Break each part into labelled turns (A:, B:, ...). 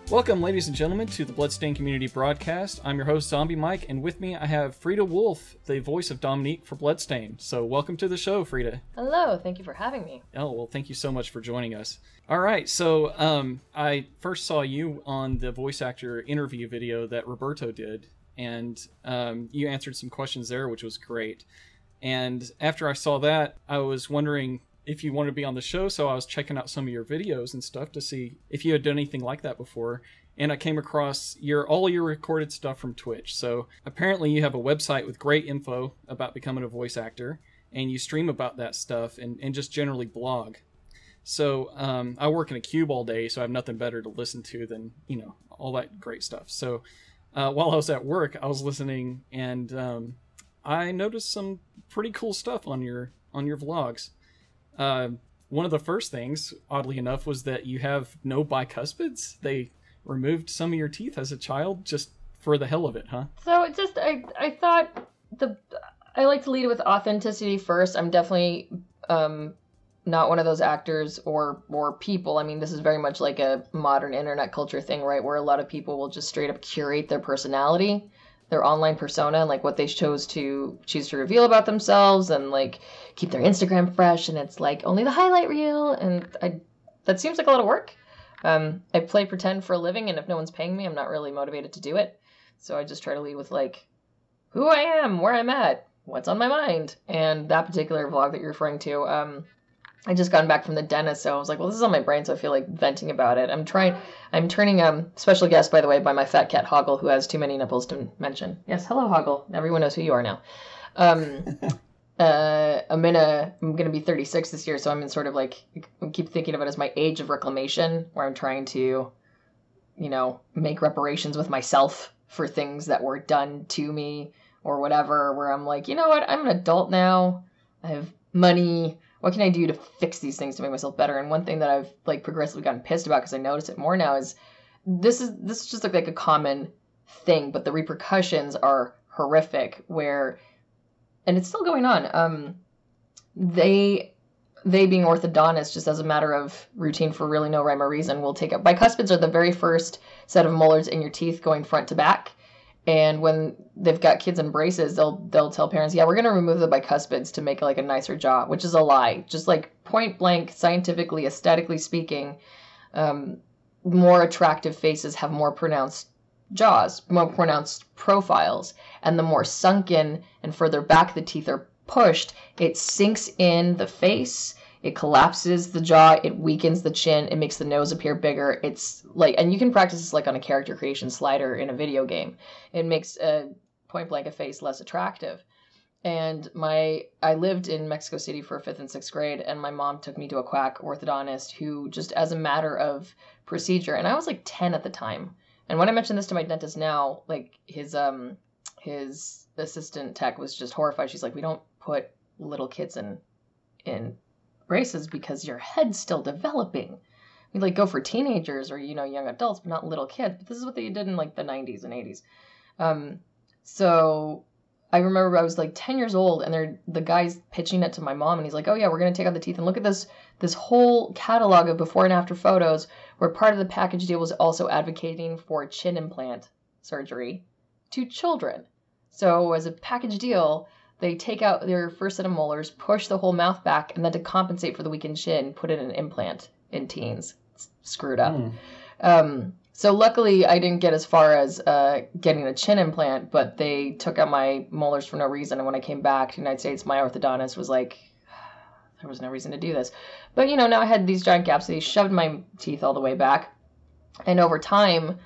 A: Welcome, ladies and gentlemen, to the Bloodstained Community Broadcast. I'm your host, Zombie Mike, and with me I have Fryda Wolff, the voice of Dominique for Bloodstained. So welcome to the show, Fryda.
B: Hello, thank you for having me.
A: Oh, well, thank you so much for joining us. All right, so I first saw you on the voice actor interview video that Roberto did, and you answered some questions there, which was great. And after I saw that, I was wondering if you wanted to be on the show, so I was checking out some of your videos and stuff to see if you had done anything like that before. And I came across all your recorded stuff from Twitch. So apparently you have a website with great info about becoming a voice actor, and you stream about that stuff and just generally blog. So I work in a cube all day, so I have nothing better to listen to than, all that great stuff. So while I was at work, I was listening, and I noticed some pretty cool stuff on your vlogs. One of the first things, oddly enough, was that you have no bicuspids. They removed some of your teeth as a child just for the hell of it, huh?
B: So it just, I thought I like to lead with authenticity first. I'm definitely not one of those actors or people. I mean, this is very much like a modern internet culture thing, right? Where a lot of people will just straight up curate their personality, their online persona, and like what they choose to reveal about themselves, and like keep their Instagram fresh, and it's like only the highlight reel, and that seems like a lot of work. I play pretend for a living, and if no one's paying me, I'm not really motivated to do it. So I just try to lead with like who I am, where I'm at, what's on my mind. And that particular vlog that you're referring to, I just gotten back from the dentist, so I was like, well, this is on my brain, so I feel like venting about it. I'm turning special guest, by the way, by my fat cat Hoggle, who has too many nipples to mention. Yes, hello Hoggle. Everyone knows who you are now. I'm gonna be 36 this year, so I'm in sort of like, I keep thinking of it as my age of reclamation, where I'm trying to, make reparations with myself for things that were done to me or whatever, where I'm like, you know what, I'm an adult now. I have money. What can I do to fix these things to make myself better? And one thing that I've like progressively gotten pissed about, because I notice it more now, is this is just like a common thing, but the repercussions are horrific. And it's still going on. They being orthodontists, just as a matter of routine for really no rhyme or reason, will take up bicuspids are the very first set of molars in your teeth going front to back. And when they've got kids in braces, they'll tell parents, yeah, we're going to remove the bicuspids to make like a nicer jaw, which is a lie. Just like point blank, scientifically, aesthetically speaking, more attractive faces have more pronounced jaws, more pronounced profiles. And the more sunken and further back the teeth are pushed, it sinks in the face. It collapses the jaw, it weakens the chin, it makes the nose appear bigger. It's like, and you can practice this like on a character creation slider in a video game. It makes point blank a face less attractive. And I lived in Mexico City for 5th and 6th grade, and my mom took me to a quack orthodontist who, just as a matter of procedure, and I was like 10 at the time. And when I mentioned this to my dentist now, like his assistant tech was just horrified. She's like, we don't put little kids in braces because your head's still developing. We like go for teenagers or young adults, but not little kids. But this is what they did in like the 90s and 80s. So I remember I was like 10 years old, and the guy's pitching it to my mom, and he's like, oh yeah, we're gonna take out the teeth, and look at this whole catalog of before and after photos, where part of the package deal was also advocating for chin implant surgery to children. So as a package deal, they take out their first set of molars, push the whole mouth back, and then to compensate for the weakened chin, put in an implant in teens. It's screwed up. So luckily, I didn't get as far as getting a chin implant, but they took out my molars for no reason. And when I came back to the United States, my orthodontist was like, there was no reason to do this. But, now I had these giant gaps. So they shoved my teeth all the way back. And over time,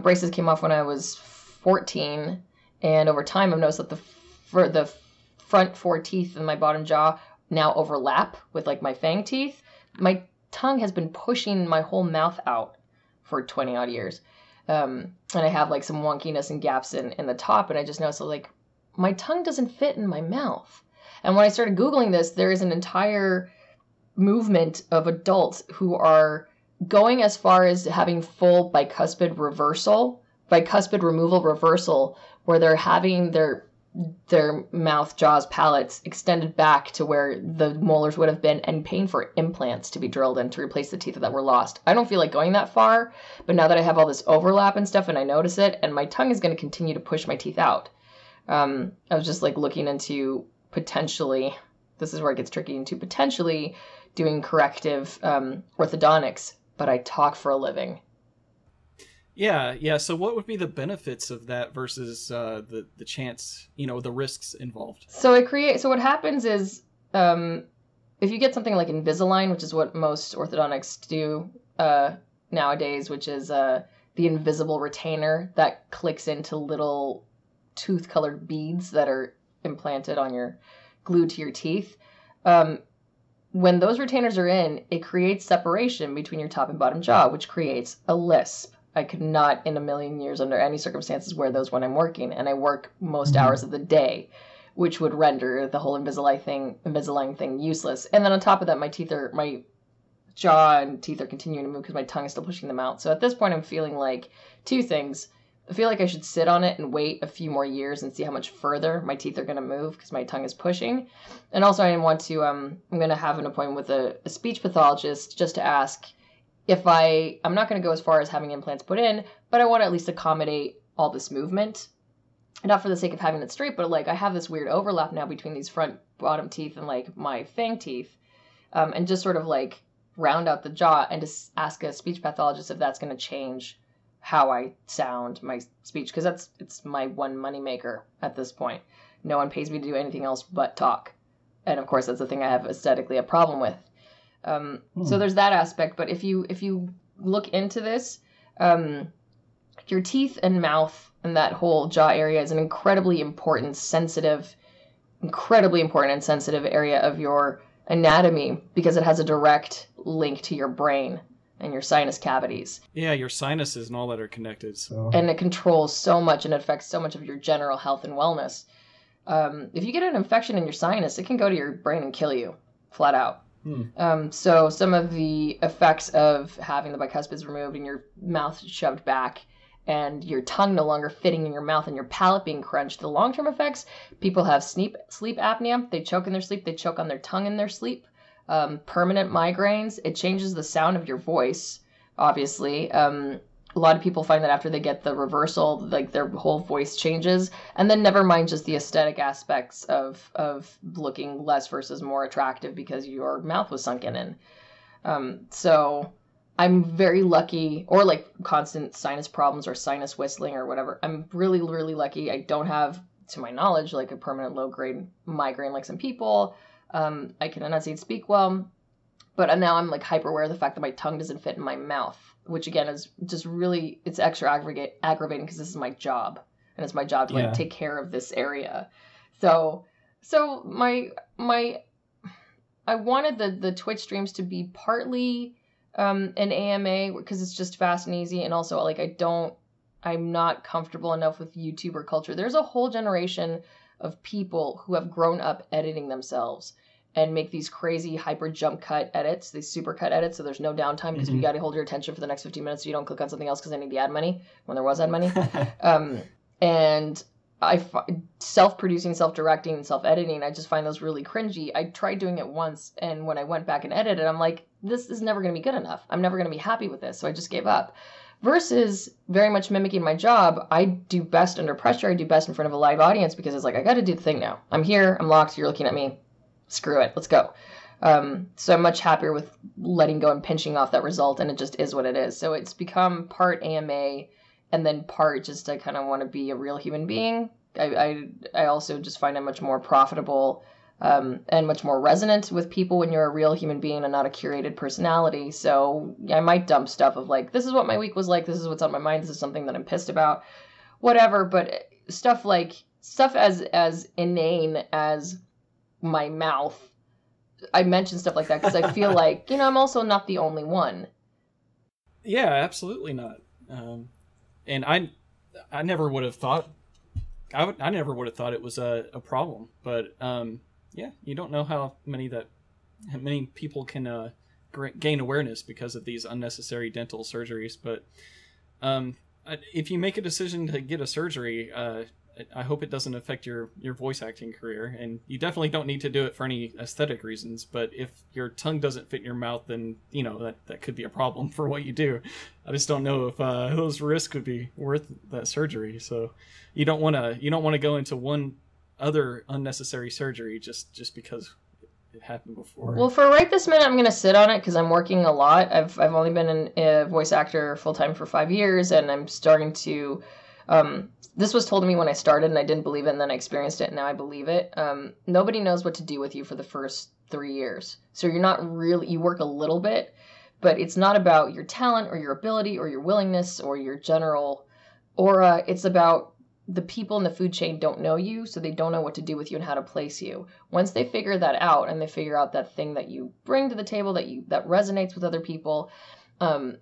B: braces came off when I was 14. And over time, I've noticed that the front 4 teeth in my bottom jaw now overlap with like my fang teeth. My tongue has been pushing my whole mouth out for 20 odd years. And I have like some wonkiness and gaps in the top. And I just noticed like my tongue doesn't fit in my mouth. And when I started Googling this, there is an entire movement of adults who are going as far as having full bicuspid removal reversal, where they're having their their mouth, jaws, palates extended back to where the molars would have been, and paying for implants to be drilled in to replace the teeth that were lost. I don't feel like going that far, but now that I have all this overlap and stuff and I notice it, and my tongue is going to continue to push my teeth out. I was just like looking into potentially, this is where it gets tricky, into potentially doing corrective orthodontics, but I talk for a living.
A: Yeah. So what would be the benefits of that versus the chance, the risks involved?
B: So what happens is, if you get something like Invisalign, which is what most orthodontics do nowadays, which is the invisible retainer that clicks into little tooth-colored beads that are implanted glued to your teeth. When those retainers are in, it creates separation between your top and bottom jaw, which creates a lisp. I could not in a million years under any circumstances wear those when I'm working, and I work most hours of the day, which would render the whole Invisalign thing useless. And then on top of that, my jaw and teeth are continuing to move because my tongue is still pushing them out. So at this point, I'm feeling like two things. I feel like I should sit on it and wait a few more years and see how much further my teeth are going to move because my tongue is pushing. And also I want to, I'm going to have an appointment with a speech pathologist just to ask if I'm not going to go as far as having implants put in, but I want to at least accommodate all this movement. Not for the sake of having it straight, but like I have this weird overlap now between these front bottom teeth and like my fang teeth, and just sort of like round out the jaw and just ask a speech pathologist if that's going to change how I sound, my speech, because it's my one moneymaker at this point. No one pays me to do anything else but talk. And of course, that's the thing I have aesthetically a problem with. So there's that aspect. But if you look into this, your teeth and mouth and that whole jaw area is an incredibly important and sensitive area of your anatomy because it has a direct link to your brain and your sinus cavities.
A: Yeah, your sinuses and all that are connected. So.
B: And it controls so much and affects so much of your general health and wellness. If you get an infection in your sinus, it can go to your brain and kill you, flat out. So some of the effects of having the bicuspids removed and your mouth shoved back and your tongue no longer fitting in your mouth and your palate being crunched, the long-term effects, people have sleep apnea. They choke in their sleep. They choke on their tongue in their sleep. Permanent migraines. It changes the sound of your voice, obviously. A lot of people find that after they get the reversal, like their whole voice changes. And then never mind just the aesthetic aspects of looking less versus more attractive because your mouth was sunken in. So I'm very lucky, or like constant sinus problems or sinus whistling or whatever. I'm really, really lucky. I don't have, to my knowledge, like a permanent low-grade migraine like some people. I can enunciate, speak well, but now I'm like hyper aware of the fact that my tongue doesn't fit in my mouth, which again is just really, it's extra aggravating because this is my job, and it's my job to like take care of this area. So I wanted the Twitch streams to be partly an AMA because it's just fast and easy, and also like I'm not comfortable enough with YouTuber culture. There's a whole generation of people who have grown up editing themselves and make these crazy hyper jump cut edits, these super cut edits, so there's no downtime because you got to hold your attention for the next 15 minutes so you don't click on something else because I need the ad money when there was ad money. And self-producing, self-directing, and self-editing, I just find those really cringy. I tried doing it once, and when I went back and edited, I'm like, this is never going to be good enough. I'm never going to be happy with this, so I just gave up. Versus very much mimicking my job, I do best under pressure. I do best in front of a live audience because it's like, I got to do the thing now. I'm here, I'm locked, you're looking at me. Screw it, let's go. So I'm much happier with letting go and pinching off that result, and it just is what it is. So it's become part AMA and then part just I kind of want to be a real human being. I also just find it much more profitable and much more resonant with people when you're a real human being and not a curated personality. So I might dump stuff of like, this is what my week was like, this is what's on my mind, this is something that I'm pissed about, whatever. But stuff as inane as my mouth, I mention stuff like that because I feel like, I'm also not the only one.
A: Yeah, absolutely not. And I never would have thought, I never would have thought it was a problem. But yeah, you don't know how many people can gain awareness because of these unnecessary dental surgeries. But if you make a decision to get a surgery, I hope it doesn't affect your voice acting career, and you definitely don't need to do it for any aesthetic reasons. But if your tongue doesn't fit in your mouth, then that could be a problem for what you do. I just don't know if those risks would be worth that surgery. So you don't want to go into one other unnecessary surgery just because it happened before.
B: Well, for right this minute, I'm going to sit on it because I'm working a lot. I've only been a voice actor full time for 5 years, and I'm starting to. This was told to me when I started, and I didn't believe it, and then I experienced it, and now I believe it. Nobody knows what to do with you for the first 3 years. So you work a little bit, but it's not about your talent or your ability or your willingness or your general aura. It's about the people in the food chain don't know you, so they don't know what to do with you and how to place you. Once they figure that out, and they figure out that thing that you bring to the table that resonates with other people,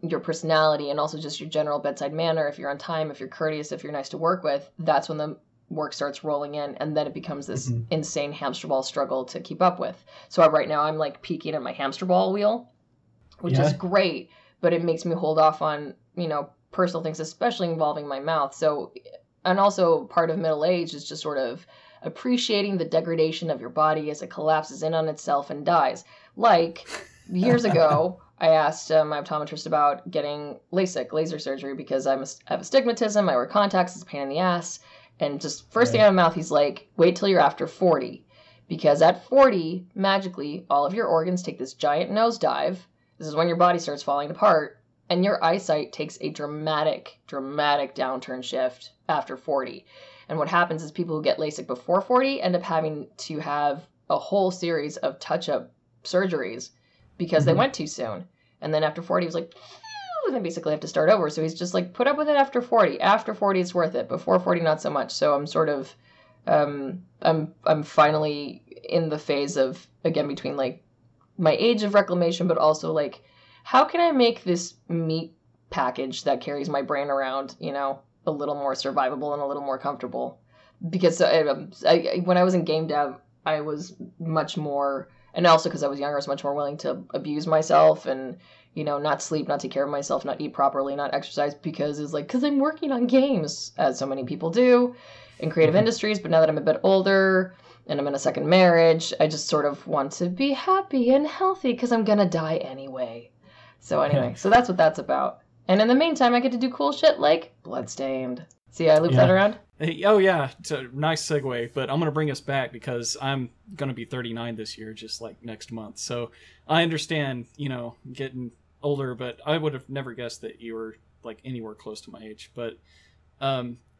B: your personality, and also just your general bedside manner, if you're on time, if you're courteous, if you're nice to work with, that's when the work starts rolling in, and then it becomes this insane hamster ball struggle to keep up with. So right now I'm like peaking at my hamster ball wheel, which is great, but it makes me hold off on, personal things, especially involving my mouth. So, and also part of middle age is just sort of appreciating the degradation of your body as it collapses in on itself and dies. Like years ago, I asked my optometrist about getting LASIK, laser surgery, because I have astigmatism, I wear contacts, it's a pain in the ass. And just first thing out of my mouth, he's like, wait till you're after 40. Because at 40, magically, all of your organs take this giant nosedive. This is when your body starts falling apart. And your eyesight takes a dramatic downturn shift after 40. And what happens is people who get LASIK before 40 end up having to have a whole series of touch-up surgeries because they went too soon. And then after 40, he was like, phew, and they basically have to start over. So he's just like, put up with it after 40. After 40, it's worth it. Before 40, not so much. So I'm sort of, I'm finally in the phase of, again, between like my age of reclamation, but also like, how can I make this meat package that carries my brain around, a little more survivable and a little more comfortable? Because when I was in game dev, I was much more, and also because I was younger, I was much more willing to abuse myself and, not sleep, not take care of myself, not eat properly, not exercise, because I'm working on games, as so many people do in creative industries. But now that I'm a bit older and I'm in a second marriage, I just sort of want to be happy and healthy because I'm going to die anyway. So anyway, so that's what that's about. And in the meantime, I get to do cool shit like Bloodstained. See how I loop that around?
A: Oh, yeah. It's a nice segue, but I'm going to bring us back because I'm going to be 39 this year, just like next month. So I understand, getting older, but I would have never guessed that you were like anywhere close to my age. But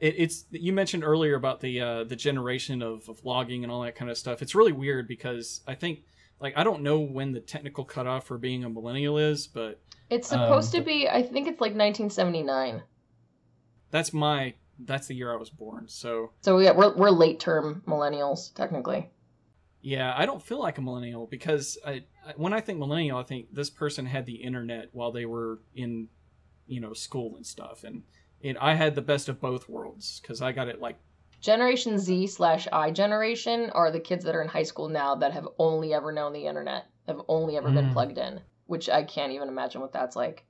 A: it's you mentioned earlier about the generation of vlogging and all that kind of stuff. It's really weird because I think, I don't know when the technical cutoff for being a millennial is, but
B: it's supposed to be, I think it's like 1979.
A: That's the year I was born. So
B: yeah, we're late term millennials technically.
A: Yeah, I don't feel like a millennial because when I think millennial, I think this person had the internet while they were in, school and stuff, and I had the best of both worlds because I got it like.
B: Generation Z/I generation are the kids that are in high school now that have only ever known the internet, have only ever been plugged in, which I can't even imagine what that's like.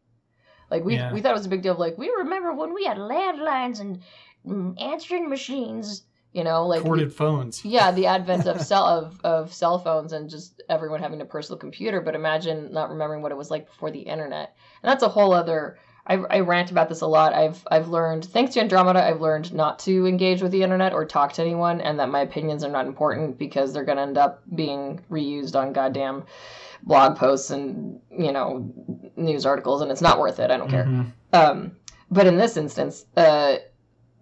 B: Like we thought it was a big deal. Like we remember when we had landlines and answering machines,
A: corded phones.
B: Yeah, the advent of cell phones and just everyone having a personal computer. But imagine not remembering what it was like before the internet. And that's a whole other. I rant about this a lot. I've learned, thanks to Andromeda, I've learned not to engage with the internet or talk to anyone, and that my opinions are not important because they're going to end up being reused on goddamn blog posts and, news articles, and it's not worth it. I don't care. But in this instance, I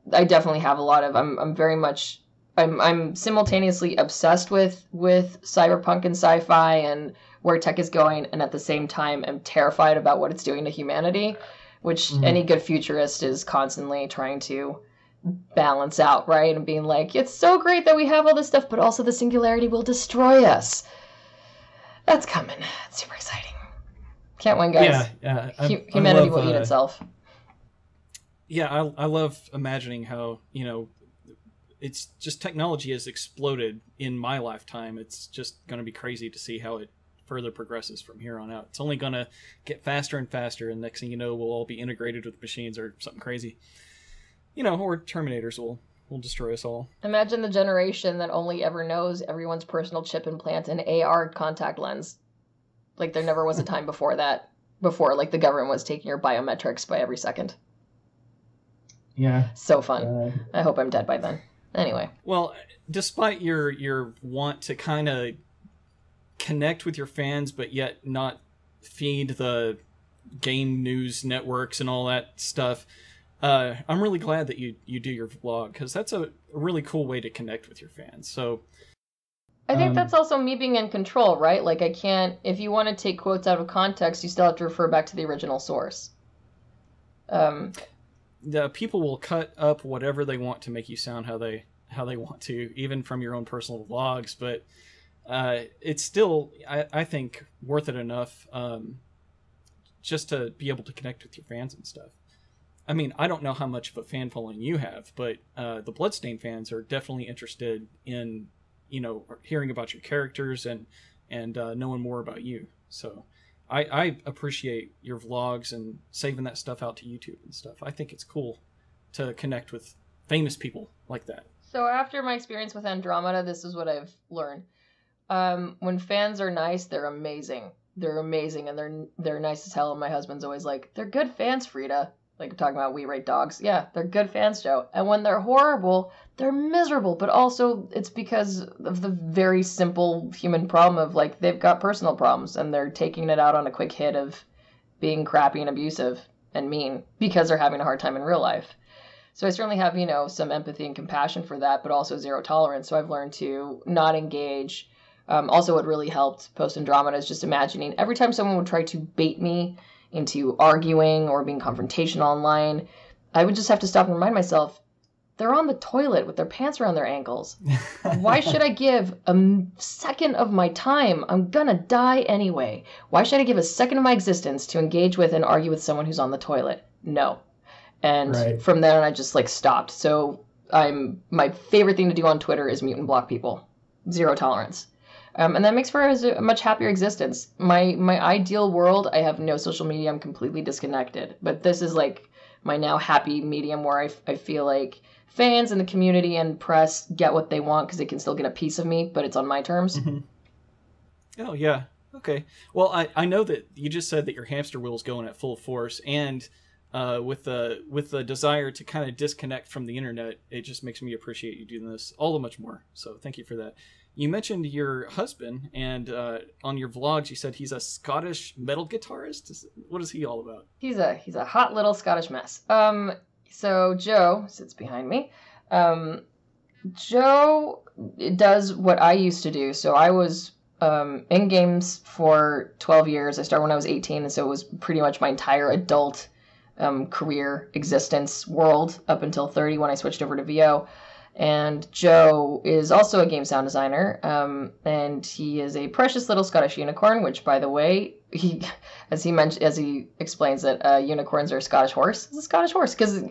B: definitely have a lot of, I'm very much, I'm simultaneously obsessed with cyberpunk and sci-fi and where tech is going, and at the same time am terrified about what it's doing to humanity, which any good futurist is constantly trying to balance out, right? And being like, it's so great that we have all this stuff, but also the singularity will destroy us. That's coming. It's super exciting. Can't win, guys.
A: Yeah.
B: Humanity will eat itself.
A: Yeah, I love imagining how, it's just technology has exploded in my lifetime. It's just going to be crazy to see how it further progresses from here on out. It's only going to get faster and faster, and next thing you know, we'll all be integrated with machines or something crazy. Or Terminators will will destroy us all.
B: Imagine the generation that only ever knows everyone's personal chip implant and AR contact lens. Like, there never was a time before that. Before, like, the government was taking your biometrics by every second.
C: Yeah.
B: So fun. I hope I'm dead by then. Anyway.
A: Well, despite your want to kind of connect with your fans, but yet not feed the game news networks and all that stuff, I'm really glad that you do your vlog, because that's a really cool way to connect with your fans. So
B: I think that's also me being in control, right? Like, I can't, if you want to take quotes out of context, you still have to refer back to the original source.
A: The people will cut up whatever they want to make you sound how they want to, even from your own personal vlogs, but it's still, I think, worth it enough just to be able to connect with your fans and stuff. I mean, I don't know how much of a fan following you have, but the Bloodstained fans are definitely interested in, hearing about your characters and knowing more about you. So I appreciate your vlogs and saving that stuff out to YouTube and stuff. I think it's cool to connect with famous people like that.
B: So after my experience with Andromeda, this is what I've learned. When fans are nice, they're amazing. They're amazing, and they're nice as hell. And my husband's always like, "They're good fans, Fryda." Like, I'm talking about We Rate Dogs. Yeah, they're good fans, Joe. And when they're horrible, they're miserable. But also, it's because of the very simple human problem of, like, they've got personal problems, and they're taking it out on a quick hit of being crappy and abusive and mean because they're having a hard time in real life. So I certainly have, some empathy and compassion for that, but also zero tolerance. So I've learned to not engage. Also, what really helped post Andromeda is just imagining every time someone would try to bait me into arguing or being confrontational online, I would just have to stop and remind myself, they're on the toilet with their pants around their ankles. Why should I give a second of my time? I'm gonna die anyway. Why should I give a second of my existence to engage with and argue with someone who's on the toilet? No. And From then on, I just stopped. So my favorite thing to do on Twitter is mute and block people. Zero tolerance. And that makes for a much happier existence. My ideal world, I have no social media. I'm completely disconnected. But this is my now happy medium where I feel like fans and the community and press get what they want because they can still get a piece of me, but it's on my terms.
A: Mm-hmm. Oh, yeah. Okay. Well, I know that you just said that your hamster wheel's going at full force, and with the desire to kind of disconnect from the internet, it just makes me appreciate you doing this all the much more. So thank you for that. You mentioned your husband, and on your vlogs, you said he's a Scottish metal guitarist. What is he all about?
B: He's a hot little Scottish mess. So Joe sits behind me. Joe does what I used to do. So I was in games for 12 years. I started when I was 18, and so it was pretty much my entire adult career existence world up until 30 when I switched over to VO. And Joe is also a game sound designer, and he is a precious little Scottish unicorn, which, by the way, as he explains that unicorns are a Scottish horse. It's a Scottish horse, because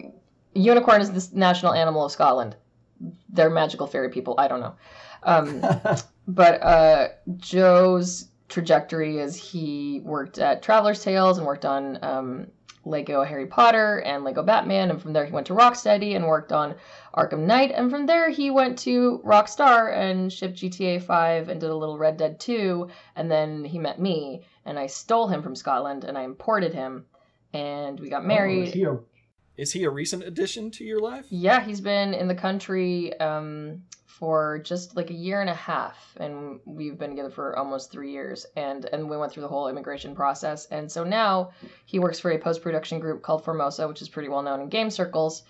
B: unicorn is the national animal of Scotland. They're magical fairy people. I don't know. But Joe's trajectory is he worked at Traveler's Tales and worked on Lego Harry Potter and Lego Batman, and from there he went to Rocksteady and worked on Arkham Knight, and from there he went to Rockstar and shipped GTA 5 and did a little Red Dead 2, and then he met me, and I stole him from Scotland, and I imported him, and we got married.
A: Is he a recent addition to your life?
B: Yeah, he's been in the country for just a year and a half, and we've been together for almost 3 years, and we went through the whole immigration process, and so now he works for a post-production group called Formosa, which is pretty well known in game circles,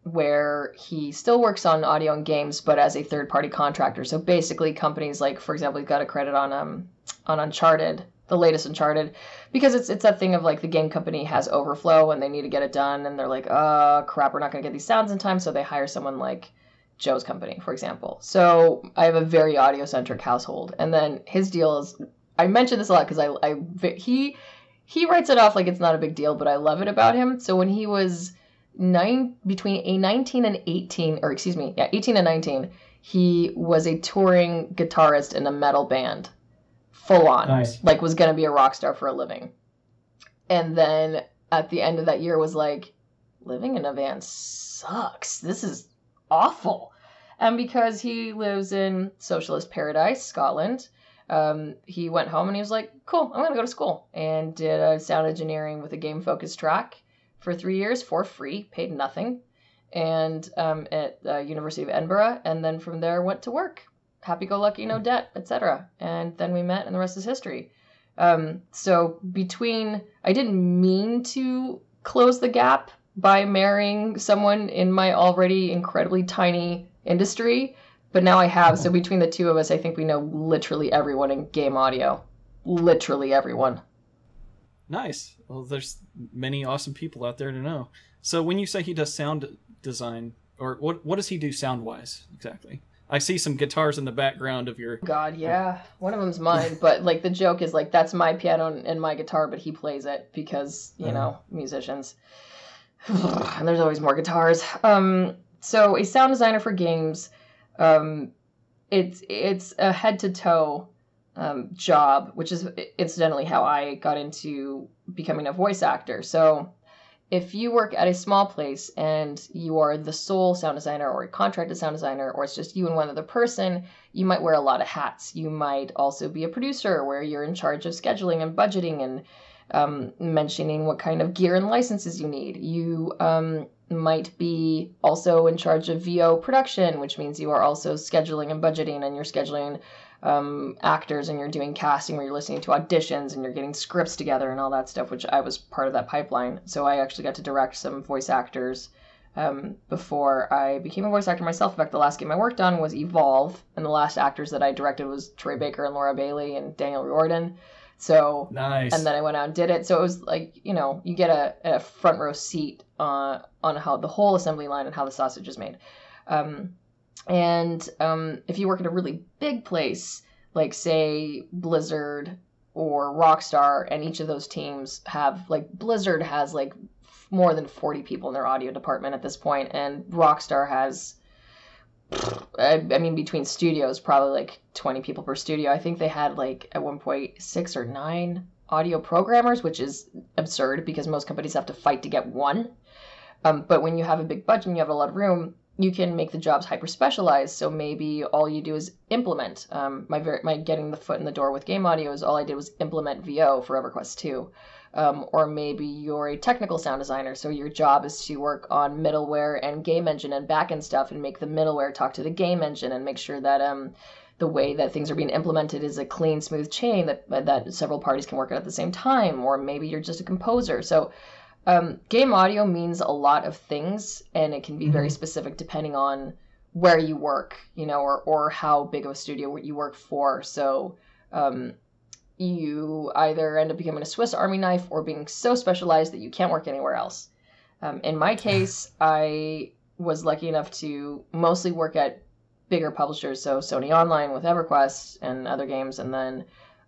B: where he still works on audio and games, but as a third-party contractor. So basically companies for example, he got a credit on Uncharted, the latest Uncharted, because it's that thing of the game company has overflow and they need to get it done, and they're like, crap, we're not going to get these sounds in time, so they hire someone like Joe's company, for example. So I have a very audio-centric household. And then his deal is, I mention this a lot because he writes it off like it's not a big deal, but I love it about him. So when he was between 19 and 18, or excuse me, yeah, 18 and 19, he was a touring guitarist in a metal band, full on,
C: nice.
B: Was going to be a rock star for a living. And then at the end of that year was living in a van sucks. This is awful. And because he lives in Socialist Paradise, Scotland, he went home and he was like, cool, I'm going to go to school. And did sound engineering with a game-focused track for 3 years for free, paid nothing, and at the University of Edinburgh. And then from there went to work. Happy-go-lucky, no debt, etc. And then we met, and the rest is history. So I didn't mean to close the gap by marrying someone in my already incredibly tiny industry, but now I have. So between the two of us, I think we know literally everyone in game audio. Literally everyone.
A: Nice. Well, there's many awesome people out there to know. So when you say he does sound design, or what does he do sound-wise exactly? I see some guitars in the background of your...
B: God, yeah. One of them's mine, but like the joke is like that's my piano and my guitar, but he plays it because, you know, musicians. And there's always more guitars. So a sound designer for games, it's a head-to-toe job, which is incidentally how I got into becoming a voice actor. So if you work at a small place and you are the sole sound designer or a contracted sound designer, or it's just you and one other person, you might wear a lot of hats. You might also be a producer where you're in charge of scheduling and budgeting and mentioning what kind of gear and licenses you need. You might be also in charge of VO production, which means you are also scheduling and budgeting, and you're scheduling actors, and you're doing casting where you're listening to auditions and you're getting scripts together and all that stuff, which I was part of that pipeline. So I actually got to direct some voice actors before I became a voice actor myself. In fact, the last game I worked on was Evolve, and the last actors that I directed was Troy Baker and Laura Bailey and Daniel Riordan. So
A: nice. And
B: then I went out and did it. So it was like, you know, you get a front row seat on how the whole assembly line and how the sausage is made. If you work at a really big place, like say Blizzard or Rockstar, and each of those teams have, like, Blizzard has like more than 40 people in their audio department at this point, and Rockstar has, I mean, between studios, probably like 20 people per studio. I think they had like at one point 6 or 9 audio programmers, which is absurd because most companies have to fight to get one. But when you have a big budget and you have a lot of room, you can make the jobs hyper specialized. So maybe all you do is implement. My getting the foot in the door with game audio is all I did was implement VO for EverQuest 2. Or maybe you're a technical sound designer, so your job is to work on middleware and game engine and backend stuff and make the middleware talk to the game engine and make sure that the way that things are being implemented is a clean, smooth chain that several parties can work at the same time. Or maybe you're just a composer. So game audio means a lot of things, and it can be very specific depending on where you work, you know, or how big of a studio you work for. So you either end up becoming a Swiss Army knife or being so specialized that you can't work anywhere else. In my case, I was lucky enough to mostly work at bigger publishers, so Sony Online with EverQuest and other games, and then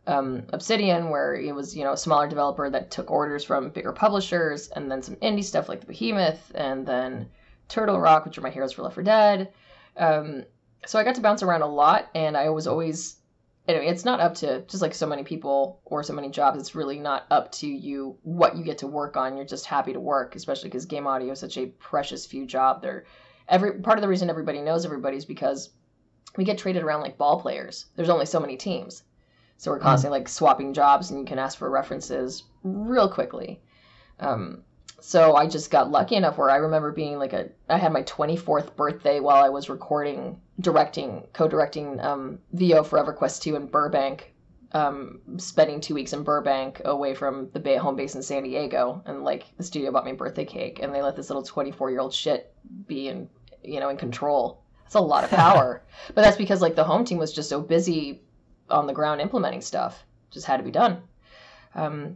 B: Obsidian, where it was, you know, a smaller developer that took orders from bigger publishers, and then some indie stuff like the Behemoth, and then Turtle Rock, which are my heroes for Left 4 Dead. So I got to bounce around a lot, and I was always... Anyway, it's not up to, just like so many people or so many jobs, it's really not up to you what you get to work on. You're just happy to work, especially because game audio is such a precious few job. Part of the reason everybody knows everybody is because we get traded around like ball players. There's only so many teams. So we're constantly like swapping jobs, and you can ask for references real quickly. So I just got lucky enough where I remember being like I had my 24th birthday while I was co-directing VO for EverQuest 2 in Burbank, spending 2 weeks in Burbank away from the home base in San Diego. And like the studio bought me a birthday cake, and they let this little 24-year-old shit be in control. That's a lot of power. But that's because like the home team was just so busy on the ground implementing stuff. Just had to be done.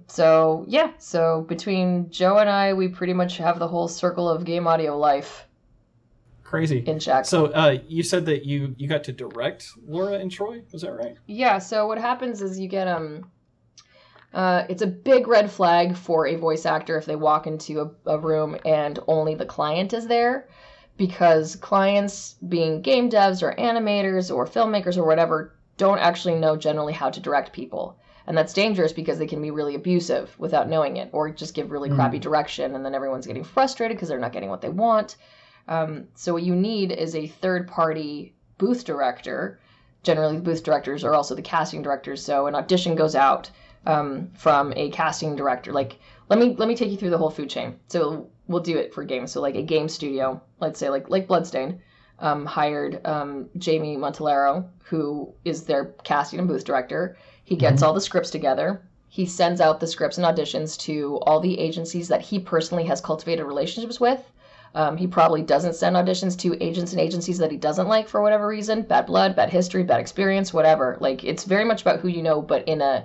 B: So between Joe and I, we pretty much have the whole circle of game audio life.
A: Crazy.
B: In check.
A: So you said that you got to direct Laura and Troy, was that right?
B: Yeah, so what happens is you get it's a big red flag for a voice actor if they walk into a room and only the client is there, because clients, being game devs or animators or filmmakers or whatever, don't actually know generally how to direct people. And that's dangerous because they can be really abusive without knowing it, or just give really crappy direction, and then everyone's getting frustrated because they're not getting what they want. So what you need is a third-party booth director. Generally, the booth directors are also the casting directors. So an audition goes out from a casting director. Like, let me take you through the whole food chain. So we'll do it for games. So like a game studio, let's say like Bloodstained, hired Jamie Montalero, who is their casting and booth director. He gets all the scripts together. He sends out the scripts and auditions to all the agencies that he personally has cultivated relationships with. He probably doesn't send auditions to agents and agencies that he doesn't like for whatever reason. Bad blood, bad history, bad experience, whatever. Like, it's very much about who you know, but in a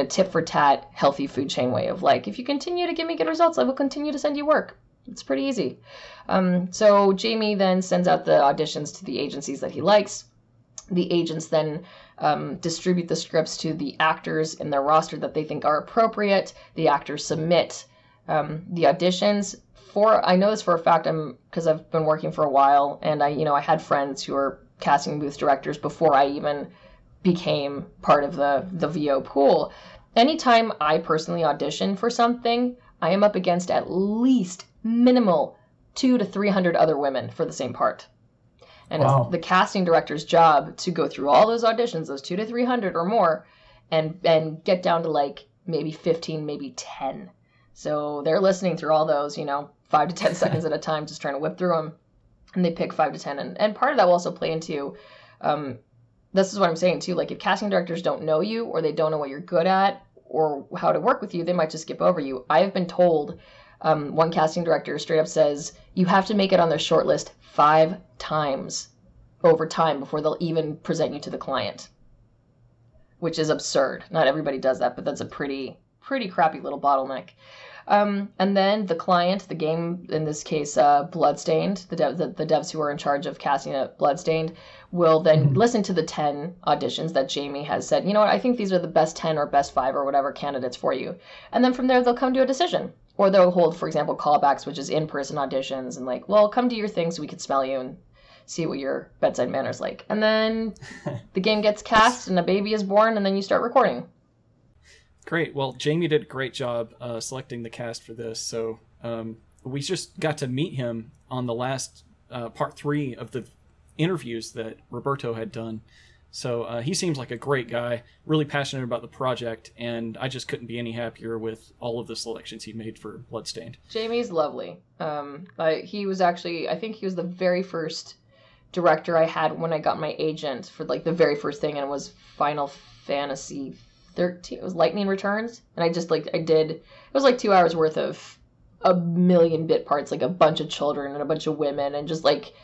B: tit for tat, healthy food chain way of like, if you continue to give me good results, I will continue to send you work. It's pretty easy. So Jamie then sends out the auditions to the agencies that he likes. The agents then distribute the scripts to the actors in their roster that they think are appropriate. The actors submit the auditions. I know this for a fact, because I've been working for a while, and I had friends who were casting booth directors before I even became part of the VO pool. Anytime I personally audition for something, I am up against at least minimal 200 to 300 other women for the same part. And It's the casting director's job to go through all those auditions, those 200 to 300 or more, and get down to like maybe 15, maybe 10. So they're listening through all those, 5 to 10 seconds at a time, just trying to whip through them. And they pick 5 to 10. And part of that will also play into, this is what I'm saying too, like if casting directors don't know you or they don't know what you're good at or how to work with you, they might just skip over you. I have been told, one casting director straight up says, you have to make it on their short list 5 times over time before they'll even present you to the client, which is absurd. Not everybody does that, but that's a pretty crappy little bottleneck. And then the client, the game, in this case, Bloodstained, the devs who are in charge of casting at Bloodstained, will then listen to the 10 auditions that Jamie has said, you know what, I think these are the best 10 or best 5 or whatever candidates for you. And then from there, they'll come to a decision. Or they'll hold, for example, callbacks, which is in-person auditions, and like, well, come to your thing so we can smell you and see what your bedside manner's like. And then the game gets cast and a baby is born, and then you start recording.
A: Great. Well, Jamie did a great job selecting the cast for this. So we just got to meet him on the last part 3 of the interviews that Roberto had done. So he seems like a great guy, really passionate about the project, and I just couldn't be any happier with all of the selections he made for Bloodstained.
B: Jamie's lovely. He was actually, I think he was the very first director I had when I got my agent for like the very first thing, and it was Final Fantasy 13. It was Lightning Returns, and it was like 2 hours worth of a million bit parts, like a bunch of children and a bunch of women and just like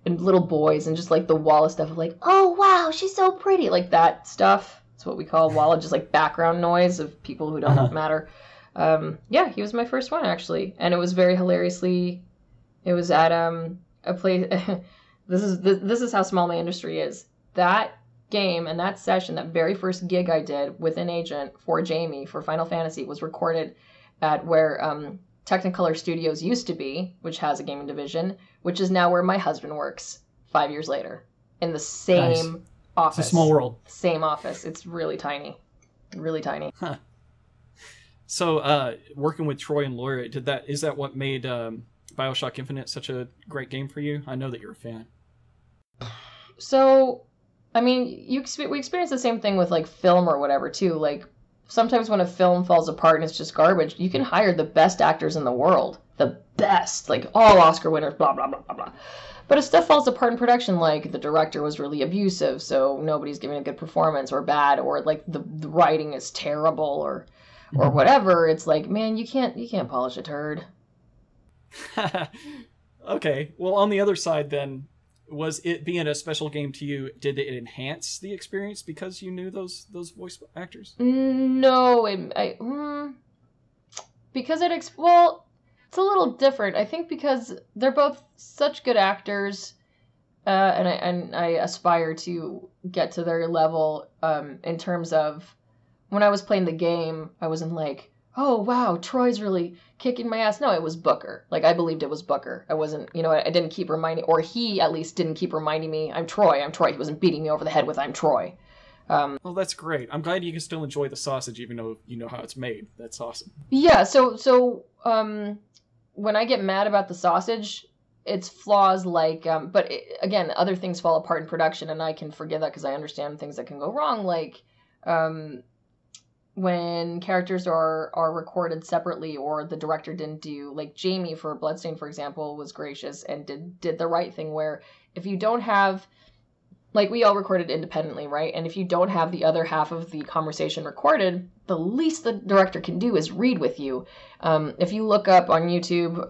B: and little boys and just like the Walla stuff of like, oh wow, she's so pretty, like that stuff. That's what we call Walla, just like background noise of people who don't matter. Yeah, he was my first one actually, and it was very hilariously. It was at a place. This is how small my industry is. That game and that session, that very first gig I did with an agent for Jamie for Final Fantasy, was recorded at where Technicolor Studios used to be, which has a gaming division, which is now where my husband works 5 years later in the same office.
A: It's a small world.
B: Same office. It's really tiny. Really tiny.
A: Huh. So working with Troy and Laura, is that what made BioShock Infinite such a great game for you? I know that you're a fan.
B: So, I mean, we experience the same thing with like film or whatever too. Like sometimes when a film falls apart and it's just garbage, you can hire the best actors in the world, the best, like all Oscar winners, blah blah blah blah blah. But if stuff falls apart in production, like the director was really abusive, so nobody's giving a good performance, or bad, or like the writing is terrible, or whatever, it's like, man, you can't polish a turd.
A: Okay, well, on the other side then, was it being a special game to you, did it enhance the experience because you knew those voice actors?
B: No, because it's a little different. I think because they're both such good actors, and I aspire to get to their level in terms of when I was playing the game, I wasn't like, oh wow, Troy's really kicking my ass. No, it was Booker. Like, I believed it was Booker. I wasn't, I didn't keep reminding, or he at least didn't keep reminding me, I'm Troy. He wasn't beating me over the head with I'm Troy.
A: Well, that's great. I'm glad you can still enjoy the sausage even though you know how it's made. That's awesome.
B: Yeah, so when I get mad about the sausage, it's flaws like, but again, other things fall apart in production, and I can forgive that because I understand things that can go wrong, like when characters are recorded separately, or the director didn't do, like Jamie for Bloodstain, for example, was gracious and did the right thing, where if you don't have, like, we all recorded independently, right? And if you don't have the other half of the conversation recorded, the least the director can do is read with you. If you look up on YouTube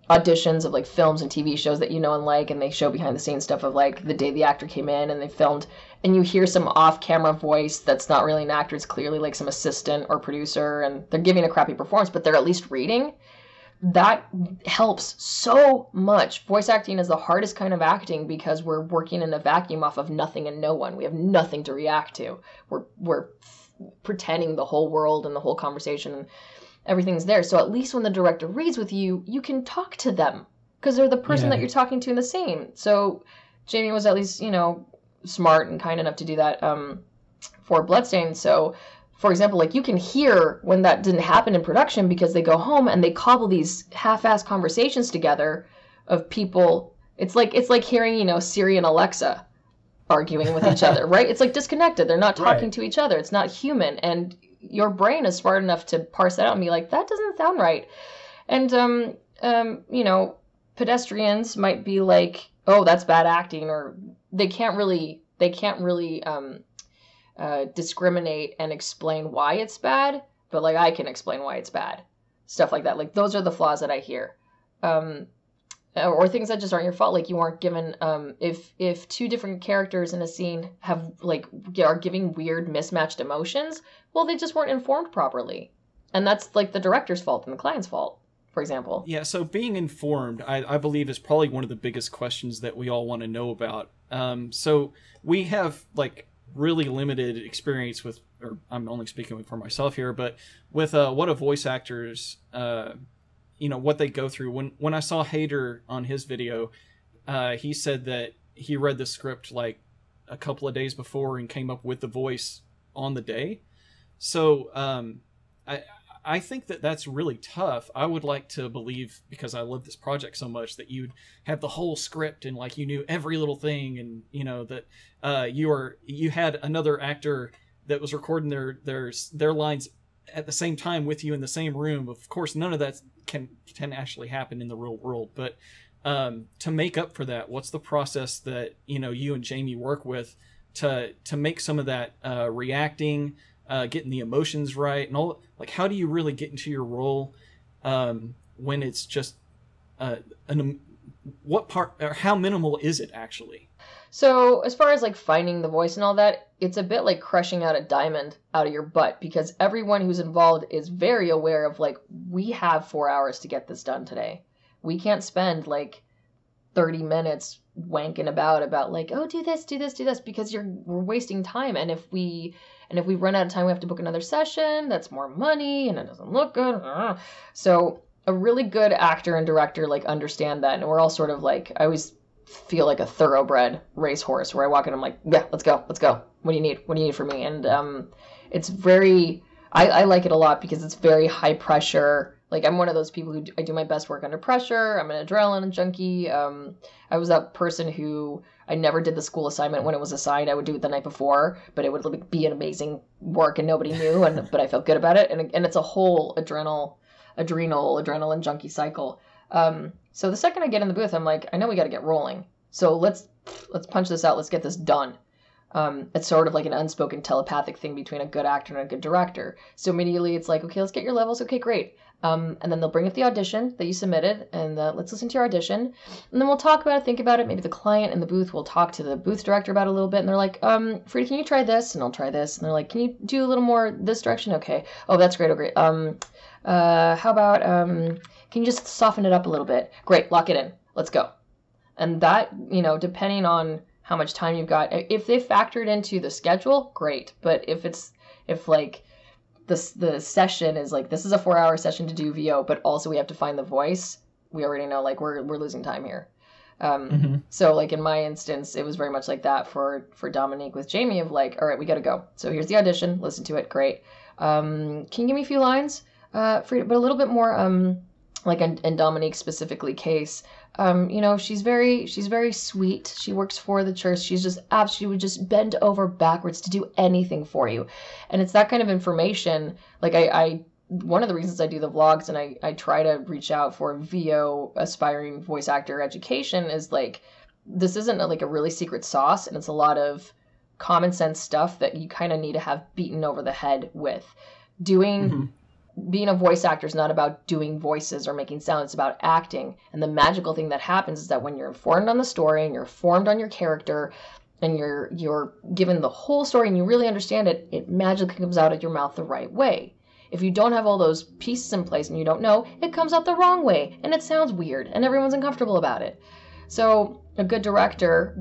B: auditions of like films and TV shows that you know and like, and they show behind the scenes stuff of like the day the actor came in and they filmed, and you hear some off-camera voice that's not really an actor, it's clearly like some assistant or producer, and they're giving a crappy performance, but they're at least reading. That helps so much. Voice acting is the hardest kind of acting because we're working in a vacuum off of nothing and no one. We have nothing to react to. We're pretending the whole world and the whole conversation and everything's there. So at least when the director reads with you, you can talk to them because they're the person that you're talking to in the same. So Jamie was at least, smart and kind enough to do that for Bloodstain. So for example, like you can hear when that didn't happen in production because they go home and they cobble these half-assed conversations together of people. It's like hearing, Siri and Alexa arguing with each other, right? It's like disconnected. They're not talking to each other. It's not human. And your brain is smart enough to parse that out and be like, that doesn't sound right. And, pedestrians might be like, oh, that's bad acting, or they can't really discriminate and explain why it's bad, but like I can explain why it's bad. Stuff like that. Like those are the flaws that I hear. Or things that just aren't your fault. Like you aren't given, if two different characters in a scene are giving weird mismatched emotions, well, they just weren't informed properly. And that's like the director's fault and the client's fault, for example.
A: Yeah, so being informed, I believe, is probably one of the biggest questions that we all want to know about. So we have like really limited experience with, or I'm only speaking for myself here, but with what a voice actor's, what they go through. When I saw Hader on his video, he said that he read the script like a couple of days before and came up with the voice on the day. So I think that that's really tough. I would like to believe, because I love this project so much, that you'd have the whole script and like you knew every little thing, and that you had another actor that was recording their lines at the same time with you in the same room. Of course, none of that can actually happen in the real world, but to make up for that, what's the process that you and Jamie work with to make some of that reacting, getting the emotions right, and all? Like, how do you really get into your role when it's just what part, or how minimal is it actually?
B: So as far as like finding the voice and all that, it's a bit like crushing out a diamond out of your butt, because everyone who's involved is very aware of like, we have 4 hours to get this done today. We can't spend like 30 minutes wanking about like, oh, do this, because we're wasting time. And if we run out of time, we have to book another session. That's more money and it doesn't look good. So a really good actor and director like understand that. And we're all sort of like, I always feel like a thoroughbred racehorse where I walk in, I'm like, yeah, let's go. What do you need from me? And it's very, I like it a lot because it's very high pressure. Like, I'm one of those people who I do my best work under pressure. I'm an adrenaline junkie. I was that person who I never did the school assignment when it was assigned. I would do it the night before, but it would like, be an amazing work and nobody knew, but I felt good about it. And it's a whole adrenaline junkie cycle. So the second I get in the booth, I'm like, I know we got to get rolling. So let's punch this out. Let's get this done. It's sort of like an unspoken telepathic thing between a good actor and a good director. So immediately it's like, okay, let's get your levels. Okay, great. And then they'll bring up the audition that you submitted, and let's listen to your audition. And then we'll talk about it, think about it. Maybe the client in the booth will talk to the booth director about it a little bit. And they're like, Fryda, can you try this? And I'll try this. And they're like, can you do a little more this direction? Okay. Oh, that's great. Oh, great. How about, can you just soften it up a little bit? Great. Lock it in. Let's go. And that, depending on how much time you've got, if they factored into the schedule, great. But if the session is like, this is a 4-hour session to do VO, but also we have to find the voice, we already know like we're losing time here. So like in my instance, it was very much like that for Dominique with Jamie, of like, all right, we got to go. So here's the audition, listen to it. Great. Can you give me a few lines, Fryda, but a little bit more, like in Dominique's specifically case, she's very sweet. She works for the church. She would just bend over backwards to do anything for you. And it's that kind of information. Like one of the reasons I do the vlogs and I try to reach out for VO aspiring voice actor education is like, this isn't like a really secret sauce, and it's a lot of common sense stuff that you kind of need to have beaten over the head with. Being a voice actor is not about doing voices or making sound. It's about acting. And the magical thing that happens is that when you're informed on the story and you're formed on your character and you're given the whole story and you really understand it, it magically comes out of your mouth the right way. If you don't have all those pieces in place and you don't know, it comes out the wrong way and it sounds weird and everyone's uncomfortable about it. So a good director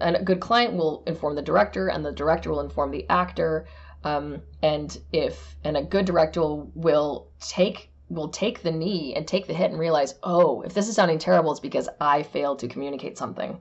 B: and a good client will inform the director, and the director will inform the actor. And a good director will take the knee and take the hit and realize, oh, if this is sounding terrible, it's because I failed to communicate something.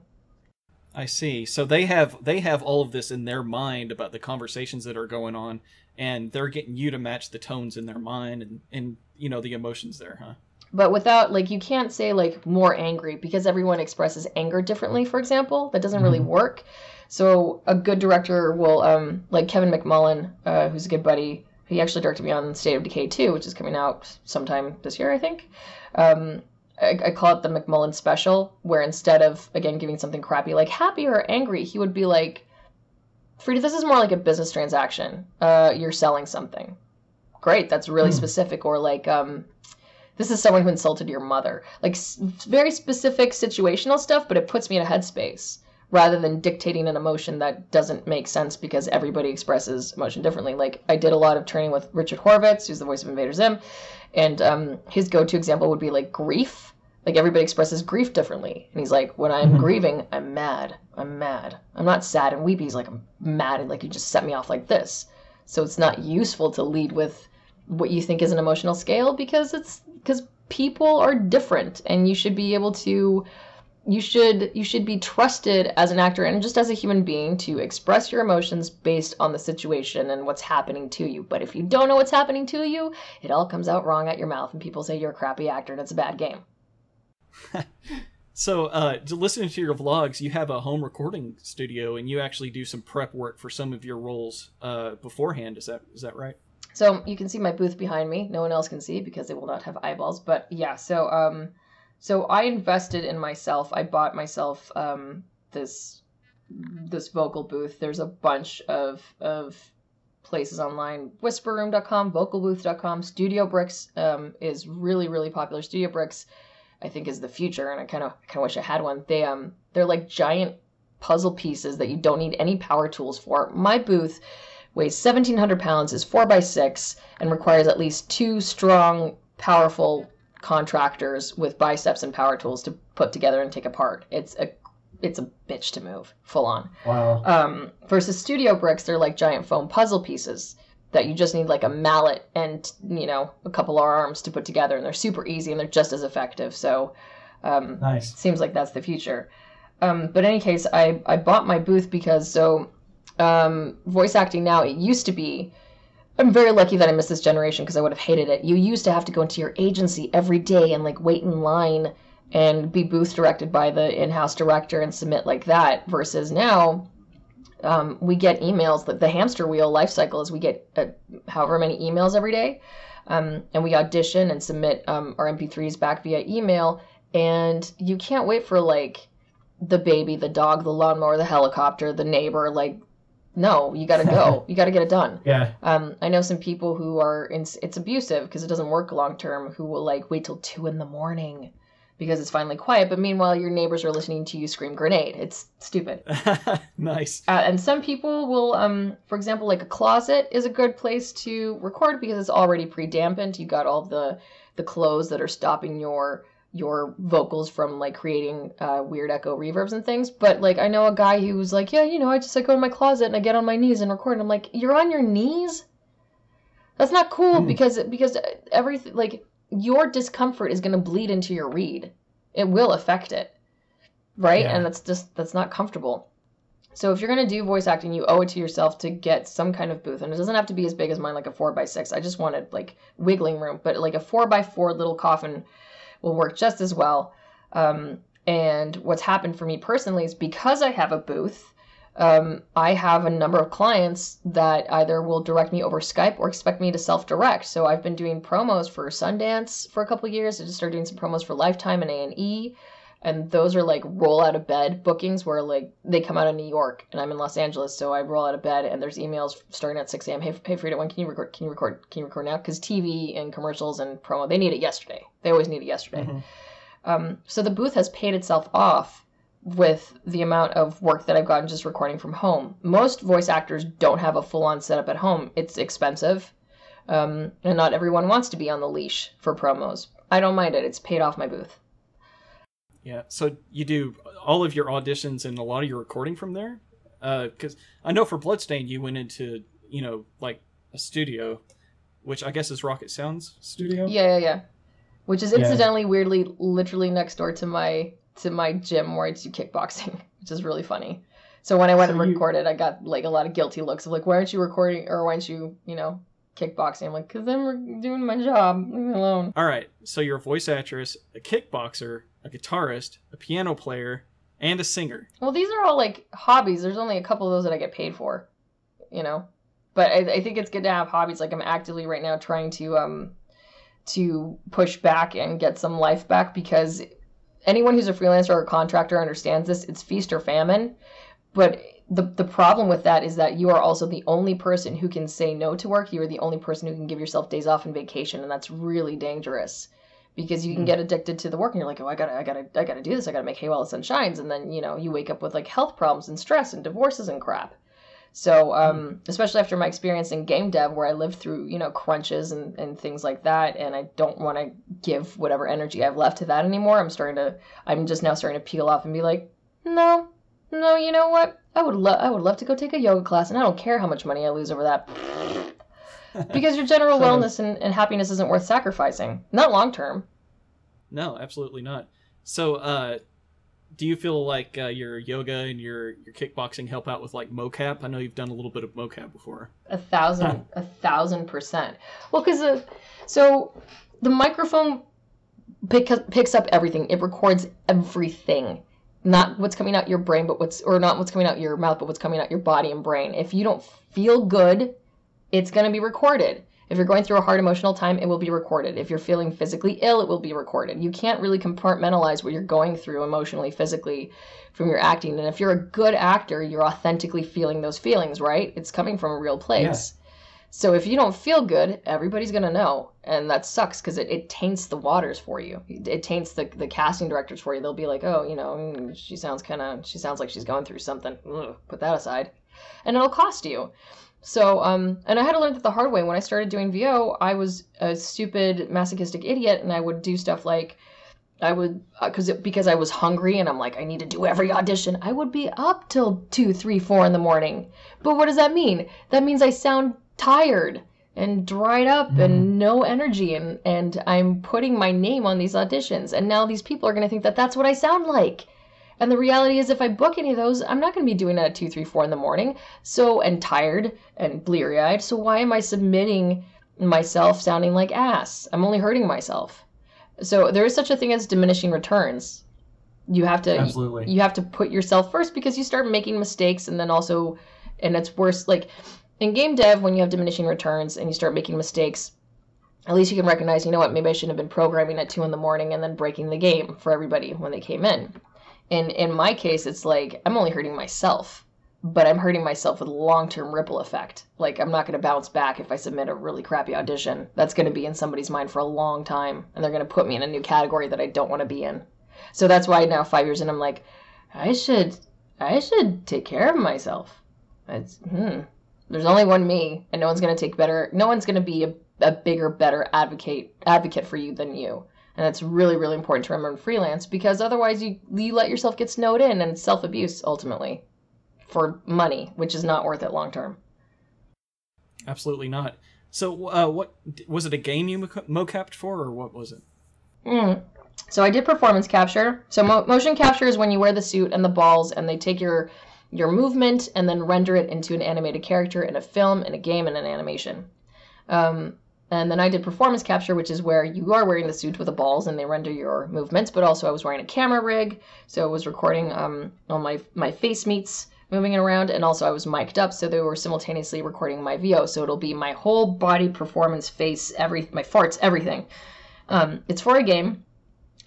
A: I see. So they have all of this in their mind about the conversations that are going on, and they're getting you to match the tones in their mind and the emotions there, huh?
B: But without, like, you can't say, like, more angry, because everyone expresses anger differently, for example. That doesn't really work. So a good director will, like Kevin McMullen, who's a good buddy, he actually directed me on State of Decay 2, which is coming out sometime this year, I think. I call it the McMullen special, where instead of, again, giving something crappy like happy or angry, he would be like, Fryda, this is more like a business transaction. You're selling something. Great, that's really specific. Or like, this is someone who insulted your mother. Like, very specific situational stuff, but it puts me in a headspace rather than dictating an emotion that doesn't make sense because everybody expresses emotion differently. Like, I did a lot of training with Richard Horvitz, who's the voice of Invader Zim, and his go-to example would be, like, grief. Like, everybody expresses grief differently. And he's like, when I'm grieving, I'm mad. I'm not sad and weepy. He's like, I'm mad, and, like, you just set me off like this. So it's not useful to lead with what you think is an emotional scale because people are different, and you should be able to you should be trusted as an actor and just as a human being to express your emotions based on the situation and what's happening to you. But if you don't know what's happening to you, it all comes out wrong at your mouth and people say you're a crappy actor and it's a bad game.
A: So listening to your vlogs, you have a home recording studio and you actually do some prep work for some of your roles beforehand. Is that right? So
B: you can see my booth behind me. No one else can see because they will not have eyeballs. But yeah, so I invested in myself. I bought myself this vocal booth. There's a bunch of places online. Whisperroom.com, vocalbooth.com. Studio Bricks is really, really popular. Studio Bricks, I think, is the future, and I kind of wish I had one. They're like giant puzzle pieces that you don't need any power tools for. My booth weighs 1,700 pounds, is 4x6, and requires at least 2 strong, powerful contractors with biceps and power tools to put together and take apart. It's a bitch to move, full on.
C: Wow.
B: Versus Studio Bricks, they're like giant foam puzzle pieces that you just need like a mallet and, a couple of arms to put together, and they're super easy and they're just as effective. So
C: nice.
B: It seems like that's the future. But in any case, I bought my booth because voice acting now, it used to be, I'm very lucky that I missed this generation because I would have hated it. You used to have to go into your agency every day and like wait in line and be booth directed by the in-house director and submit like that, versus now we get emails. The hamster wheel life cycle is we get however many emails every day, and we audition and submit our MP3s back via email, and you can't wait for like the baby, the dog, the lawnmower, the helicopter, the neighbor. Like, no, you gotta go. You gotta get it done.
C: Yeah.
B: I know some people who are it's abusive because it doesn't work long term, who will like wait till 2 a.m. because it's finally quiet, but meanwhile your neighbors are listening to you scream grenade. It's stupid.
A: Nice.
B: And some people will, for example, like a closet is a good place to record because it's already pre-dampened. You got all the clothes that are stopping your vocals from like creating weird echo reverbs and things. But like I know a guy who was like, yeah, I just like go in my closet and I get on my knees and record. And I'm like, you're on your knees? That's not cool because everything, like, your discomfort is going to bleed into your read. It will affect it, right? Yeah. And that's not comfortable. So if you're going to do voice acting, you owe it to yourself to get some kind of booth. And it doesn't have to be as big as mine, like a 4x6. I just wanted like wiggling room, but like a 4x4 little coffin will work just as well. And what's happened for me personally is because I have a booth, I have a number of clients that either will direct me over Skype or expect me to self-direct. So I've been doing promos for Sundance for a couple of years. I just started doing some promos for Lifetime and A&E. And those are like roll out of bed bookings where like they come out of New York and I'm in Los Angeles. So I roll out of bed and there's emails starting at 6 a.m. Hey, Fryda, when can you record? Can you record now? Because TV and commercials and promo, they need it yesterday. They always need it yesterday. Mm-hmm. So the booth has paid itself off with the amount of work that I've gotten just recording from home. Most voice actors don't have a full-on setup at home. It's expensive. And not everyone wants to be on the leash for promos. I don't mind it. It's paid off my booth.
A: Yeah, so you do all of your auditions and a lot of your recording from there? Because I know for Bloodstained you went into, like a studio, which I guess is Rocket Sound's studio?
B: Yeah. Which is incidentally, weirdly, literally next door to my gym where I do kickboxing, which is really funny. So when I went and recorded, I got like a lot of guilty looks of like, why aren't you recording, or why aren't you, kickboxing? I'm like, because I'm doing my job. Leave me alone.
A: All right, so you're a voice actress, a kickboxer, a guitarist, a piano player, and a singer. Well,
B: these are all like hobbies. There's only a couple of those that I get paid for, But I think it's good to have hobbies. Like I'm actively right now trying to push back and get some life back, because anyone who's a freelancer or a contractor understands this. It's feast or famine. But the problem with that is that you are also the only person who can say no to work. You are the only person who can give yourself days off and vacation, and that's really dangerous. Because you can get addicted to the work and you're like, oh, I gotta do this. I gotta make hay while the sun shines. And then, you wake up with like health problems and stress and divorces and crap. So, especially after my experience in game dev where I lived through, crunches and things like that. And I don't want to give whatever energy I've left to that anymore. I'm just now starting to peel off and be like, no, you know what? I would love to go take a yoga class, and I don't care how much money I lose over that. Because your general wellness and happiness isn't worth sacrificing. Not long term.
A: No, absolutely not. So, do you feel like your yoga and your kickboxing help out with like mocap? I know you've done a little bit of mocap before.
B: 1,000%. Well, because so the microphone picks up everything. It records everything. Not what's coming out your brain, not what's coming out your mouth, but what's coming out your body and brain. If you don't feel good, it's going to be recorded. If you're going through a hard emotional time, it will be recorded. If you're feeling physically ill, it will be recorded. You can't really compartmentalize what you're going through emotionally, physically from your acting. And if you're a good actor, you're authentically feeling those feelings, right? It's coming from a real place. Yeah. So if you don't feel good, everybody's going to know. And that sucks because it taints the waters for you. It taints the casting directors for you. They'll be like, oh, she sounds like she's going through something. Ugh, put that aside. And it'll cost you. So, and I had to learn that the hard way. When I started doing VO, I was a stupid masochistic idiot, and I would do stuff like, because I was hungry, and I'm like, I need to do every audition. I would be up till 2, 3, 4 in the morning. But what does that mean? That means I sound tired and dried up and no energy, and I'm putting my name on these auditions, and now these people are going to think that that's what I sound like. And the reality is, if I book any of those, I'm not going to be doing that at 2, 3, 4 in the morning. So, and tired and bleary-eyed. So why am I submitting myself sounding like ass? I'm only hurting myself. So there is such a thing as diminishing returns. You have to put yourself first, because you start making mistakes, and then also, and it's worse. Like in game dev, when you have diminishing returns and you start making mistakes, at least you can recognize, you know what, maybe I shouldn't have been programming at 2 in the morning and then breaking the game for everybody when they came in. And in my case, it's like, I'm only hurting myself, but I'm hurting myself with a long-term ripple effect. Like, I'm not going to bounce back if I submit a really crappy audition. That's going to be in somebody's mind for a long time, and they're going to put me in a new category that I don't want to be in. So that's why now 5 years in, I'm like, I should take care of myself. There's only one me, and no one's going to be a bigger, better advocate for you than you. And that's really, really important to remember in freelance, because otherwise you let yourself get snowed in, and it's self-abuse ultimately for money, which is not worth it long term.
A: Absolutely not. So what was it, a game you mocapped for, or what was it?
B: So I did performance capture. So motion capture is when you wear the suit and the balls, and they take your movement and then render it into an animated character in a film, in a game, and an animation. And then I did performance capture, which is where you are wearing the suit with the balls and they render your movements, but also I was wearing a camera rig, so I was recording all my face meets moving it around, and also I was mic'd up, so they were simultaneously recording my VO, so it'll be my whole body performance, face, my farts, everything. It's for a game.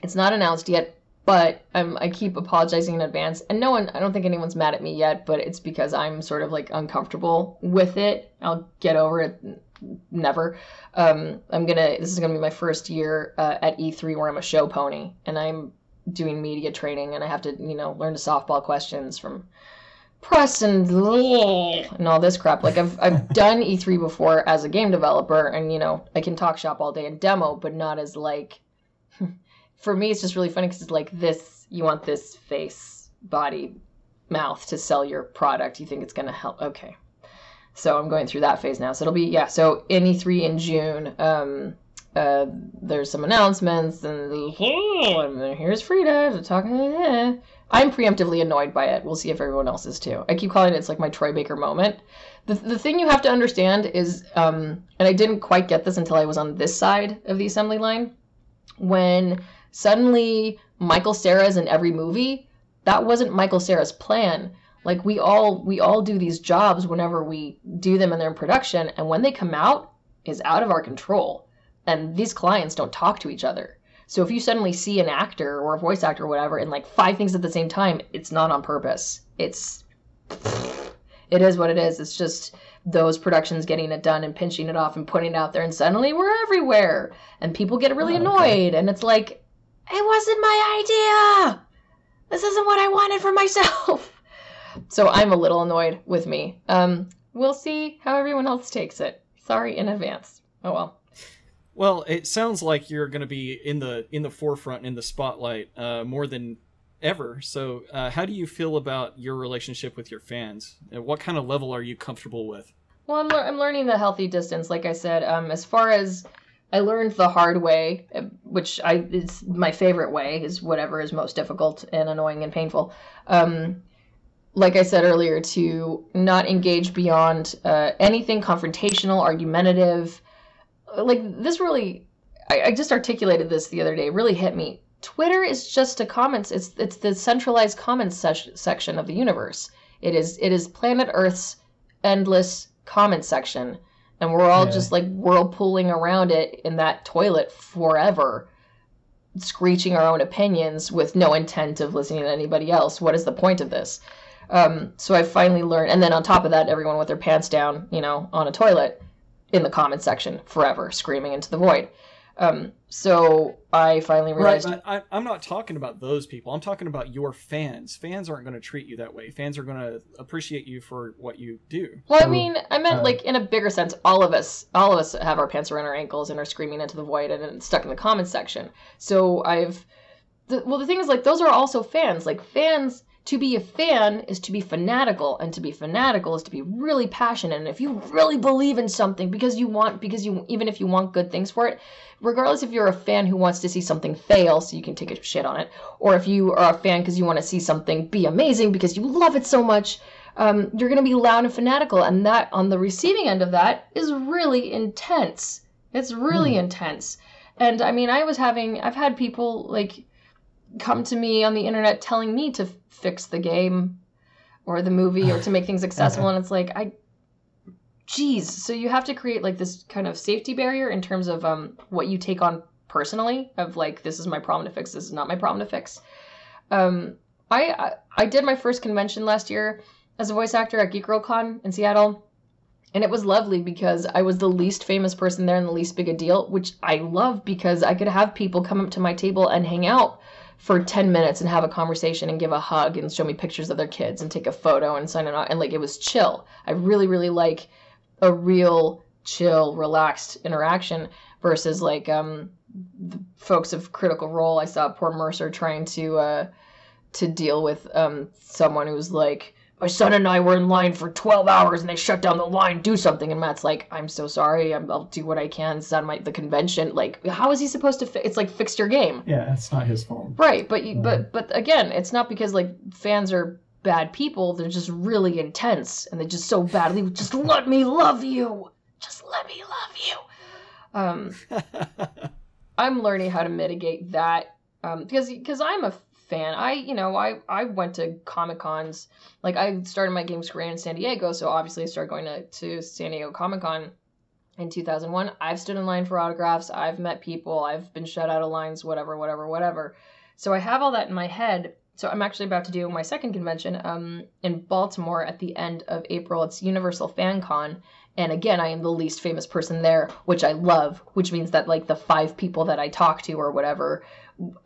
B: It's not announced yet, but I keep apologizing in advance, and I don't think anyone's mad at me yet, but it's because I'm sort of like uncomfortable with it. I'll get over it. Never. This is gonna be my first year at E3 where I'm a show pony, and I'm doing media training, and I have to, learn to softball questions from press and all this crap. Like I've done E3 before as a game developer, and I can talk shop all day and demo, but not as like. For me, it's just really funny because it's like this. You want this face, body, mouth to sell your product. You think it's gonna help? Okay. So I'm going through that phase now. So it'll be, so in E3 in June, there's some announcements, and here's Fryda talking. I'm preemptively annoyed by it. We'll see if everyone else is too. I keep calling it's like my Troy Baker moment. The thing you have to understand is, and I didn't quite get this until I was on this side of the assembly line, when suddenly Michael Cera is in every movie, that wasn't Michael Cera's plan. Like we all do these jobs whenever we do them and they're in production, and when they come out is out of our control. And these clients don't talk to each other. So if you suddenly see an actor or a voice actor or whatever in like 5 things at the same time, it's not on purpose. It is what it is. It's just those productions getting it done and pinching it off and putting it out there, and suddenly we're everywhere. And people get really annoyed, and it's like, it wasn't my idea. This isn't what I wanted for myself. So I'm a little annoyed with me. We'll see how everyone else takes it. Sorry in advance. Oh well.
A: Well, it sounds like you're going to be in the forefront, in the spotlight, more than ever. So how do you feel about your relationship with your fans? What kind of level are you comfortable with?
B: Well, I'm learning the healthy distance, like I said. As far as I learned the hard way, which is my favorite way, is whatever is most difficult and annoying and painful. Like I said earlier, to not engage beyond anything confrontational, argumentative. Like this really, I just articulated this the other day. It really hit me. Twitter is just a comments. It's the centralized comments section of the universe. It is planet Earth's endless comment section, and we're all just like whirlpooling around it in that toilet forever, screeching our own opinions with no intent of listening to anybody else. What is the point of this? So I finally learned, and then on top of that, everyone with their pants down, on a toilet in the comment section forever, screaming into the void. So I finally realized...
A: Right, but I'm not talking about those people. I'm talking about your fans. Fans aren't going to treat you that way. Fans are going to appreciate you for what you do.
B: Well, I mean, I meant like in a bigger sense, all of us have our pants around our ankles and are screaming into the void and stuck in the comment section. So the thing is, like, those are also fans. Like, fans... To be a fan is to be fanatical, and to be fanatical is to be really passionate. And if you really believe in something even if you want good things for it, regardless if you're a fan who wants to see something fail so you can take a shit on it, or if you are a fan because you want to see something be amazing because you love it so much, you're going to be loud and fanatical. And that, on the receiving end of that, is really intense. It's really intense. And I mean, I've had people like come to me on the internet telling me to fix the game or the movie or to make things accessible, and it's like, so you have to create like this kind of safety barrier in terms of what you take on personally, of like, this is my problem to fix, this is not my problem to fix. I did my first convention last year as a voice actor at Geek Girl Con in Seattle, and it was lovely because I was the least famous person there and the least big a deal, which I love because I could have people come up to my table and hang out for 10 minutes and have a conversation and give a hug and show me pictures of their kids and take a photo and sign it out. And like, it was chill. I really, really like a real chill, relaxed interaction versus like the folks of Critical Role. I saw poor Mercer trying to deal with someone who's like, my son and I were in line for 12 hours and they shut down the line, do something. And Matt's like, I'm so sorry. I'll do what I can. It's on the convention. Like, how is he supposed to it's like, fix your game.
C: Yeah, it's not his fault.
B: Right. But again, it's not because like fans are bad people. They're just really intense and they just so badly, just let me love you. Just let me love you. I'm learning how to mitigate that because I'm a fan. I went to Comic Cons. Like, I started my games career in San Diego, so obviously I started going to San Diego Comic Con in 2001. I've stood in line for autographs. I've met people. I've been shut out of lines, whatever. So I have all that in my head. So I'm actually about to do my second convention in Baltimore at the end of April. It's Universal Fan Con. And again, I am the least famous person there, which I love, which means that like the 5 people that I talk to or whatever,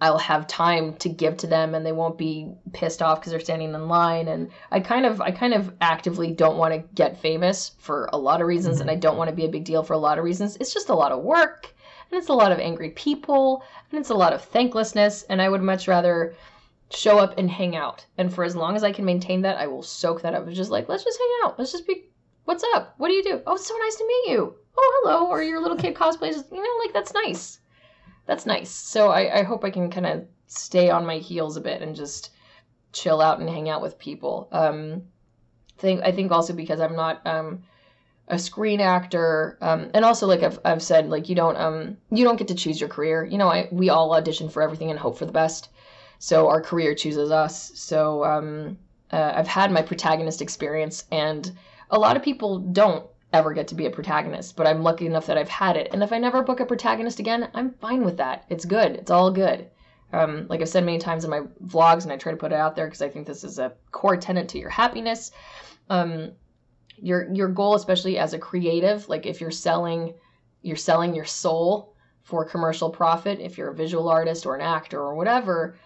B: I'll have time to give to them and they won't be pissed off because they're standing in line. And I kind of actively don't want to get famous for a lot of reasons, and I don't want to be a big deal for a lot of reasons. It's just a lot of work, and it's a lot of angry people, and it's a lot of thanklessness, and I would much rather show up and hang out. And for as long as I can maintain that, I will soak that up. It's just like, let's just hang out. Let's just be, what's up? What do you do? Oh, it's so nice to meet you. Oh, hello. Or your little kid cosplays. Like, that's nice. That's nice. So I hope I can kind of stay on my heels a bit and just chill out and hang out with people. I think also because I'm not a screen actor, and also like I've said, like you don't get to choose your career. We all audition for everything and hope for the best. So our career chooses us. So I've had my protagonist experience, and a lot of people don't ever get to be a protagonist, but I'm lucky enough that I've had it. And if I never book a protagonist again, I'm fine with that. It's good. It's all good. Like I've said many times in my vlogs, and I try to put it out there because I think this is a core tenet to your happiness. Your goal, especially as a creative, like if you're selling your soul for commercial profit, if you're a visual artist or an actor or whatever,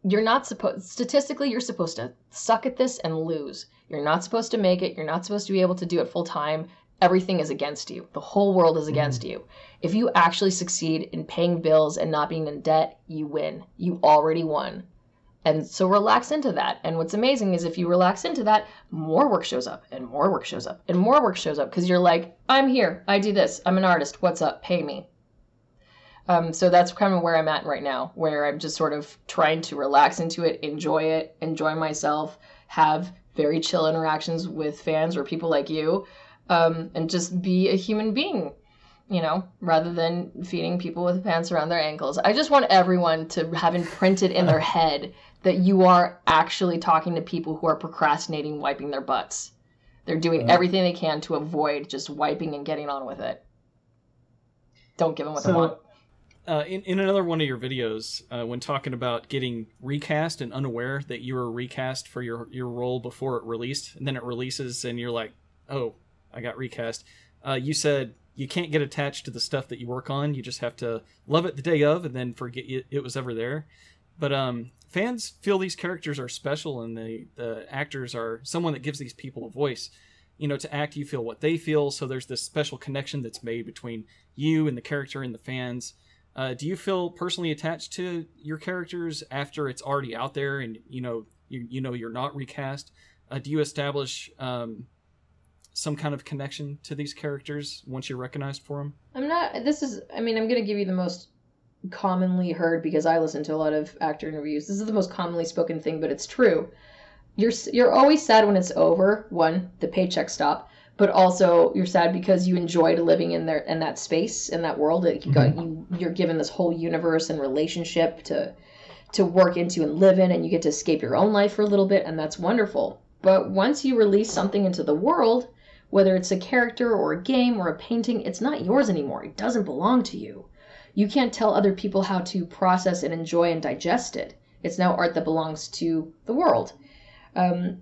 B: statistically, you're supposed to suck at this and lose. You're not supposed to make it. You're not supposed to be able to do it full time. Everything is against you. The whole world is against you. If you actually succeed in paying bills and not being in debt, you win. You already won. And so relax into that. And what's amazing is if you relax into that, more work shows up and more work shows up and more work shows up because you're like, I'm here. I do this. I'm an artist. What's up? Pay me. So that's kind of where I'm at right now, where I'm just sort of trying to relax into it, enjoy myself, have very chill interactions with fans or people like you, and just be a human being, rather than feeding people with pants around their ankles. I just want everyone to have imprinted in their head that you are actually talking to people who are procrastinating, wiping their butts. They're doing everything they can to avoid just wiping and getting on with it. Don't give them what they want.
A: In another one of your videos, when talking about getting recast and unaware that you were recast for your role before it released, and then it releases and you're like, oh, I got recast. You said you can't get attached to the stuff that you work on. You just have to love it the day of and then forget it was ever there. But fans feel these characters are special, and the actors are someone that gives these people a voice. To act, you feel what they feel, so there's this special connection that's made between you and the character and the fans. Do you feel personally attached to your characters after it's already out there and you're not recast? Do you establish some kind of connection to these characters once you're recognized for them?
B: I'm going to give you the most commonly heard, because I listen to a lot of actor interviews. This is the most commonly spoken thing, but it's true. You're always sad when it's over. One, the paychecks stop. But also you're sad because you enjoyed living in that space, in that world. You're given this whole universe and relationship to work into and live in, and you get to escape your own life for a little bit, and that's wonderful. But once you release something into the world, whether it's a character or a game or a painting, it's not yours anymore. It doesn't belong to you. You can't tell other people how to process and enjoy and digest it. It's now art that belongs to the world.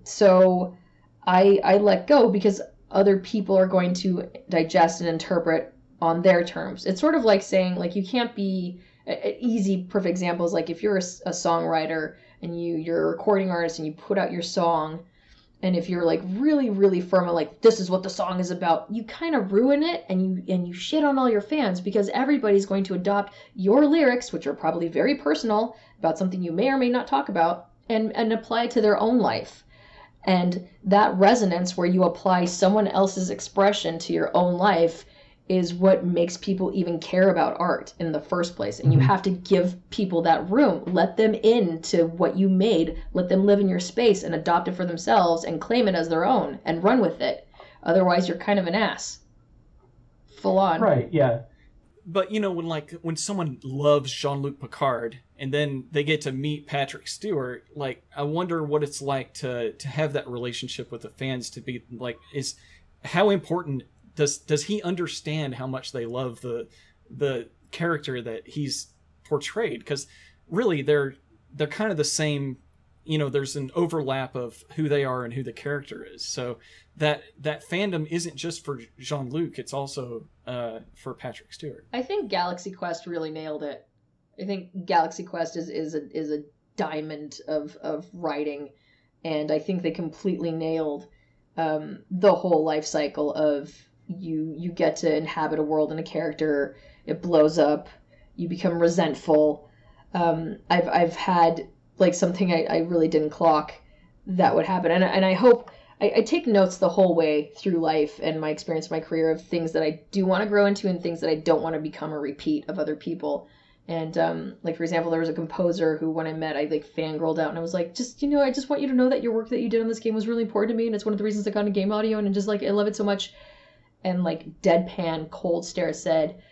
B: So I let go because other people are going to digest and interpret on their terms. It's sort of like saying, like, you can't be an easy, perfect example is like if you're a songwriter and you're a recording artist and you put out your song, and if you're like really, really firm on like, this is what the song is about, you kind of ruin it and you shit on all your fans because everybody's going to adopt your lyrics, which are probably very personal about something you may or may not talk about, and apply it to their own life. And that resonance where you apply someone else's expression to your own life is what makes people even care about art in the first place. And you have to give people that room. Let them into what you made. Let them live in your space and adopt it for themselves and claim it as their own and run with it. Otherwise, you're kind of an ass. Full on.
C: Right, yeah.
A: But when someone loves Jean-Luc Picard and then they get to meet Patrick Stewart, like, I wonder what it's like to have that relationship with the fans, to be like, is how important does he understand how much they love the character that he's portrayed? Because really they're kind of the same. There's an overlap of who they are and who the character is. So that fandom isn't just for Jean-Luc, it's also for Patrick Stewart.
B: I think Galaxy Quest really nailed it. I think Galaxy Quest is a diamond of writing, and I think they completely nailed the whole life cycle of you get to inhabit a world and a character, it blows up, you become resentful. I've had like something I really didn't clock that would happen. And I hope, I take notes the whole way through life and my experience, my career, of things that I do want to grow into and things that I don't want to become a repeat of other people. And like, for example, there was a composer who, when I met, I like fangirled out and I was like, I just want you to know that your work that you did on this game was really important to me. And it's one of the reasons I got into game audio, and just like, I love it so much. And like deadpan cold stare said,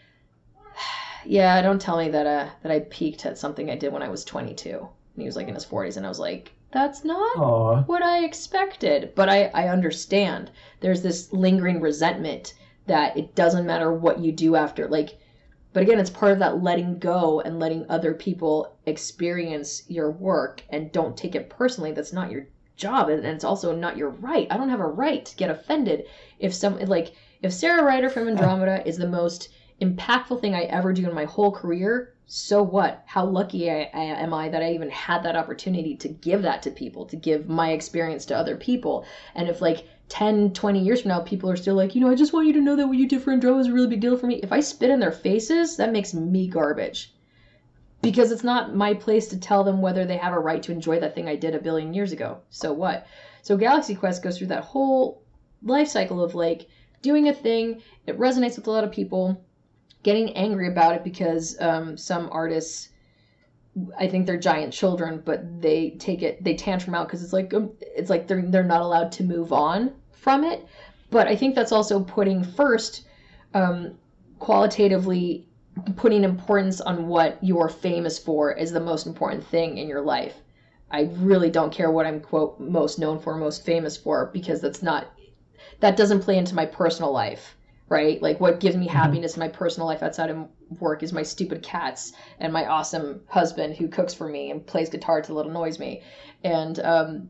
B: yeah, don't tell me that I peaked at something I did when I was 22. And he was like in his 40s, and I was like, that's not what I expected. But I understand. There's this lingering resentment that it doesn't matter what you do after. Like, but again, it's part of that letting go and letting other people experience your work, and don't take it personally. That's not your job, and it's also not your right. I don't have a right to get offended if Sarah Ryder from Andromeda is the most impactful thing I ever do in my whole career. So what? How lucky am I that I even had that opportunity to give that to people, to give my experience to other people. And if like 10, 20 years from now, people are still like, I just want you to know that what you did for Andromeda is a really big deal for me. If I spit in their faces, that makes me garbage. Because it's not my place to tell them whether they have a right to enjoy that thing I did a billion years ago. So what? So Galaxy Quest goes through that whole life cycle of like doing a thing, it resonates with a lot of people, getting angry about it because some artists, I think they're giant children, but they tantrum out because it's like they're not allowed to move on from it. But I think that's also putting first, qualitatively putting importance on what you're famous for is the most important thing in your life. I really don't care what I'm, quote, most known for, most famous for, because that doesn't play into my personal life. Right? Like, what gives me happiness in my personal life outside of work is my stupid cats and my awesome husband who cooks for me and plays guitar till it annoys me, and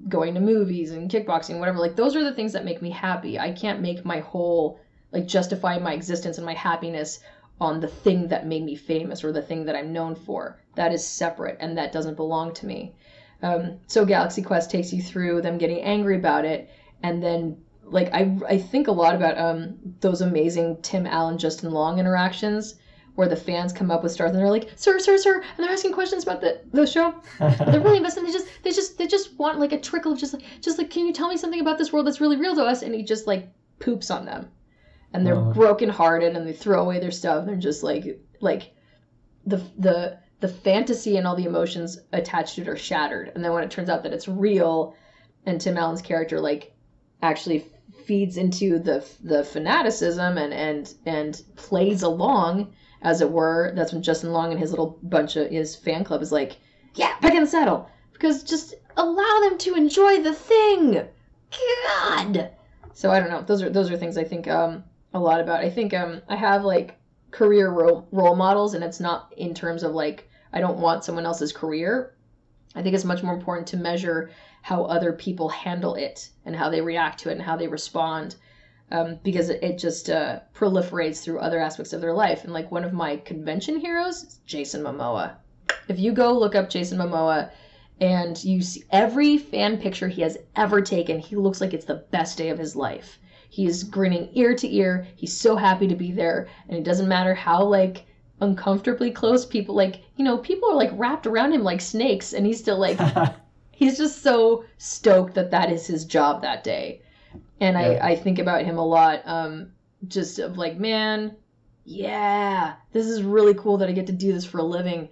B: going to movies and kickboxing, whatever. Like, those are the things that make me happy. I can't make my whole, like, justify my existence and my happiness on the thing that made me famous or the thing that I'm known for. That is separate, and that doesn't belong to me. So Galaxy Quest takes you through them getting angry about it, and then like, I think a lot about those amazing Tim Allen, Justin Long interactions where the fans come up with stars and they're like, sir, and they're asking questions about the show. They're really invested. They just want like a trickle of just like, can you tell me something about this world that's really real to us? And he just like poops on them, and they're brokenhearted and they throw away their stuff. And they're just like the fantasy and all the emotions attached to it are shattered. And then when it turns out that it's real, and Tim Allen's character like actually feeds into the fanaticism and plays along, as it were, that's when Justin Long and his little bunch of his fan club is like, yeah, back in the saddle, because just allow them to enjoy the thing. God. So I don't know. Those are things I think a lot about. I think I have like career role models, and it's not in terms of like I don't want someone else's career. I think it's much more important to measure how other people handle it and how they react to it and how they respond, because it just proliferates through other aspects of their life. And like one of my convention heroes is Jason Momoa. If you go look up Jason Momoa and you see every fan picture he has ever taken, he looks like it's the best day of his life. He is grinning ear to ear. He's so happy to be there, and it doesn't matter how like uncomfortably close people people are like wrapped around him like snakes, and he's still like he's just so stoked that is his job that day. And I think about him a lot, just of like, man, yeah, this is really cool that I get to do this for a living.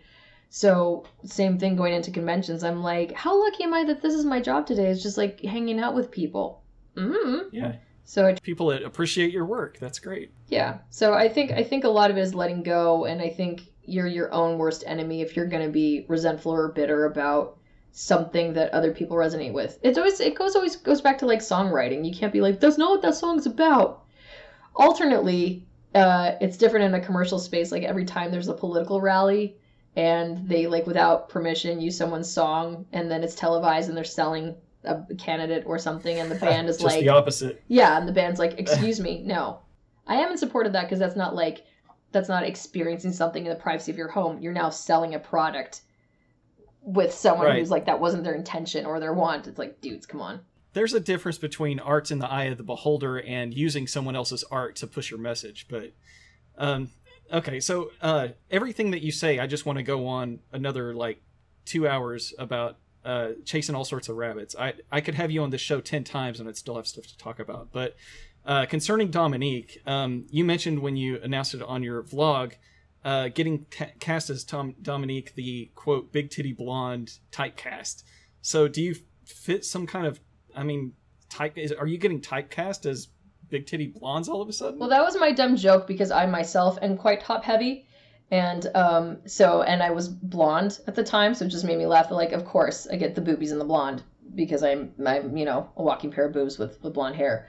B: So same thing going into conventions. I'm like, how lucky am I that this is my job today? It's just like hanging out with people. Mm-hmm.
C: Yeah.
B: So
A: people that appreciate your work. That's great.
B: Yeah. So I think a lot of it is letting go, and I think you're your own worst enemy if you're going to be resentful or bitter about something that other people resonate with. It always goes back to like songwriting. You can't be like, that's not what that song's about. Alternately, it's different in a commercial space. Like every time there's a political rally and they like without permission use someone's song and then it's televised and they're selling a candidate or something and the band is
A: just
B: like
A: the opposite.
B: Yeah, and the band's like, excuse me, no. I am in support of that because that's not experiencing something in the privacy of your home. You're now selling a product with someone who's like, that wasn't their intention or their want. It's like, dudes, come on.
A: There's a difference between art's in the eye of the beholder and using someone else's art to push your message. But, okay, so everything that you say, I just want to go on another, 2 hours about chasing all sorts of rabbits. I could have you on this show 10 times and I'd still have stuff to talk about. But concerning Dominique, you mentioned when you announced it on your vlog, getting cast as Dominique, the quote big titty blonde typecast. So do you fit some kind of, are you getting typecast as big titty blondes all of a sudden?
B: Well, that was my dumb joke because I myself am quite top heavy, and and I was blonde at the time, so it just made me laugh. Like, of course I get the boobies and the blonde because I'm a walking pair of boobs with blonde hair.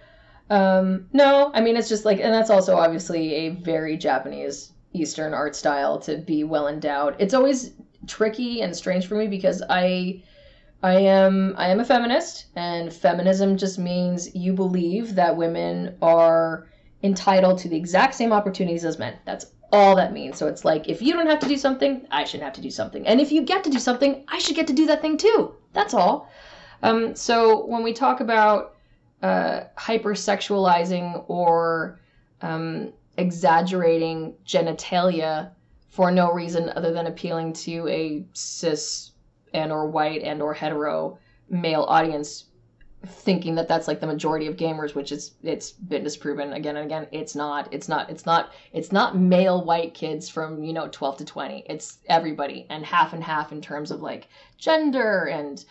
B: No, it's just like, and that's also obviously a very Japanese Eastern art style to be well endowed. It's always tricky and strange for me because I am a feminist, and feminism just means you believe that women are entitled to the exact same opportunities as men. That's all that means. So it's like, if you don't have to do something, I shouldn't have to do something. And if you get to do something, I should get to do that thing too. That's all. So when we talk about hypersexualizing or exaggerating genitalia for no reason other than appealing to a cis and or white and or hetero male audience, thinking that that's like the majority of gamers, which it's been disproven again and again. It's not male white kids from 12 to 20. It's everybody, and half in terms of like gender and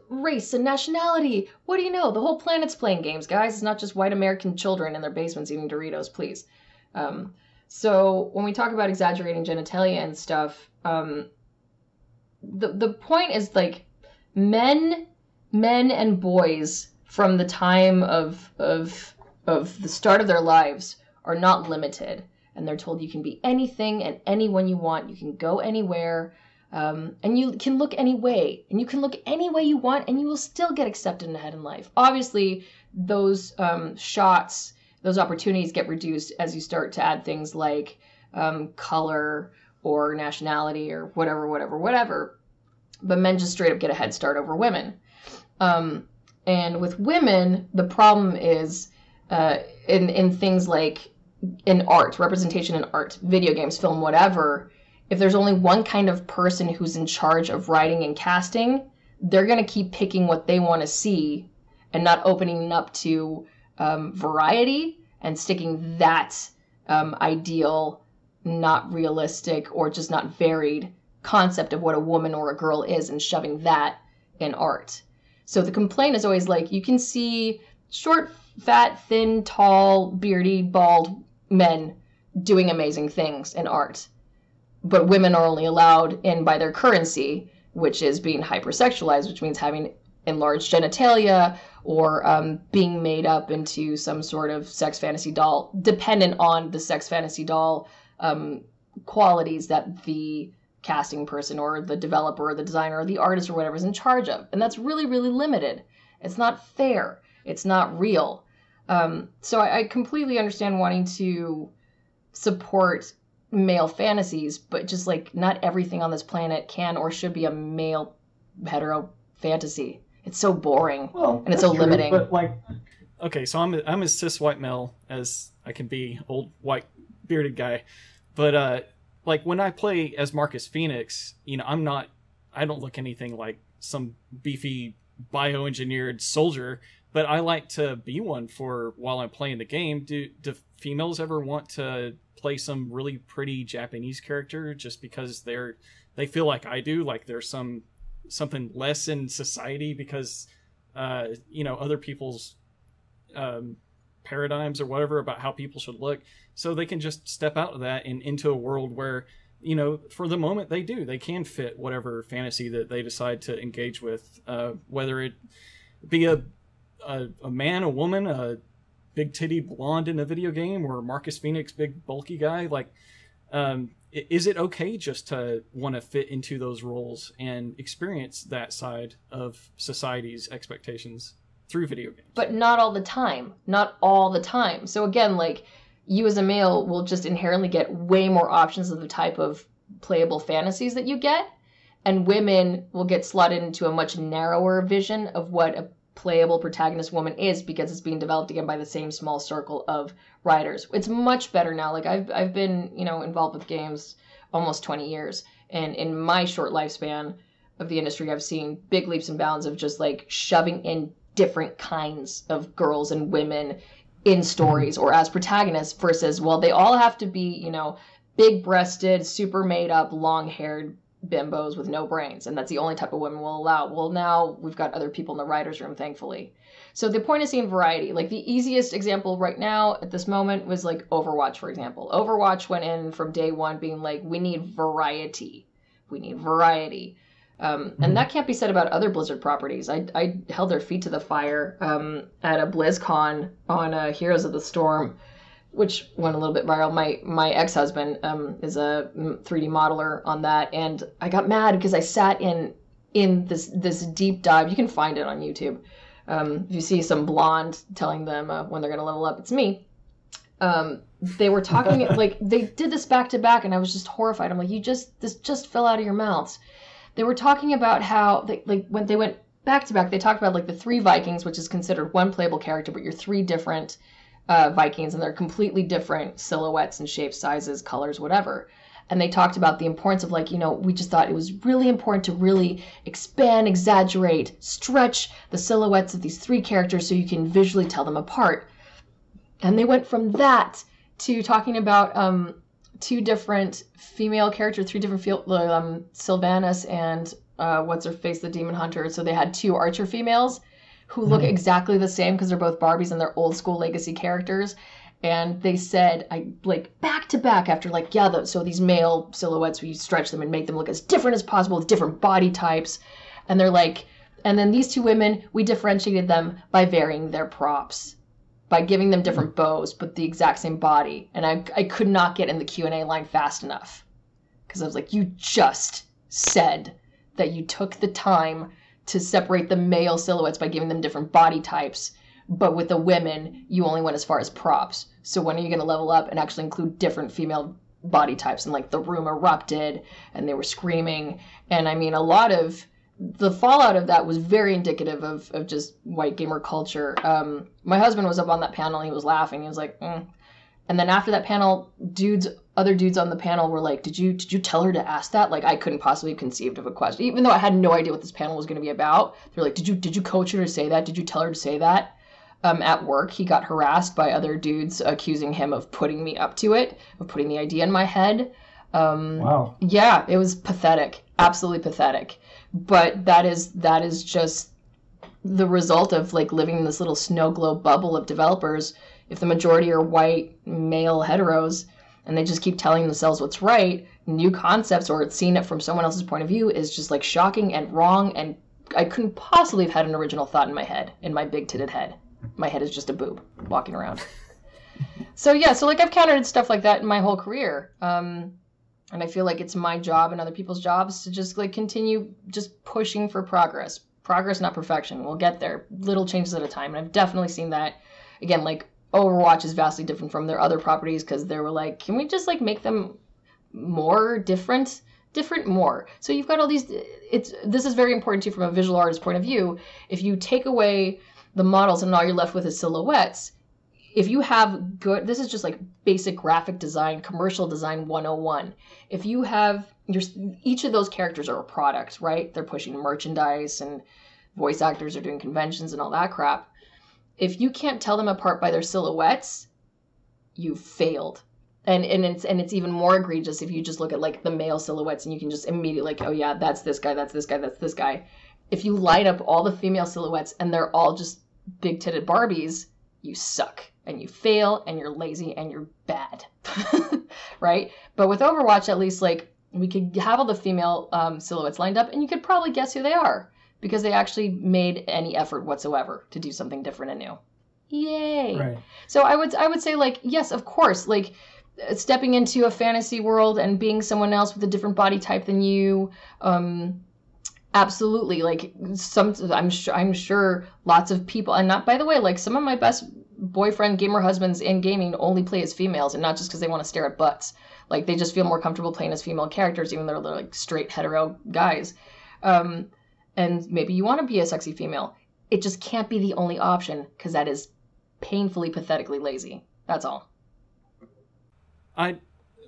B: race and nationality. What do you know? The whole planet's playing games, guys. It's not just white American children in their basements eating Doritos, please. So when we talk about exaggerating genitalia and stuff, the point is like men and boys from the time of the start of their lives are not limited, and they're told you can be anything and anyone you want. You can go anywhere. And you can look any way, and you can look any way you want, and you will still get accepted and ahead in life. Obviously, those those opportunities get reduced as you start to add things like color or nationality or whatever. But men just straight up get a head start over women. And with women, the problem is in things like in art, representation in art, video games, film, whatever. If there's only one kind of person who's in charge of writing and casting, they're going to keep picking what they want to see and not opening up to variety and sticking that ideal, not realistic, or just not varied concept of what a woman or a girl is and shoving that in art. So the complaint is always like, you can see short, fat, thin, tall, beardy, bald men doing amazing things in art. But women are only allowed in by their currency, which is being hypersexualized, which means having enlarged genitalia or being made up into some sort of sex fantasy doll, dependent on the sex fantasy doll qualities that the casting person or the developer or the designer or the artist or whatever is in charge of. And that's really, really limited. It's not fair. It's not real. So I completely understand wanting to support male fantasies, but just like not everything on this planet can or should be a male hetero fantasy. It's so boring, and it's so limiting.
C: But like,
A: okay, so I'm as cis white male as I can be, old white bearded guy, but like when I play as Marcus Phoenix, I don't look anything like some beefy bioengineered soldier, but I like to be one for while I'm playing the game. Do females ever want to play some really pretty Japanese character just because they feel like I do, like there's something less in society because other people's paradigms or whatever about how people should look, so they can just step out of that and into a world where, you know, for the moment they can fit whatever fantasy that they decide to engage with, whether it be a man, a woman, a big titty blonde in a video game, or Marcus Phoenix, big bulky guy. Like, is it okay just to want to fit into those roles and experience that side of society's expectations through video games?
B: But not all the time. Not all the time. So again, like, you as a male will just inherently get way more options of the type of playable fantasies that you get, and women will get slotted into a much narrower vision of what a playable protagonist woman is, because it's being developed again by the same small circle of writers. It's much better now. Like, I've been, you know, involved with games almost 20 years, and in my short lifespan of the industry, I've seen big leaps and bounds of just like shoving in different kinds of girls and women in stories or as protagonists, versus, well, they all have to be, you know, big-breasted, super made-up, long-haired bimbos with no brains, and that's the only type of women we'll allow. Well, now we've got other people in the writer's room, thankfully. So the point is seeing variety. Like, the easiest example right now at this moment was like Overwatch, for example. Overwatch went in from day one being like, we need variety. We need variety. And that can't be said about other Blizzard properties. I held their feet to the fire at a BlizzCon on Heroes of the Storm, which went a little bit viral. My ex-husband is a 3D modeler on that, and I got mad because I sat in this deep dive. You can find it on YouTube. If you see some blonde telling them when they're going to level up, it's me. They were talking, like, they did this back to back, and I was just horrified. I'm like, this just fell out of your mouths. They were talking about how, when they went back to back, they talked about, like, the 3 Vikings, which is considered one playable character, but you're 3 different Vikings, and they're completely different silhouettes and shapes, sizes, colors, whatever. And they talked about the importance of, like, you know, we just thought it was really important to really expand, exaggerate, stretch the silhouettes of these 3 characters so you can visually tell them apart. And they went from that to talking about 2 different female characters, 3 different Sylvanas and what's her face, the Demon Hunter. So they had 2 archer females who look exactly the same because they're both Barbies and they're old school legacy characters. And they said, back to back after, like, yeah, so these male silhouettes, we stretch them and make them look as different as possible with different body types. And they're like, and then these 2 women, we differentiated them by varying their props, by giving them different bows, but the exact same body. And I could not get in the Q&A line fast enough, because I was like, you just said that you took the time to separate the male silhouettes by giving them different body types, but with the women, you only went as far as props. So when are you going to level up and actually include different female body types? And, like, the room erupted and they were screaming. And I mean, a lot of the fallout of that was very indicative of just white gamer culture. My husband was up on that panel and he was laughing. He was like, And then after that panel, other dudes on the panel were like, did you tell her to ask that? Like, I couldn't possibly have conceived of a question, even though I had no idea what this panel was going to be about. They're like, did you coach her to say that? Did you tell her to say that? At work, he got harassed by other dudes accusing him of putting me up to it, of putting the idea in my head.
C: Wow.
B: Yeah, it was pathetic. Absolutely pathetic. But that is just the result of, like, living in this little snow globe bubble of developers. If the majority are white, male heteros, and they just keep telling themselves what's right, new concepts or seeing it from someone else's point of view is just, like, shocking and wrong, and I couldn't possibly have had an original thought in my head, in my big-titted head. My head is just a boob walking around. So like, I've countered stuff like that in my whole career. And I feel like it's my job and other people's jobs to just, like, continue just pushing for progress. Progress, not perfection. We'll get there. Little changes at a time. And I've definitely seen that. Again, like, Overwatch is vastly different from their other properties because they were like, can we just, like, make them more different more? So you've got all these, this is very important too from a visual artist point of view. If you take away the models and all you're left with is silhouettes, if you have good, this is just like basic graphic design, commercial design 101. If you have each of those characters are a product, right? They're pushing merchandise and voice actors are doing conventions and all that crap. If you can't tell them apart by their silhouettes, you've failed. And it's even more egregious if you just look at, like, the male silhouettes and you can just immediately, like, oh yeah, that's this guy, that's this guy, that's this guy. If you light up all the female silhouettes and they're all just big-titted Barbies, you suck and you fail and you're lazy and you're bad. Right? But with Overwatch, at least, like, we could have all the female silhouettes lined up and you could probably guess who they are because they actually made any effort whatsoever to do something different and new. Yay.
C: Right.
B: So I would say, like, yes, of course, like, stepping into a fantasy world and being someone else with a different body type than you, absolutely. Like, I'm sure lots of people, and not, by the way, like, some of my best boyfriend gamer husbands in gaming only play as females, and not just because they want to stare at butts. Like, they just feel more comfortable playing as female characters, even though they're like straight hetero guys. And maybe you want to be a sexy female. It just can't be the only option, because that is painfully, pathetically lazy. That's all.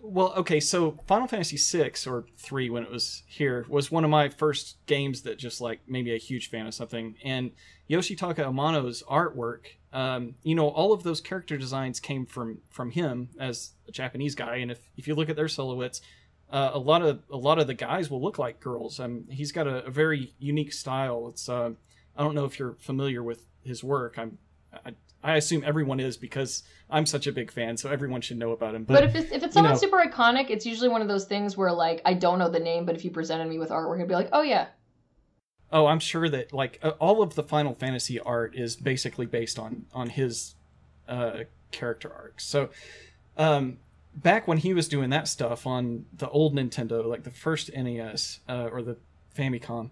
A: Well, okay, so Final Fantasy VI, or 3 when it was here, was one of my first games that just, like, made me a huge fan of something. And Yoshitaka Amano's artwork, all of those character designs came from him as a Japanese guy. And if you look at their silhouettes, a lot of the guys will look like girls. He's got a very unique style. It's I don't know if you're familiar with his work. I assume everyone is because I'm such a big fan, so everyone should know about him.
B: But if it's someone super iconic, it's usually one of those things where, like, I don't know the name, but if you presented me with artwork, I'd be like, oh yeah.
A: Oh, I'm sure that, like, all of the Final Fantasy art is basically based on his character arcs. So back when he was doing that stuff on the old Nintendo, like the first NES or the Famicom,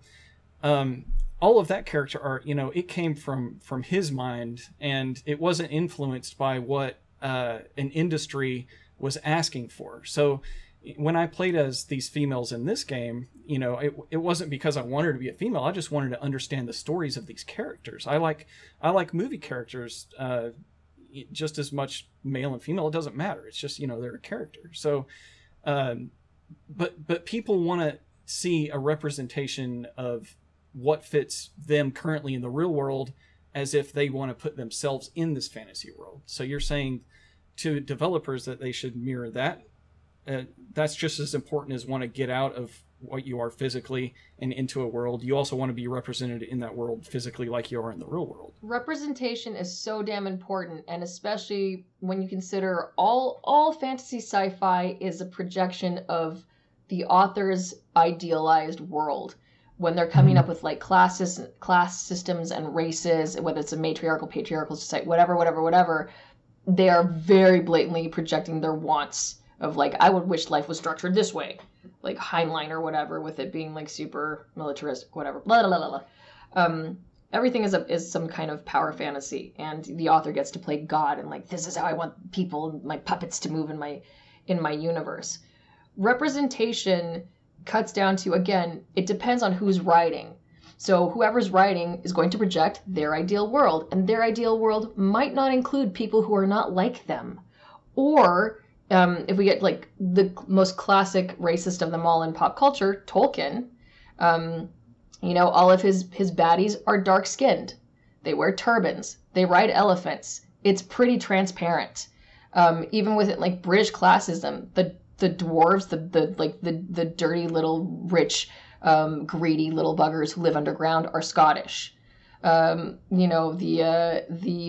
A: all of that character art, it came from his mind, and it wasn't influenced by what an industry was asking for. So when I played as these females in this game, it wasn't because I wanted to be a female. I just wanted to understand the stories of these characters. I like movie characters just as much, male and female. It doesn't matter. It's just, they're a character. So, but people want to see a representation of what fits them currently in the real world, as if they want to put themselves in this fantasy world. So you're saying to developers that they should mirror that. That's just as important as want to get out of what you are physically and into a world. You also want to be represented in that world physically like you are in the real world.
B: Representation is so damn important, and especially when you consider all fantasy sci-fi is a projection of the author's idealized world. When they're coming up with, like, class systems and races, whether it's a matriarchal, patriarchal society, whatever, they are very blatantly projecting their wants of, like, I would wish life was structured this way, like Heinlein or whatever, with it being, like, super militaristic, whatever, blah, blah, blah, blah. Everything is some kind of power fantasy, and the author gets to play God, and, like, this is how I want people, my puppets, to move in my universe. Representation cuts down to, again, it depends on who's writing. So whoever's writing is going to project their ideal world, and their ideal world might not include people who are not like them. Or if we get, like, the most classic racist of them all in pop culture, Tolkien, all of his baddies are dark-skinned. They wear turbans. They ride elephants. It's pretty transparent. Even with it, like, British classism, the dwarves, the dirty little rich, greedy little buggers who live underground are Scottish. The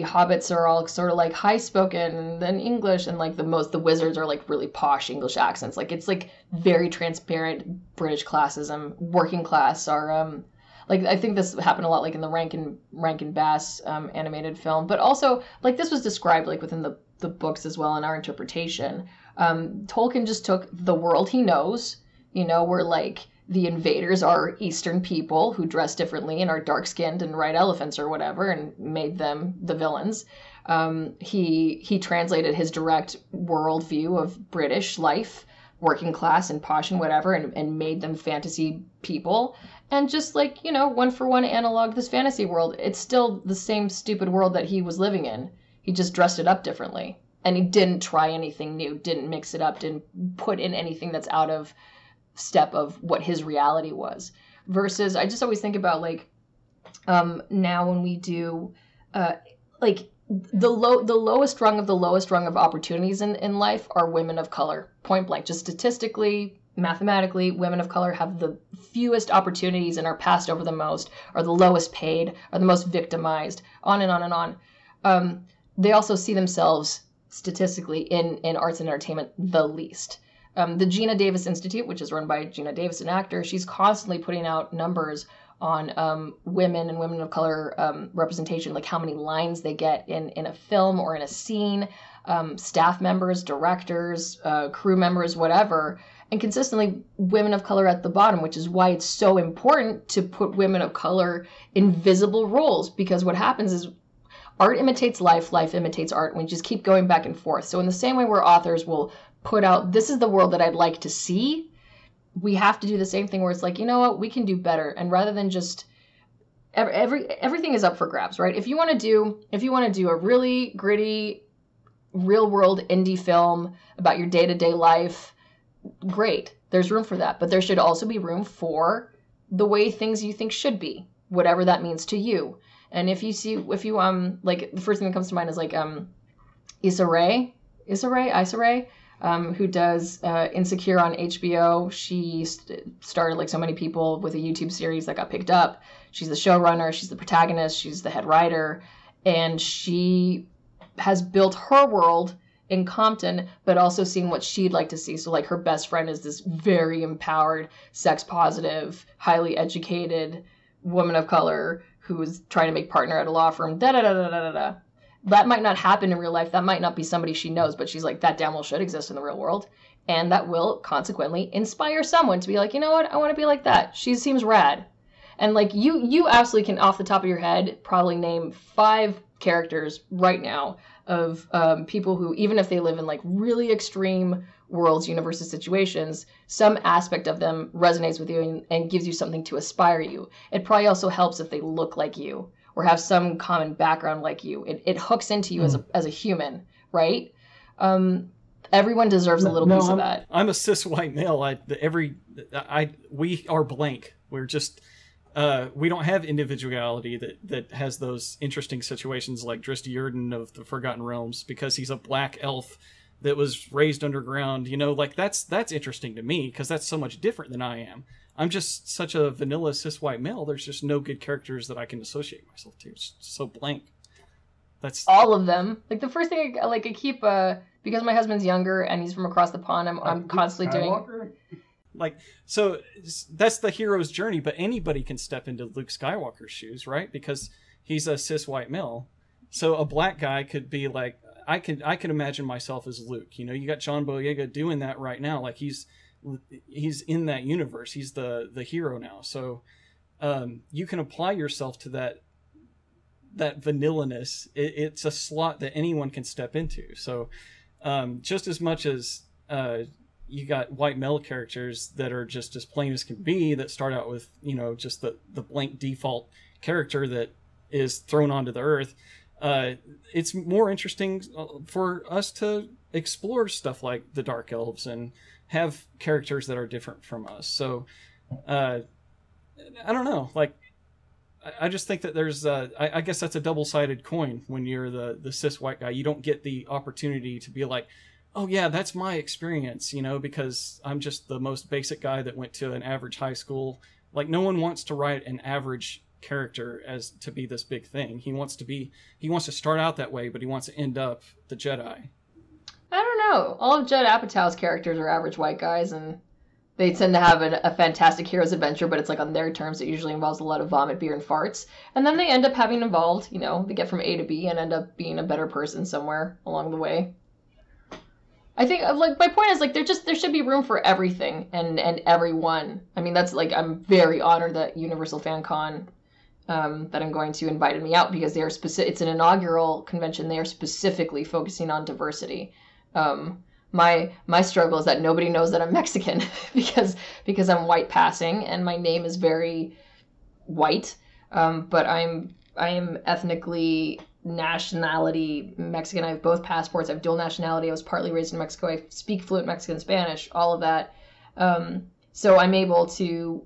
B: hobbits are all sort of, like, high spoken and then English, and, like, the wizards are, like, really posh English accents. Like, it's, like, very transparent British classism. Working class are I think this happened a lot, like, in the Rankin Bass animated film, but also, like, this was described, like, within the books as well in our interpretation. Tolkien just took the world he knows, where, like, the invaders are Eastern people who dress differently and are dark-skinned and ride elephants or whatever, and made them the villains. He translated his direct worldview of British life, working class and posh and whatever, and made them fantasy people. And just, like, one-for-one analog this fantasy world. It's still the same stupid world that he was living in. He just dressed it up differently. And he didn't try anything new, didn't mix it up, didn't put in anything that's out of step of what his reality was. Versus, I just always think about, like, now when we do, like, the lowest rung of opportunities in life are women of color. Point blank. Just statistically, mathematically, women of color have the fewest opportunities and are passed over the most, are the lowest paid, are the most victimized, on and on and on. they also see themselves statistically in arts and entertainment the least. The Gina Davis Institute, which is run by Gina Davis, an actor, she's constantly putting out numbers on women and women of color representation, like how many lines they get in a film or in a scene, staff members, directors, crew members, whatever. And consistently, women of color at the bottom, which is why it's so important to put women of color in visible roles, because what happens is art imitates life, life imitates art, and we just keep going back and forth. So in the same way where authors will put out, this is the world that I'd like to see, we have to do the same thing where it's like, you know what, we can do better. And rather than just everything is up for grabs, right? If you want to do a really gritty, real world indie film about your day-to-day life, great. There's room for that. But there should also be room for the way things you think should be, whatever that means to you. And if you like, the first thing that comes to mind is like Issa Rae, who does Insecure on HBO. She started, like so many people, with a YouTube series that got picked up. She's the showrunner, she's the protagonist, she's the head writer, and she has built her world in Compton, but also seen what she'd like to see. So like her best friend is this very empowered, sex positive, highly educated woman of color who is trying to make partner at a law firm, da-da-da-da-da-da. That might not happen in real life. That might not be somebody she knows, but she's like, that damn well should exist in the real world. And that will consequently inspire someone to be like, you know what? I want to be like that. She seems rad. And like you absolutely can, off the top of your head, probably name 5 characters right now of people who, even if they live in like really extreme worlds, universes, situations, some aspect of them resonates with you and gives you something to aspire you. It probably also helps if they look like you or have some common background like you. It hooks into you as a human, right? Everyone deserves a little piece of that.
A: I'm a cis white male. We are blank. We're just we don't have individuality that has those interesting situations like Drista Yurden of the Forgotten Realms, because he's a black elf that was raised underground. You know, like that's interesting to me because that's so much different than I am. I'm just such a vanilla cis white male. There's just no good characters that I can associate myself to. It's so blank. That's
B: all of them. Like the first thing I keep because my husband's younger and he's from across the pond. I'm constantly doing.
A: Like, so that's the hero's journey, but anybody can step into Luke Skywalker's shoes, right? Because he's a cis white male. So a black guy could be like, I can imagine myself as Luke. You know, you got John Boyega doing that right now. Like he's in that universe. He's the hero now. So you can apply yourself to that vanilla-ness. It's a slot that anyone can step into. So just as much as you got white male characters that are just as plain as can be, that start out with, you know, just the blank default character that is thrown onto the earth. It's more interesting for us to explore stuff like the Dark Elves and have characters that are different from us. So I don't know, like I just think that there's I guess that's a double-sided coin. When you're the cis white guy, you don't get the opportunity to be like, oh yeah, that's my experience, you know, because I'm just the most basic guy that went to an average high school. Like no one wants to write an average character as to be this big thing. He wants to start out that way, but he wants to end up the Jedi.
B: I don't know. All of Judd Apatow's characters are average white guys, and they tend to have a fantastic hero's adventure, but it's like on their terms. It usually involves a lot of vomit, beer, and farts. And then they end up having involved, you know, they get from A to B and end up being a better person somewhere along the way. I think, like, my point is, like, there should be room for everything and everyone. I mean, that's, like, I'm very honored that Universal Fan Con, that I'm going to, invited me out, because they are it's an inaugural convention. They are specifically focusing on diversity. My struggle is that nobody knows that I'm Mexican because I'm white passing and my name is very white. But I am ethnically, nationality Mexican. I have both passports. I have dual nationality. I was partly raised in Mexico. I speak fluent Mexican Spanish, all of that. So I'm able to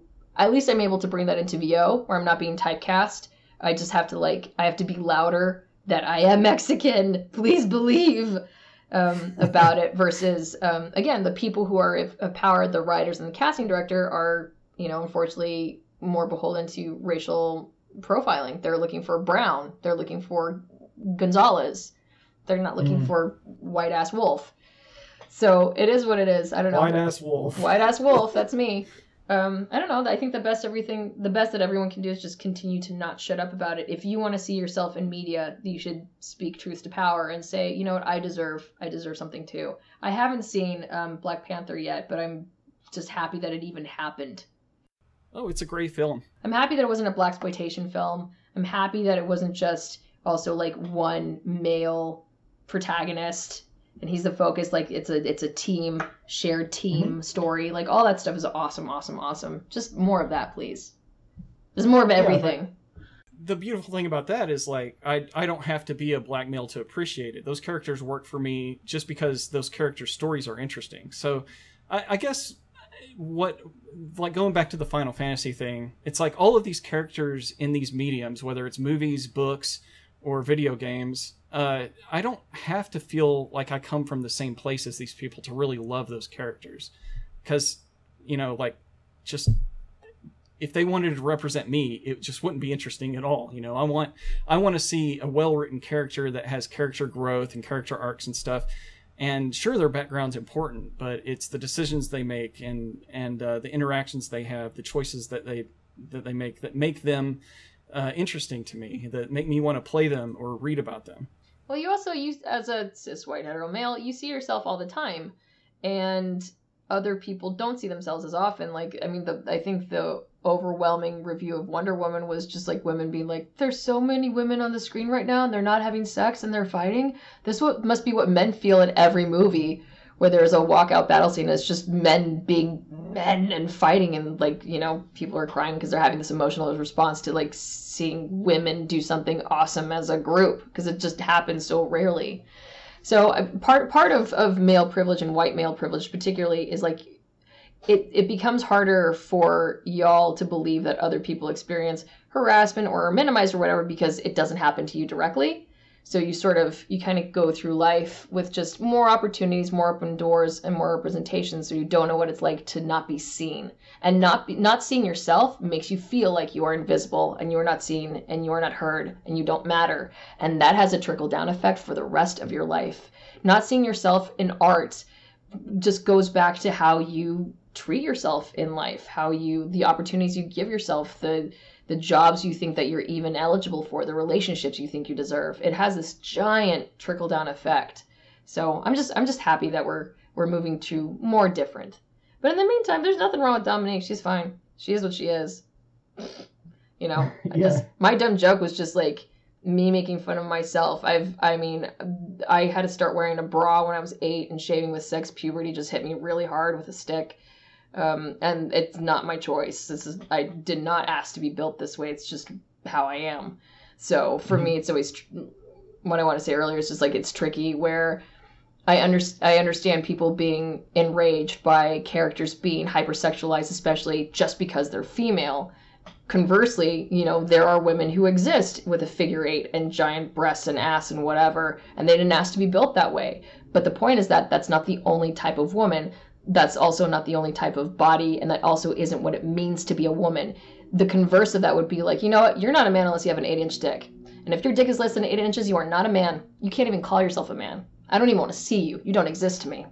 B: bring that into VO where I'm not being typecast. I just have to I have to be louder that I am Mexican. Please believe about it versus, again, the people who are empowered, the writers and the casting director are, you know, unfortunately more beholden to racial profiling. They're looking for Brown. They're looking for Gonzalez. They're not looking for white-ass wolf. So it is what it is. I don't know.
C: White-ass wolf.
B: White-ass wolf, that's me. I don't know. I think the best that everyone can do is just continue to not shut up about it. If you want to see yourself in media, you should speak truth to power and say, you know what, I deserve something too. I haven't seen Black Panther yet, but I'm just happy that it even happened.
A: Oh, it's a great film.
B: I'm happy that it wasn't a blaxploitation film. I'm happy that it wasn't just also like one male protagonist and he's the focus. Like it's a team, shared team story. Like all that stuff is awesome. Just more of that, please. There's more of everything.
A: The beautiful thing about that is like I don't have to be a black male to appreciate it. Those characters work for me just because those characters' stories are interesting. So I guess what, like going back to the Final Fantasy thing, it's like all of these characters in these mediums, whether it's movies, books, or video games, I don't have to feel like I come from the same place as these people to really love those characters. Because, you know, like, just if they wanted to represent me, it just wouldn't be interesting at all. You know, I want to see a well-written character that has character growth and character arcs and stuff. And sure, their background's important, but it's the decisions they make and the interactions they have, the choices that they make that make them interesting to me, that make me want to play them or read about them.
B: Well, you also as a cis white hetero male, you see yourself all the time, and other people don't see themselves as often. Like, I mean, I think the overwhelming review of Wonder Woman was just like women being like, there's so many women on the screen right now and they're not having sex and they're fighting. This must be what men feel in every movie where there's a walkout battle scene. It's just men being men and fighting, and like, you know, people are crying because they're having this emotional response to like seeing women do something awesome as a group, because it just happens so rarely. So part of male privilege and white male privilege particularly is like it becomes harder for y'all to believe that other people experience harassment or are minimized or whatever because it doesn't happen to you directly. So you kind of go through life with just more opportunities, more open doors, and more representation. So you don't know what it's like to not be seen, and not seeing yourself makes you feel like you are invisible and you are not seen and you are not heard and you don't matter. And that has a trickle down effect for the rest of your life. Not seeing yourself in art just goes back to how you treat yourself in life, the opportunities you give yourself, the jobs you think that you're even eligible for, the relationships you think you deserve. It has this giant trickle down effect. So I'm just happy that we're moving to more different. But in the meantime, there's nothing wrong with Dominique. She's fine. She is what she is. You know, my dumb joke was just like me making fun of myself. I mean, I had to start wearing a bra when I was 8 and shaving with 6. Puberty just hit me really hard with a stick. And it's not my choice. I did not ask to be built this way. It's just how I am. So for me, it's always, what I want to say earlier is just like, it's tricky where I understand people being enraged by characters being hypersexualized, especially just because they're female. Conversely, you know, there are women who exist with a figure 8 and giant breasts and ass and whatever, and they didn't ask to be built that way. But the point is that that's not the only type of woman. That's also not the only type of body, and that also isn't what it means to be a woman. The converse of that would be like, you know what, you're not a man unless you have an 8-inch dick. And if your dick is less than 8 inches, you are not a man. You can't even call yourself a man. I don't even want to see you. You don't exist to me.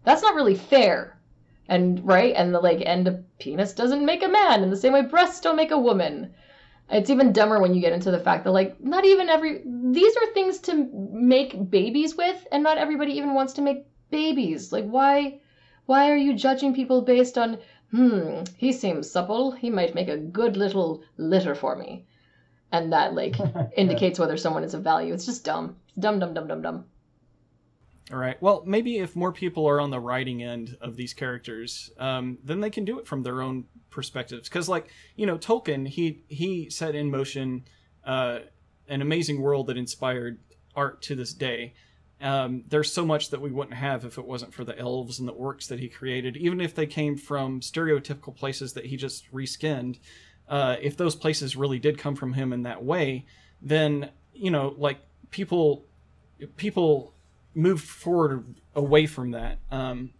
B: That's not really fair. And right? And a penis doesn't make a man in the same way breasts don't make a woman. It's even dumber when you get into the fact that like these are things to make babies with, and not everybody even wants to make babies. Like why are you judging people based on, he seems supple, he might make a good little litter for me? And that, like, indicates whether someone is of value. It's just dumb. Dumb.
A: All right. Well, maybe if more people are on the writing end of these characters, then they can do it from their own perspectives. Because, like, you know, Tolkien, he set in motion an amazing world that inspired art to this day. There's so much that we wouldn't have if it wasn't for the elves and the orcs that he created, even if they came from stereotypical places that he just reskinned. If those places really did come from him in that way, then, you know, like people moved forward away from that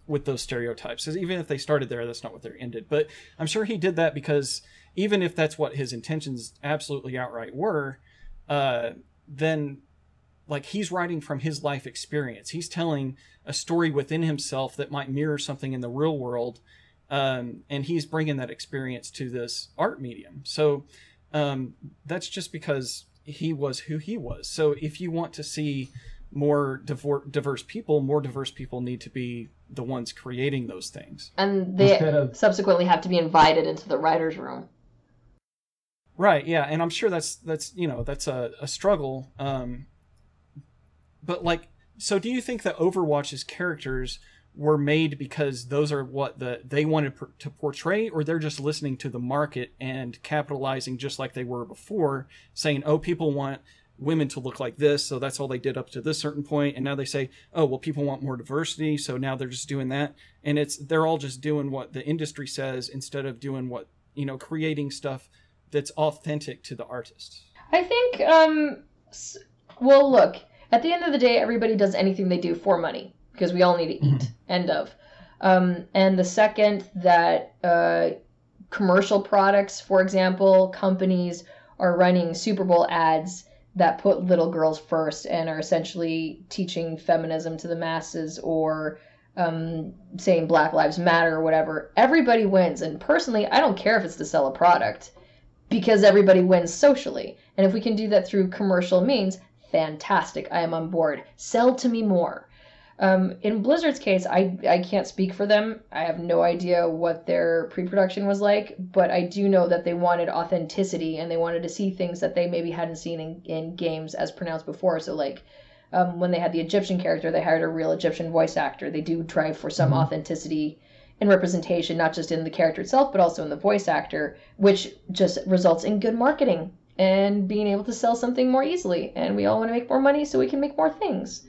A: with those stereotypes. Because even if they started there, that's not what they ended. But I'm sure he did that because even if that's what his intentions absolutely outright were, then like he's writing from his life experience. He's telling a story within himself that might mirror something in the real world. And he's bringing that experience to this art medium. So that's just because he was who he was. So if you want to see more diverse people need to be the ones creating those things.
B: And they subsequently have to be invited into the writer's room.
A: Right, yeah, and I'm sure that's a struggle. But like, so do you think that Overwatch's characters were made because those are what they wanted to portray, or they're just listening to the market and capitalizing just like they were before, saying, oh, people want women to look like this, so that's all they did up to this certain point, and now they say, oh, well, people want more diversity, so now they're just doing that, and they're all just doing what the industry says instead of doing what, creating stuff that's authentic to the artist.
B: I think, well, look, at the end of the day, everybody does anything they do for money, because we all need to eat. End of. And the second that commercial products, for example, companies are running Super Bowl ads that put little girls first and are essentially teaching feminism to the masses, or saying Black Lives Matter or whatever, everybody wins. And personally, I don't care if it's to sell a product, because everybody wins socially. And if we can do that through commercial means, fantastic. I am on board. Sell to me more. In Blizzard's case, I can't speak for them. I have no idea what their pre-production was like, but I do know that they wanted authenticity, and they wanted to see things that they maybe hadn't seen in games as pronounced before. So like when they had the Egyptian character, they hired a real Egyptian voice actor. They do try for some authenticity and representation, not just in the character itself, but also in the voice actor, which just results in good marketing and being able to sell something more easily. And we all want to make more money so we can make more things.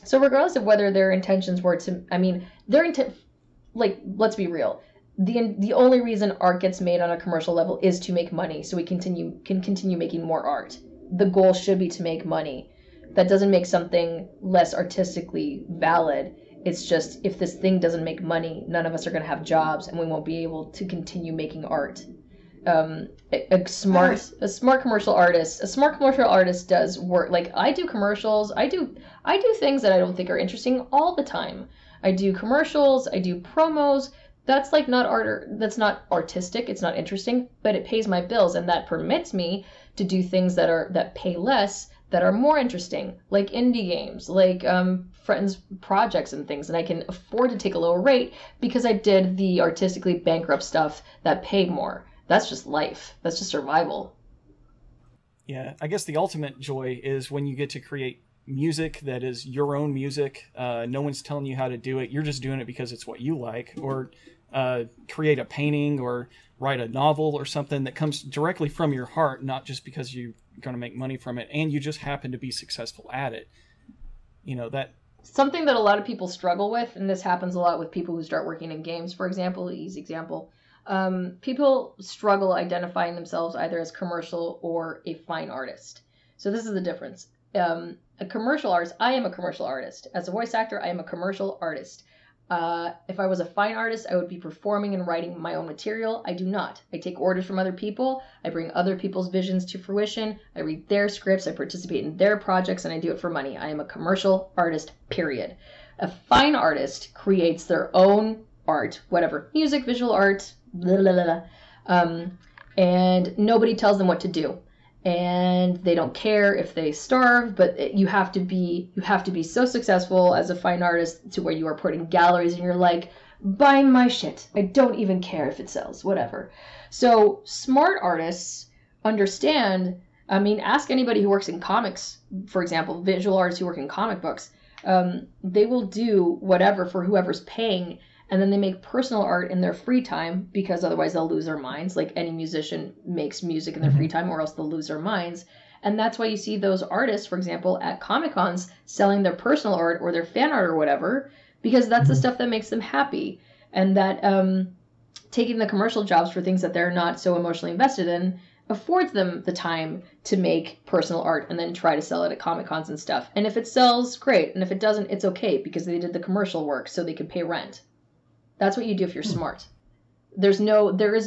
B: So regardless of whether their intentions were to, let's be real. The only reason art gets made on a commercial level is to make money, so we can continue making more art. The goal should be to make money. That doesn't make something less artistically valid. It's just, if this thing doesn't make money, none of us are going to have jobs, and we won't be able to continue making art. A smart commercial artist does work. Like, I do commercials. I do things that I don't think are interesting all the time. I do commercials. I do promos. That's like not art. That's not artistic. It's not interesting, but it pays my bills, and that permits me to do things that pay less, that are more interesting, like indie games, like friends projects and things, and I can afford to take a lower rate because I did the artistically bankrupt stuff that paid more. That's just life. That's just survival.
A: Yeah, I guess the ultimate joy is when you get to create music that is your own music. No one's telling you how to do it. You're just doing it because it's what you like. Or create a painting or write a novel or something that comes directly from your heart, not just because you're going to make money from it and you just happen to be successful at it. That...
B: Something that a lot of people struggle with, and this happens a lot with people who start working in games, for example, easy example. People struggle identifying themselves either as commercial or a fine artist. So this is the difference. A commercial artist, I am a commercial artist. As a voice actor, I am a commercial artist. If I was a fine artist, I would be performing and writing my own material. I do not. I take orders from other people. I bring other people's visions to fruition. I read their scripts. I participate in their projects, and I do it for money. I am a commercial artist, period. A fine artist creates their own art, whatever, music, visual art, blah, blah, blah, blah. And nobody tells them what to do. And they don't care if they starve, but you have to be so successful as a fine artist to where you are put in galleries and you're like, buying my shit. I don't even care if it sells, whatever. So smart artists understand, ask anybody who works in comics, for example, visual artists who work in comic books. They will do whatever for whoever's paying, and then they make personal art in their free time, because otherwise they'll lose their minds. Like any musician makes music in their free time, or else they'll lose their minds. And that's why you see those artists, for example, at Comic-Cons selling their personal art or their fan art or whatever, because that's the stuff that makes them happy. And that taking the commercial jobs for things that they're not so emotionally invested in affords them the time to make personal art and then try to sell it at Comic-Cons and stuff. And if it sells, great. And if it doesn't, it's okay, because they did the commercial work so they could pay rent. That's what you do if you're smart. There is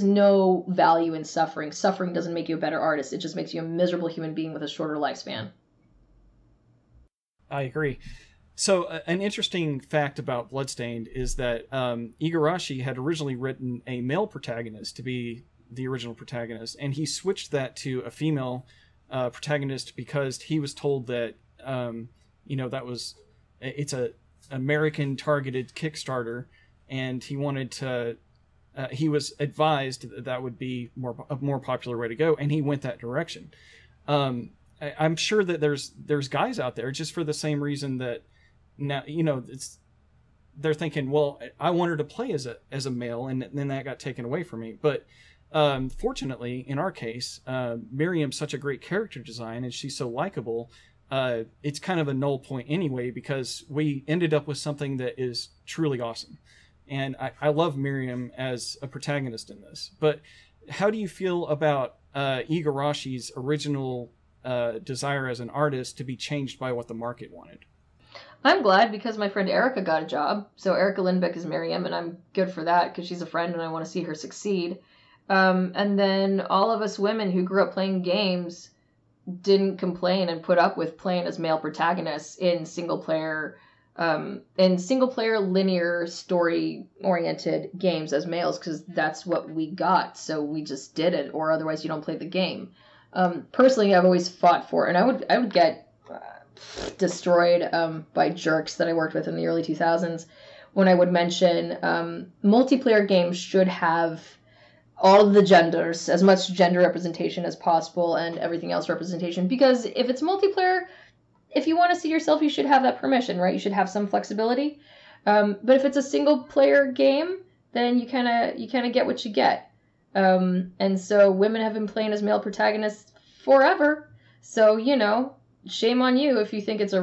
B: no value in suffering. Suffering doesn't make you a better artist. It just makes you a miserable human being with a shorter lifespan.
A: I agree. So an interesting fact about Bloodstained is that Igarashi had originally written a male protagonist to be the original protagonist, and he switched that to a female protagonist because he was told that it's a American targeted Kickstarter, and he wanted to. He was advised that would be a more popular way to go, and he went that direction. I'm sure that there's guys out there just for the same reason that now they're thinking, well, I want her to play as a male, and then that got taken away from me. But fortunately, in our case, Miriam's such a great character design, and she's so likable. It's kind of a null point anyway, because we ended up with something that is truly awesome. And I love Miriam as a protagonist in this. But how do you feel about Igarashi's original desire as an artist to be changed by what the market wanted?
B: I'm glad, because my friend Erica got a job. So Erica Lindbeck is Miriam, and I'm good for that because she's a friend and I want to see her succeed. And then all of us women who grew up playing games didn't complain and put up with playing as male protagonists in single player linear story oriented games as males, because that's what we got. So we just did it, or otherwise you don't play the game. Personally, I've always fought for, and I would get destroyed by jerks that I worked with in the early 2000s when I would mention multiplayer games should have all of the genders, as much gender representation as possible, and everything else representation. Because if it's multiplayer, if you want to see yourself, you should have that permission, right? You should have some flexibility. But if it's a single player game, then you kind of get what you get. And so women have been playing as male protagonists forever. So, shame on you if you think it's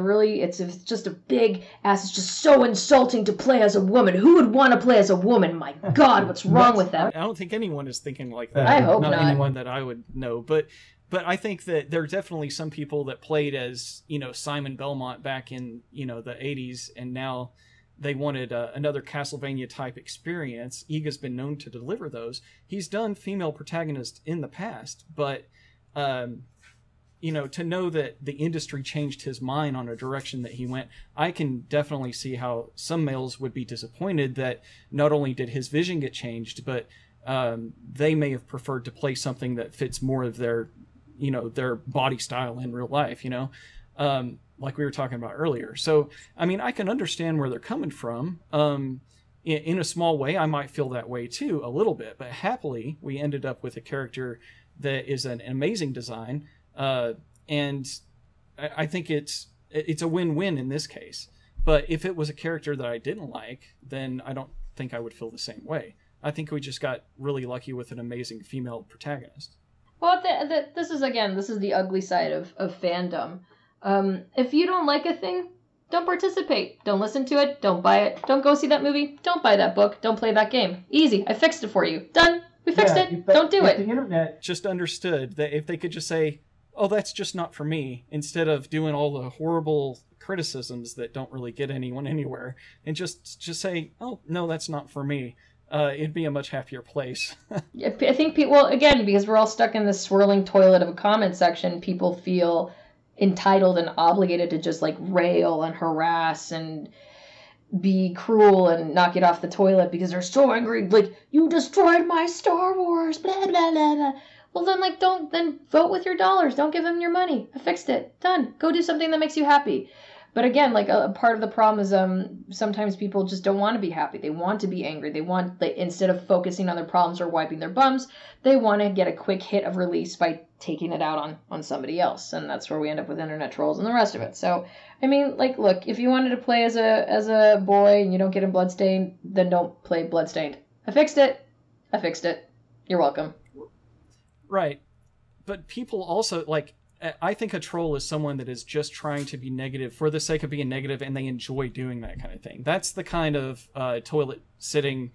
B: just a big ass. It's just so insulting to play as a woman. Who would want to play as a woman? My God, what's wrong with them?
A: I don't think anyone is thinking like that.
B: I hope not.
A: Not anyone that I would know. But I think that there are definitely some people that played as, Simon Belmont back in, the 80s, and now they wanted another Castlevania type experience. Iga's been known to deliver those. He's done female protagonists in the past, but to know that the industry changed his mind on a direction that he went, I can definitely see how some males would be disappointed that not only did his vision get changed, but they may have preferred to play something that fits more of their body style in real life, like we were talking about earlier. So, I can understand where they're coming from. In a small way, I might feel that way too, a little bit, but happily, we ended up with a character that is an amazing design. And I think it's a win-win in this case. But if it was a character that I didn't like, then I don't think I would feel the same way. I think we just got really lucky with an amazing female protagonist.
B: Well, this is the ugly side of fandom. If you don't like a thing, don't participate. Don't listen to it. Don't buy it. Don't go see that movie. Don't buy that book. Don't play that game. Easy. I fixed it for you. Done. We fixed it. Don't do it.
C: The internet
A: just understood that if they could just say, oh, that's just not for me, instead of doing all the horrible criticisms that don't really get anyone anywhere, and just say, oh, no, that's not for me, it'd be a much happier place.
B: I think people, again, because we're all stuck in this swirling toilet of a comment section, people feel entitled and obligated to just rail and harass and be cruel and knock it off the toilet because they're so angry, you destroyed my Star Wars, blah, blah, blah, blah. Well, then vote with your dollars. Don't give them your money. I fixed it. Done. Go do something that makes you happy. But again, a part of the problem is sometimes people just don't want to be happy. They want to be angry. They want, instead of focusing on their problems or wiping their bums, they want to get a quick hit of release by taking it out on somebody else. And that's where we end up with internet trolls and the rest of it. So, look, if you wanted to play as a boy and you don't get in Bloodstained, then don't play Bloodstained. I fixed it. You're welcome.
A: Right. But people also, I think a troll is someone that is just trying to be negative for the sake of being negative, and they enjoy doing that kind of thing. That's the kind of toilet-sitting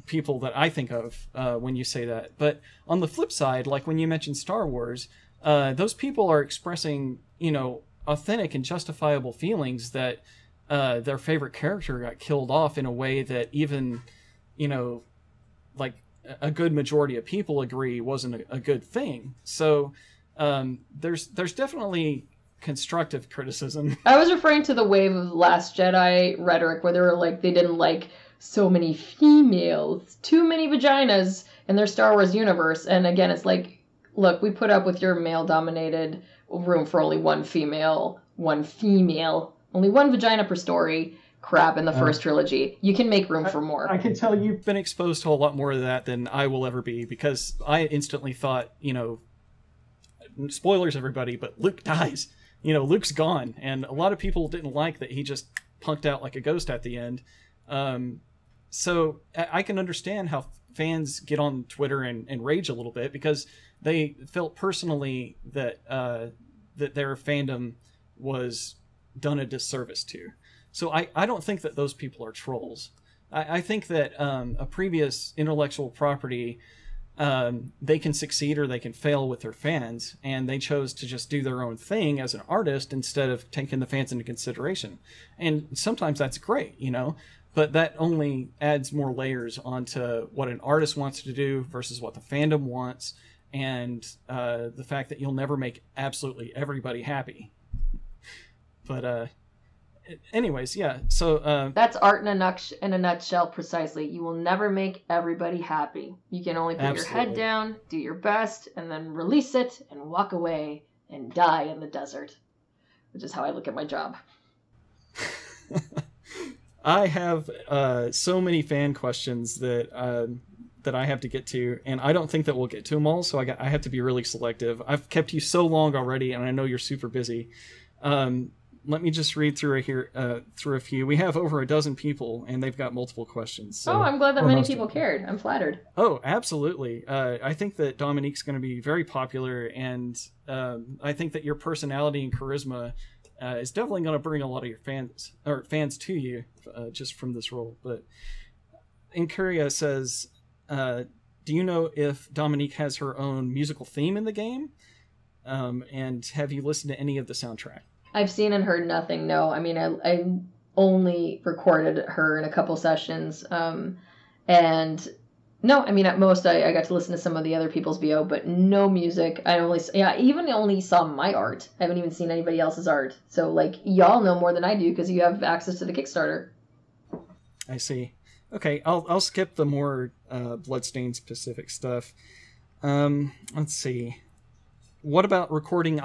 A: people that I think of when you say that. But on the flip side, when you mentioned Star Wars, those people are expressing, authentic and justifiable feelings that their favorite character got killed off in a way that even, a good majority of people agree wasn't a good thing. So there's definitely constructive criticism.
B: I was referring to the wave of Last Jedi rhetoric where they were like, they didn't like so many females, too many vaginas in their Star Wars universe. And again, it's like, look, we put up with your male-dominated room for only one female, only one vagina per story crap in the first trilogy. You can make room for more.
C: I can tell you've
A: been exposed to a lot more of that than I will ever be, because I instantly thought, spoilers everybody, but Luke dies. Luke's gone, and a lot of people didn't like that he just punked out like a ghost at the end. So I can understand how fans get on Twitter and rage a little bit, because they felt personally that that their fandom was done a disservice to. So I don't think that those people are trolls. I think that a previous intellectual property, they can succeed or they can fail with their fans, and they chose to just do their own thing as an artist instead of taking the fans into consideration. And sometimes that's great, but that only adds more layers onto what an artist wants to do versus what the fandom wants, and the fact that you'll never make absolutely everybody happy. But anyways, yeah, so
B: that's art in a nutshell. Precisely. You will never make everybody happy. You can only put your head down, do your best, and then release it and walk away and die in the desert, which is how I look at my job.
A: I have so many fan questions that I have to get to, and I don't think that we'll get to them all, so I have to be really selective. I've kept you so long already, and I know you're super busy. Let me just read through through a few. We have over a dozen people, and they've got multiple questions. So.
B: Oh, I'm glad that many people cared. I'm flattered.
A: Oh, absolutely. I think that Dominique's going to be very popular, and I think that your personality and charisma is definitely going to bring a lot of your fans to you just from this role. But Incuria says, do you know if Dominique has her own musical theme in the game? And have you listened to any of the soundtrack?
B: I've seen and heard nothing, no. I mean, I only recorded her in a couple sessions. And no, I mean, at most I got to listen to some of the other people's VO, but no music. I only saw my art. I haven't even seen anybody else's art. So, y'all know more than I do because you have access to the Kickstarter.
A: I see. Okay, I'll skip the more Bloodstained specific stuff. Let's see. What about recording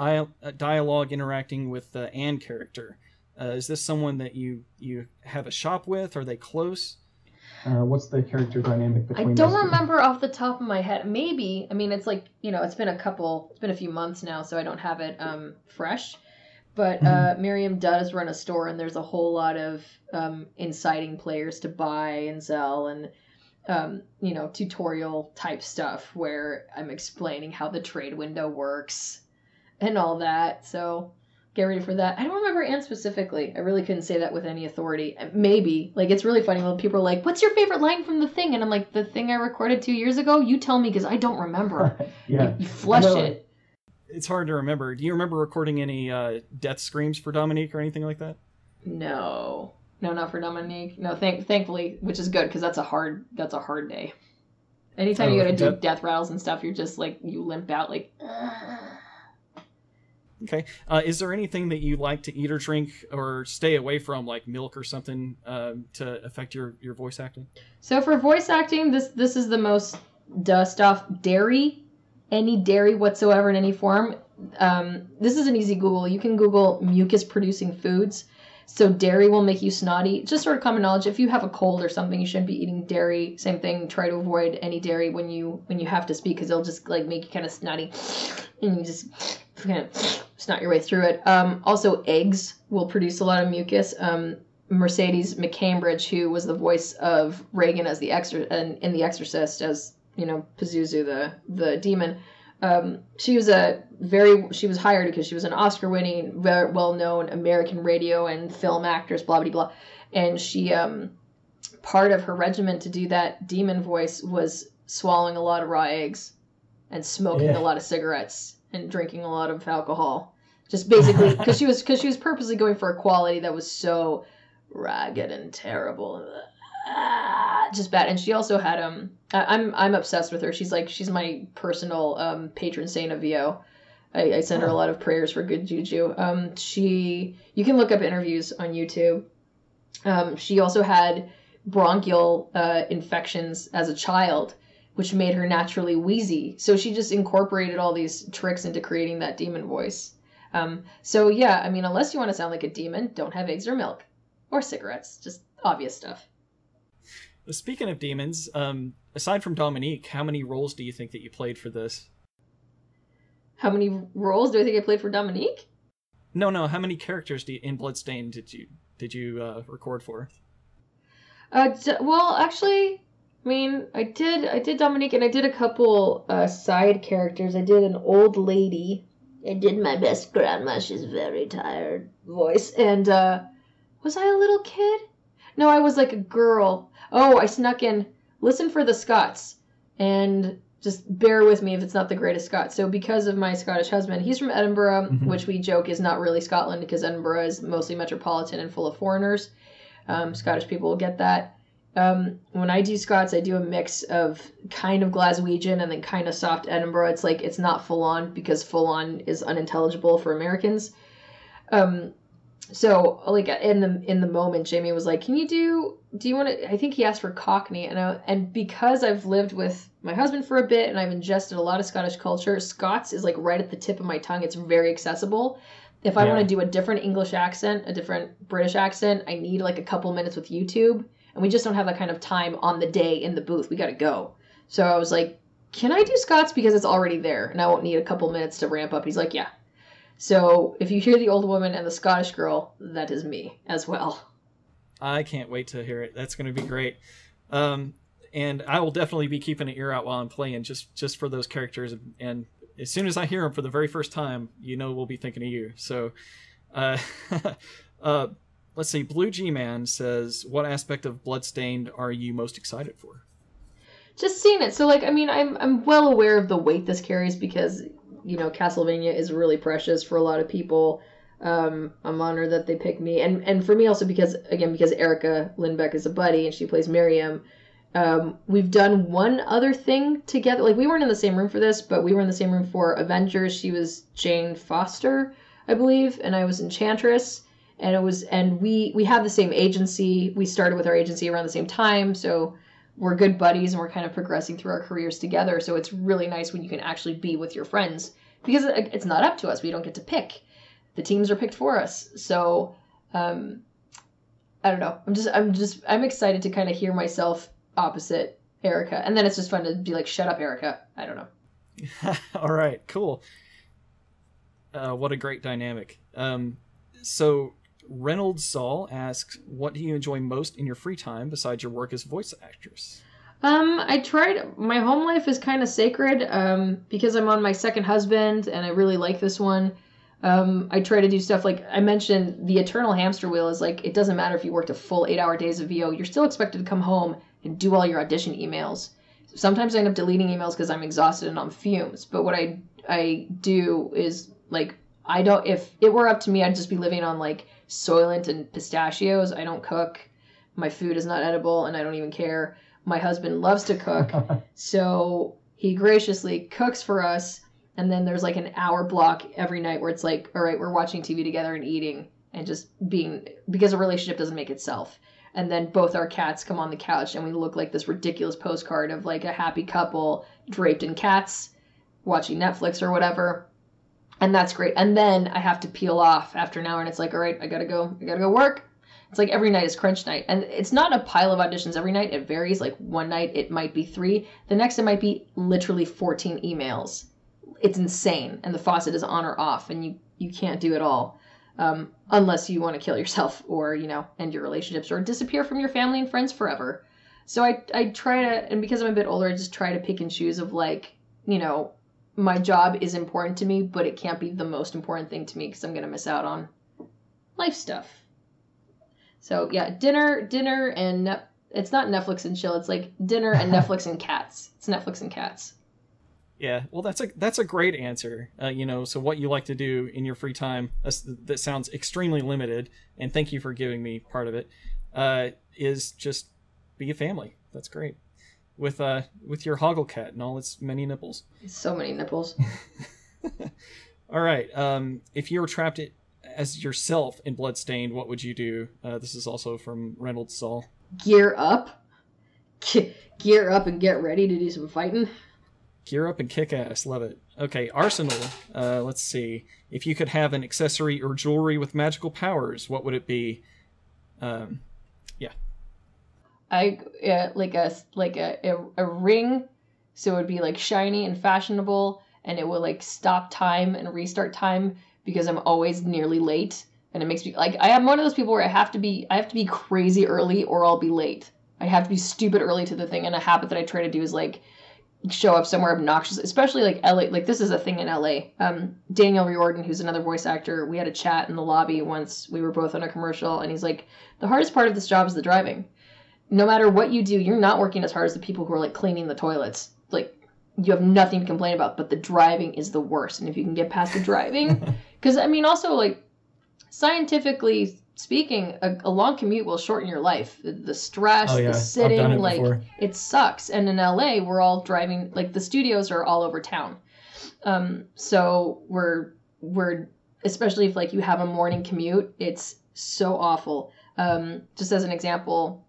A: dialogue interacting with the Anne character? Is this someone that you have a shop with? Are they close?
C: What's the character dynamic between
B: I don't remember off the top of my head. Maybe. I mean, it's it's been a few months now, so I don't have it fresh. But Miriam does run a store, and there's a whole lot of inciting players to buy and sell, and tutorial type stuff where I'm explaining how the trade window works and all that. So get ready for that. I don't remember Anne specifically. I really couldn't say that with any authority. Maybe. It's really funny when people are like, what's your favorite line from the thing? And I'm like, the thing I recorded 2 years ago? You tell me because I don't remember.
C: Yeah.
B: You flush it.
A: It's hard to remember. Do you remember recording any death screams for Dominique or anything like that?
B: No, not for Dominique. No, thankfully, which is good because that's a hard day. Anytime you gotta do death rattles and stuff, you're just you limp out
A: Okay. Is there anything that you like to eat or drink or stay away from, like milk or something, to affect your voice acting?
B: So for voice acting, this is the most stuff. Dairy, any dairy whatsoever in any form. This is an easy Google. You can Google mucus-producing foods. So dairy will make you snotty. Just sort of common knowledge. If you have a cold or something, you shouldn't be eating dairy. Same thing. Try to avoid any dairy when you have to speak, because it'll just make you kind of snotty, and you just kind of snot your way through it. Also, eggs will produce a lot of mucus. Mercedes McCambridge, who was the voice of Reagan as in The Exorcist, as Pazuzu the demon. She was hired because she was an Oscar-winning, very well-known American radio and film actress, blah, blah, blah. And she, part of her regimen to do that demon voice was swallowing a lot of raw eggs and smoking a lot of cigarettes and drinking a lot of alcohol. Just basically, because she was purposely going for a quality that was so ragged and terrible. Just bad. And she also had I'm obsessed with her. She's my personal patron saint of VO. I send her a lot of prayers for good juju. You can look up interviews on YouTube. She also had bronchial infections as a child, which made her naturally wheezy. So she just incorporated all these tricks into creating that demon voice. So yeah, I mean, unless you want to sound like a demon, don't have eggs or milk. Or cigarettes. Just obvious stuff.
A: Speaking of demons, aside from Dominique, how many roles do you think that you played for this?
B: How many roles do I think I played for Dominique?
A: No. How many characters in Bloodstained did you record for?
B: Well, actually, I mean, I did Dominique, and I did a couple side characters. I did an old lady. I did my best grandma. She's very tired voice. And was I a little kid? No, I was like a girl. Oh, I snuck in. Listen for the Scots, and just bear with me if it's not the greatest Scots. So because of my Scottish husband, he's from Edinburgh, which we joke is not really Scotland because Edinburgh is mostly metropolitan and full of foreigners. Scottish people will get that. When I do Scots, I do a mix of kind of Glaswegian and then kind of soft Edinburgh. It's like, it's not full on because full on is unintelligible for Americans. So like in the moment, Jamie was like, "Can you do you want to?" I think he asked for Cockney, and because I've lived with my husband for a bit and I've ingested a lot of Scottish culture, Scots is like right at the tip of my tongue. It's very accessible. If I want to do a different English accent, a different British accent, I need like a couple minutes with YouTube, and we just don't have that kind of time on the day in the booth. We got to go. So I was like, "Can I do Scots because it's already there, and I won't need a couple minutes to ramp up?" He's like, "Yeah." So if you hear the old woman and the Scottish girl, that is me as well.
A: I can't wait to hear it. That's going to be great. And I will definitely be keeping an ear out while I'm playing just for those characters. And as soon as I hear them for the very first time, we'll be thinking of you. So let's see. Blue G-Man says, what aspect of Bloodstained are you most excited for?
B: Just seeing it. So, like, I mean, I'm well aware of the weight this carries because Castlevania is really precious for a lot of people. I'm honored that they picked me. And for me also because Erica Lindbeck is a buddy and she plays Miriam. We've done one other thing together. Like, we weren't in the same room for this, but we were in the same room for Avengers. She was Jane Foster, I believe, and I was Enchantress. And we have the same agency. We started with our agency around the same time, so we're good buddies and we're kind of progressing through our careers together. So it's really nice when you can actually be with your friends because it's not up to us. We don't get to pick. The teams are picked for us. So, I don't know. I'm excited to kind of hear myself opposite Erica. And then it's just fun to be like, shut up, Erica. I don't know.
A: All right, cool. What a great dynamic. So Reynolds Saul asks, what do you enjoy most in your free time besides your work as voice actress?
B: My home life is kind of sacred because I'm on my second husband and I really like this one. I try to do stuff like I mentioned, the eternal hamster wheel is like, it doesn't matter if you worked a full 8-hour days of VO, you're still expected to come home and do all your audition emails. Sometimes I end up deleting emails because I'm exhausted and on fumes. But what I do is like, if it were up to me, I'd just be living on like Soylent and pistachios. I don't cook. My food is not edible and I don't even care. My husband loves to cook. So he graciously cooks for us. And then there's like an hour block every night where it's like, all right, we're watching TV together and eating and just being, because a relationship doesn't make itself. And then both our cats come on the couch and we look like this ridiculous postcard of like a happy couple draped in cats watching Netflix or whatever. And that's great. And then I have to peel off after an hour and it's like, all right, I gotta go work. It's like every night is crunch night. And it's not a pile of auditions every night. It varies. Like one night it might be 3. The next it might be literally 14 emails. It's insane. And the faucet is on or off and you can't do it all. Unless you want to kill yourself or, end your relationships or disappear from your family and friends forever. So I try to, and because I'm a bit older, I just try to pick and choose of like, my job is important to me, but it can't be the most important thing to me because I'm going to miss out on life stuff. So yeah, dinner and it's not Netflix and chill. It's like dinner and Netflix and cats. It's Netflix and cats.
A: Yeah, well, that's a great answer. So what you like to do in your free time, that sounds extremely limited, and thank you for giving me part of it, is just be a family. That's great. With your hoggle cat and all its many nipples.
B: So many nipples.
A: All right. If you were trapped as yourself in Bloodstained, what would you do? This is also from Reynolds Saul.
B: Gear up. Gear up and get ready to do some fighting.
A: Gear up and kick ass. Love it. Okay, Arsenal. Let's see. If you could have an accessory or jewelry with magical powers, what would it be? Yeah.
B: Like a ring, so it would be like shiny and fashionable, and it will like stop time and restart time because I'm always nearly late, and it makes me like I am one of those people where I have to be crazy early or I'll be late. I have to be stupid early to the thing, and a habit that I try to do is like show up somewhere obnoxious, especially like LA. Like this is a thing in LA. Daniel Riordan, who's another voice actor, we had a chat in the lobby once. We were both on a commercial, and he's like, the hardest part of this job is the driving. No matter what you do, you're not working as hard as the people who are like cleaning the toilets. Like you have nothing to complain about, but the driving is the worst. And if you can get past the driving, because I mean, also like scientifically speaking, a long commute will shorten your life. The stress, the sitting, like it sucks. And in LA, we're all driving, like the studios are all over town. So we're especially if like you have a morning commute, it's so awful. Just as an example,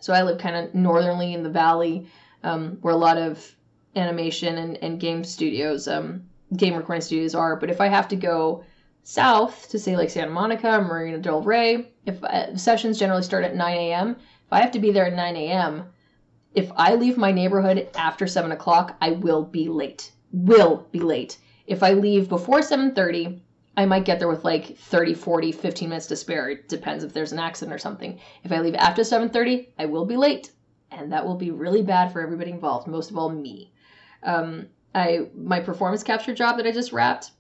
B: so I live kind of northernly in the valley, where a lot of animation and game studios, game recording studios are. But if I have to go south to say like Santa Monica, Marina del Rey, if sessions generally start at 9 a.m., if I have to be there at 9 a.m., if I leave my neighborhood after 7 o'clock, I will be late. If I leave before 7:30, I might get there with like 30, 40, 15 minutes to spare. It depends if there's an accident or something. If I leave after 7:30, I will be late. And that will be really bad for everybody involved, most of all me. My performance capture job that I just wrapped,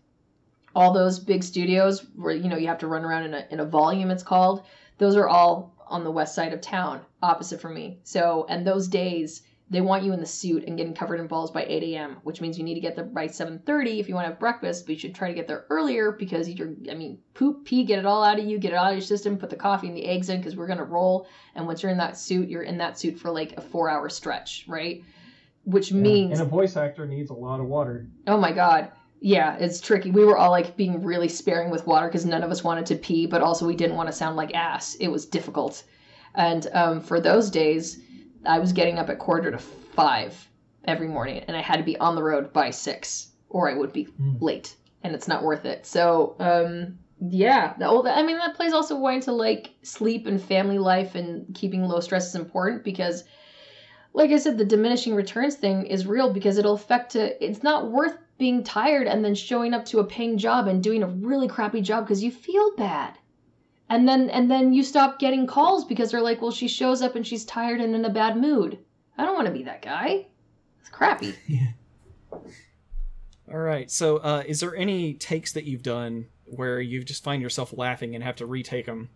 B: all those big studios where, you know, you have to run around in a volume, it's called, those are all on the west side of town, opposite from me. So, and those days, they want you in the suit and getting covered in balls by 8 a.m., which means you need to get there by 7:30 if you want to have breakfast, but you should try to get there earlier because poop, pee, get it all out of you, get it out of your system, put the coffee and the eggs in because we're going to roll. And once you're in that suit, you're in that suit for like a 4-hour stretch, right? Which means...
C: And a voice actor needs a lot of water.
B: Oh my God. Yeah, it's tricky. We were all like being really sparing with water because none of us wanted to pee, but also we didn't want to sound like ass. It was difficult. And for those days, I was getting up at 4:45 every morning, and I had to be on the road by 6, or I would be late, and it's not worth it. So, yeah, that plays also way into like sleep and family life, and keeping low stress is important because, like I said, the diminishing returns thing is real because it'll affect it's not worth being tired and then showing up to a paying job and doing a really crappy job because you feel bad. And then you stop getting calls because they're like, well, she shows up and she's tired and in a bad mood. I don't want to be that guy. It's crappy.
A: Yeah. All right. So is there any takes that you've done where you just find yourself laughing and have to retake them?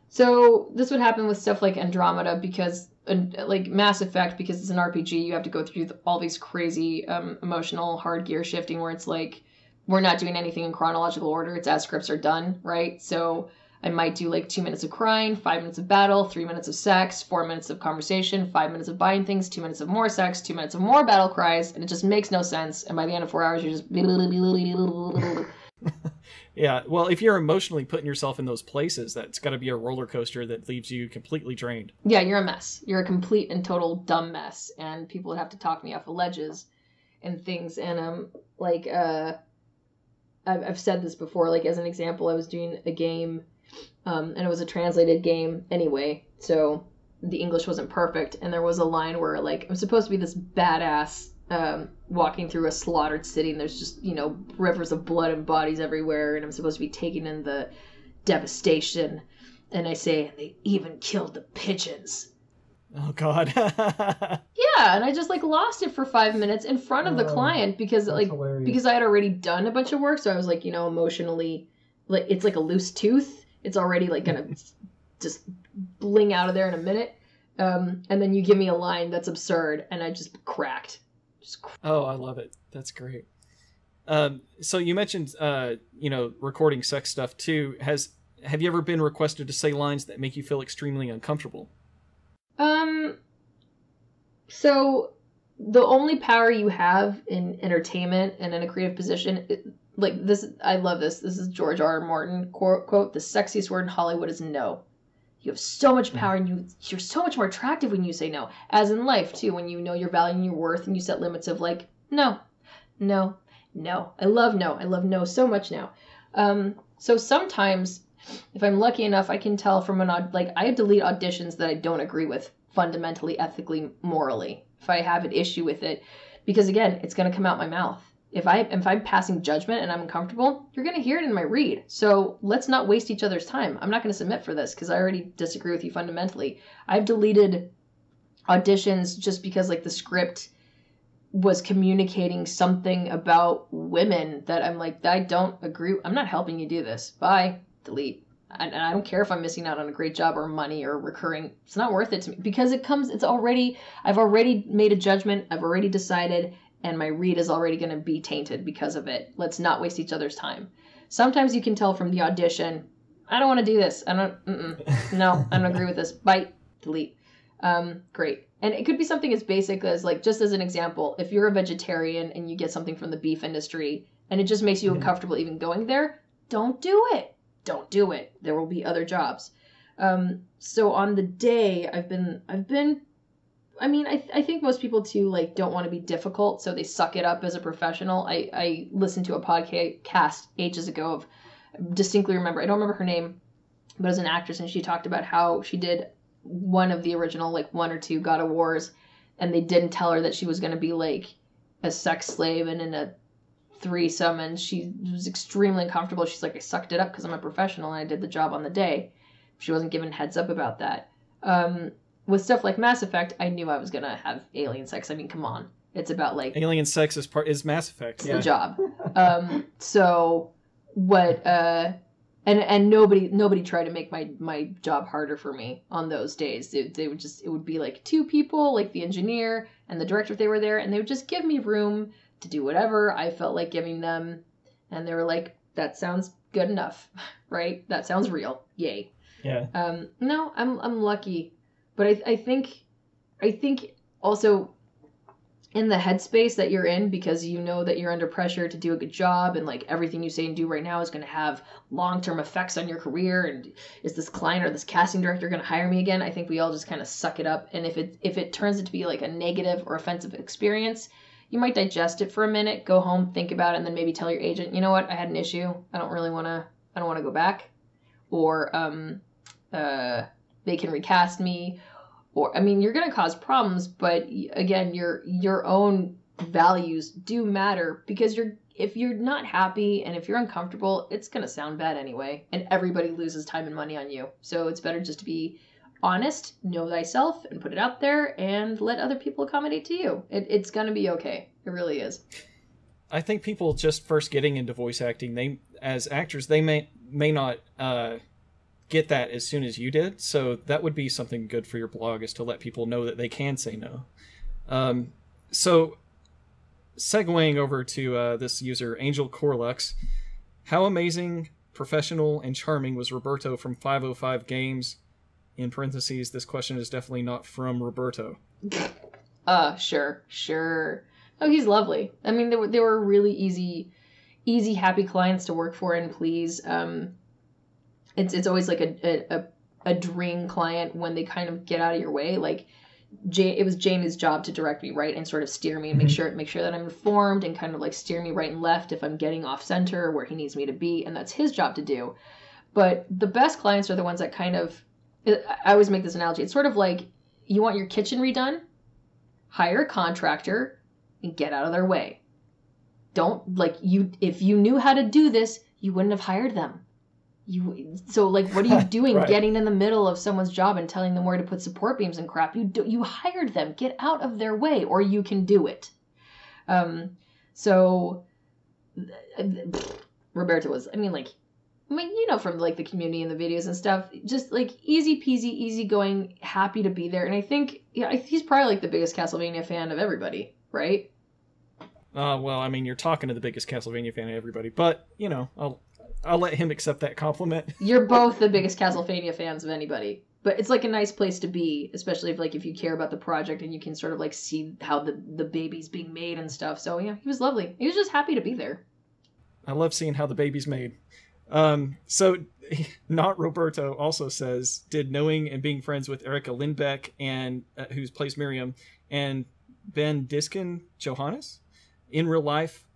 B: So this would happen with stuff like Andromeda because, like Mass Effect, because it's an RPG, you have to go through all these crazy emotional hard gear shifting where it's like, we're not doing anything in chronological order. It's as scripts are done, right? So I might do like 2 minutes of crying, 5 minutes of battle, 3 minutes of sex, 4 minutes of conversation, 5 minutes of buying things, 2 minutes of more sex, 2 minutes of more battle cries, and it just makes no sense. And by the end of 4 hours, you're just...
A: Yeah, well, if you're emotionally putting yourself in those places, that's got to be a roller coaster that leaves you completely drained.
B: Yeah, you're a mess. You're a complete and total dumb mess, and people would have to talk me off of ledges and things. And I've said this before, like as an example, I was doing a game, and it was a translated game anyway, so the English wasn't perfect, and there was a line where like I'm supposed to be this badass walking through a slaughtered city, and there's just, you know, rivers of blood and bodies everywhere, and I'm supposed to be taking in the devastation, and I say, they even killed the pigeons.
A: Oh God.
B: Yeah, and I just like lost it for 5 minutes in front of the client because I had already done a bunch of work, so I was like, you know, emotionally, like it's like a loose tooth. It's already like gonna just bling out of there in a minute. And then you give me a line that's absurd, and I just cracked.
A: Oh, I love it. That's great. So you mentioned, recording sex stuff too. Have you ever been requested to say lines that make you feel extremely uncomfortable?
B: So the only power you have in entertainment and in a creative position, like this, I love this. This is George R. R. Martin quote: "The sexiest word in Hollywood is no." You have so much power, and you're so much more attractive when you say no. As in life too, when you know your value and your worth, and you set limits of like no, no, no. I love no. I love no so much now. So sometimes, if I'm lucky enough, I can tell from I delete auditions that I don't agree with fundamentally, ethically, morally. If I have an issue with it, because again, it's going to come out my mouth. If I'm passing judgment and I'm uncomfortable, you're going to hear it in my read. So let's not waste each other's time. I'm not going to submit for this because I already disagree with you fundamentally. I've deleted auditions just because like the script was communicating something about women that I'm like, I don't agree. I'm not helping you do this. Bye. Delete. And I don't care if I'm missing out on a great job or money or recurring. It's not worth it to me because I've already made a judgment. I've already decided, and my read is already going to be tainted because of it. Let's not waste each other's time. Sometimes you can tell from the audition, I don't want to do this. No, I don't agree with this. Bye. Delete. Great. And it could be something as basic as like, just as an example, if you're a vegetarian and you get something from the beef industry and it just makes you uncomfortable even going there, don't do it. Don't do it. There will be other jobs. So on the day I think most people too, like, don't want to be difficult. So they suck it up as a professional. I listened to a podcast ages ago of, distinctly remember, I don't remember her name, but it was an actress. And she talked about how she did one of the original, like 1 or 2 God of Wars. And they didn't tell her that she was going to be like a sex slave and in a threesome, and she was extremely uncomfortable. She's like, I sucked it up because I'm a professional and I did the job on the day. She wasn't given heads up about that. With stuff like Mass Effect, I knew I was gonna have alien sex. I mean, come on, it's about like
A: alien sex is Mass Effect.
B: It's the job. So what? And nobody tried to make my job harder for me on those days. It would be like 2 people, like the engineer and the director, if they were there, and they would just give me room to do whatever I felt like giving them. And they were like, that sounds good enough, right? That sounds real. Yay.
A: Yeah.
B: No, I'm lucky. But I think also in the headspace that you're in, because you know that you're under pressure to do a good job and like everything you say and do right now is going to have long-term effects on your career, and is this client or this casting director going to hire me again? I think we all just kind of suck it up. And if it turns it to be like a negative or offensive experience, you might digest it for a minute, go home, think about it, and then maybe tell your agent, you know what, I had an issue. I don't want to go back. Or they can recast me. Or, I mean, you're going to cause problems, but again, your own values do matter, because if you're not happy and if you're uncomfortable, it's going to sound bad anyway, and everybody loses time and money on you. So it's better just to be honest, know thyself, and put it out there, and let other people accommodate to you. It's gonna be okay. It really is.
A: I think people just first getting into voice acting, as actors, they may not get that as soon as you did. So that would be something good for your blog, is to let people know that they can say no. So segueing over to this user, Angel Corlux, how amazing, professional, and charming was Roberto from 505 Games? In parentheses, this question is definitely not from Roberto.
B: Sure. Oh, he's lovely. I mean, they were really easy, happy clients to work for and please. It's always like a dream client when they kind of get out of your way. Like, it was Jamie's job to direct me, right, and sort of steer me and make sure that I'm informed and kind of like steer me right and left if I'm getting off center where he needs me to be, and that's his job to do. But the best clients are the ones that kind of, I always make this analogy. It's sort of like, you want your kitchen redone, hire a contractor and get out of their way. If you knew how to do this, you wouldn't have hired them. So what are you doing right. Getting in the middle of someone's job and telling them where to put support beams and crap? You hired them. Get out of their way, or you can do it. So Roberto was, from like the community and the videos and stuff, just like easy peasy, easy going, happy to be there. And I think he's probably like the biggest Castlevania fan of everybody, right?
A: Well, you're talking to the biggest Castlevania fan of everybody, but I'll let him accept that compliment.
B: You're both the biggest Castlevania fans of anybody, But it's like a nice place to be, especially if you care about the project and you can sort of like see how the baby's being made and stuff. So yeah, he was lovely. He was just happy to be there.
A: I love seeing how the baby's made. So not Roberto also says, did knowing and being friends with Erica Lindbeck and who plays Miriam and Ben Diskin Johannes in real life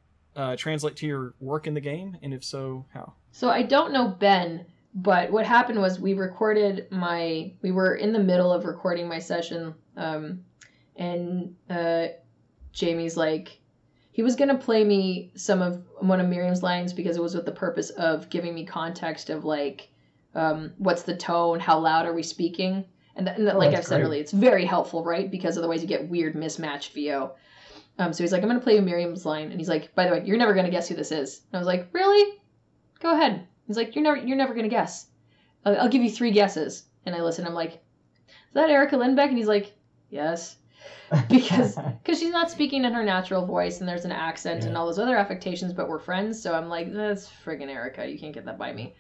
A: translate to your work in the game? And if so, how?
B: So I don't know Ben, but what happened was we were in the middle of recording my session, and Jamie's like, he was going to play me one of Miriam's lines because it was with the purpose of giving me context of like, what's the tone, how loud are we speaking? And like I've said earlier, it's very helpful, right? Because otherwise you get weird mismatch VO. So he's like, I'm going to play Miriam's line. And he's like, by the way, you're never going to guess who this is. And I was like, really? Go ahead. He's like, you're never going to guess. I'll give you 3 guesses. And I listen. I'm like, is that Erica Lindbeck? And he's like, yes. Because she's not speaking in her natural voice and there's an accent and all those other affectations, but we're friends. So I'm like, that's friggin' Erica. You can't get that by me.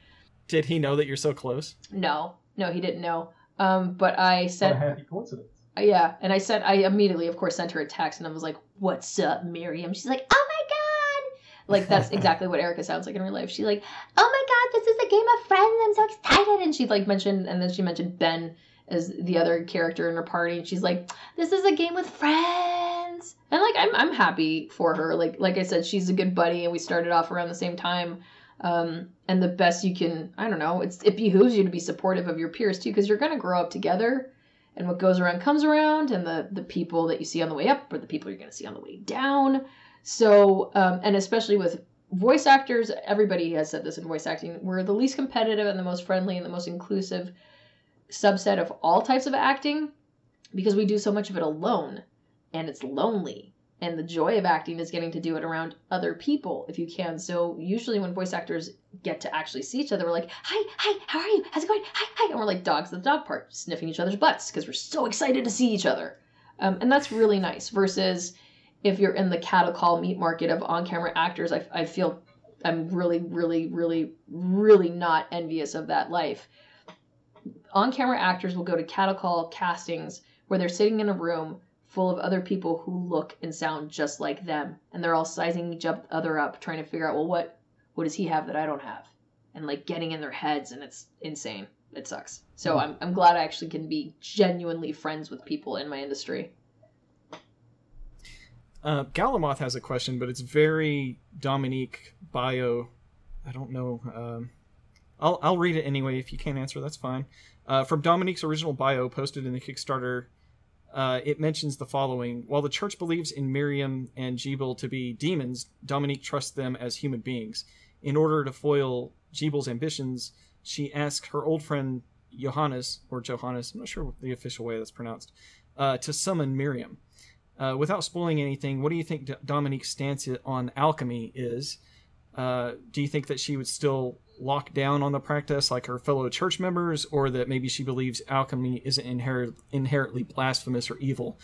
A: Did he know that you're so close?
B: No, he didn't know. But I said...
C: What a happy coincidence.
B: Yeah, and I immediately, of course, sent her a text, and I was like, what's up, Miriam? She's like, oh my god! Like, that's exactly what Erica sounds like in real life. She's like, oh my god, this is a game of friends, I'm so excited! And she, like, mentioned Ben as the other character in her party, and she's like, this is a game with friends! And, like, I'm happy for her. Like I said, she's a good buddy, and we started off around the same time. And the best you can, I don't know, it behooves you to be supportive of your peers, too, because you're going to grow up together. And what goes around comes around, and the people that you see on the way up are the people you're going to see on the way down. So, and especially with voice actors, everybody has said this in voice acting, we're the least competitive and the most friendly and the most inclusive subset of all types of acting because we do so much of it alone, and it's lonely. And the joy of acting is getting to do it around other people if you can. So usually when voice actors get to actually see each other, we're like, hi, how are you? How's it going? Hi. And we're like dogs at the dog park, sniffing each other's butts because we're so excited to see each other. And that's really nice versus if you're in the cattle call meat market of on-camera actors, I feel I'm really, really, really, really not envious of that life. On-camera actors will go to cattle call castings where they're sitting in a room full of other people who look and sound just like them. And they're all sizing each other up, trying to figure out, well, what does he have that I don't have? And like getting in their heads, and it's insane. It sucks. So I'm glad I actually can be genuinely friends with people in my industry.
A: Galamoth has a question, but it's very Dominique bio. I don't know. I'll read it anyway. If you can't answer, that's fine. From Dominique's original bio posted in the Kickstarter, it mentions the following. While the church believes in Miriam and Jebel to be demons, Dominique trusts them as human beings. In order to foil Jebel's ambitions, she asks her old friend Johannes, I'm not sure the official way that's pronounced, to summon Miriam. Without spoiling anything, what do you think Dominique's stance on alchemy is? Do you think that she would still lock down on the practice like her fellow church members, or that maybe she believes alchemy isn't inherently blasphemous or evil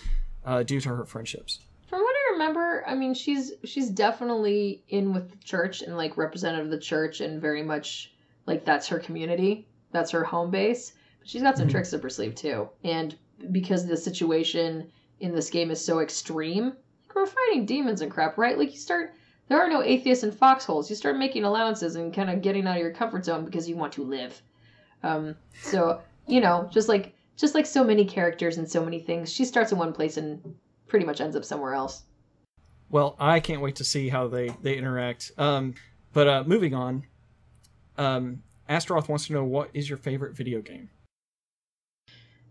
A: due to her friendships?
B: From what I remember, I mean, she's definitely in with the church and like representative of the church, and very much like that's her community, that's her home base. But she's got some tricks up her sleeve too, and because the situation in this game is so extreme, like we're fighting demons and crap, right? Like there are no atheists in foxholes. You start making allowances and kind of getting out of your comfort zone because you want to live. So, you know, just like so many characters and so many things, she starts in one place and pretty much ends up somewhere else.
A: Well, I can't wait to see how they interact. But moving on, Astaroth wants to know, what is your favorite video game?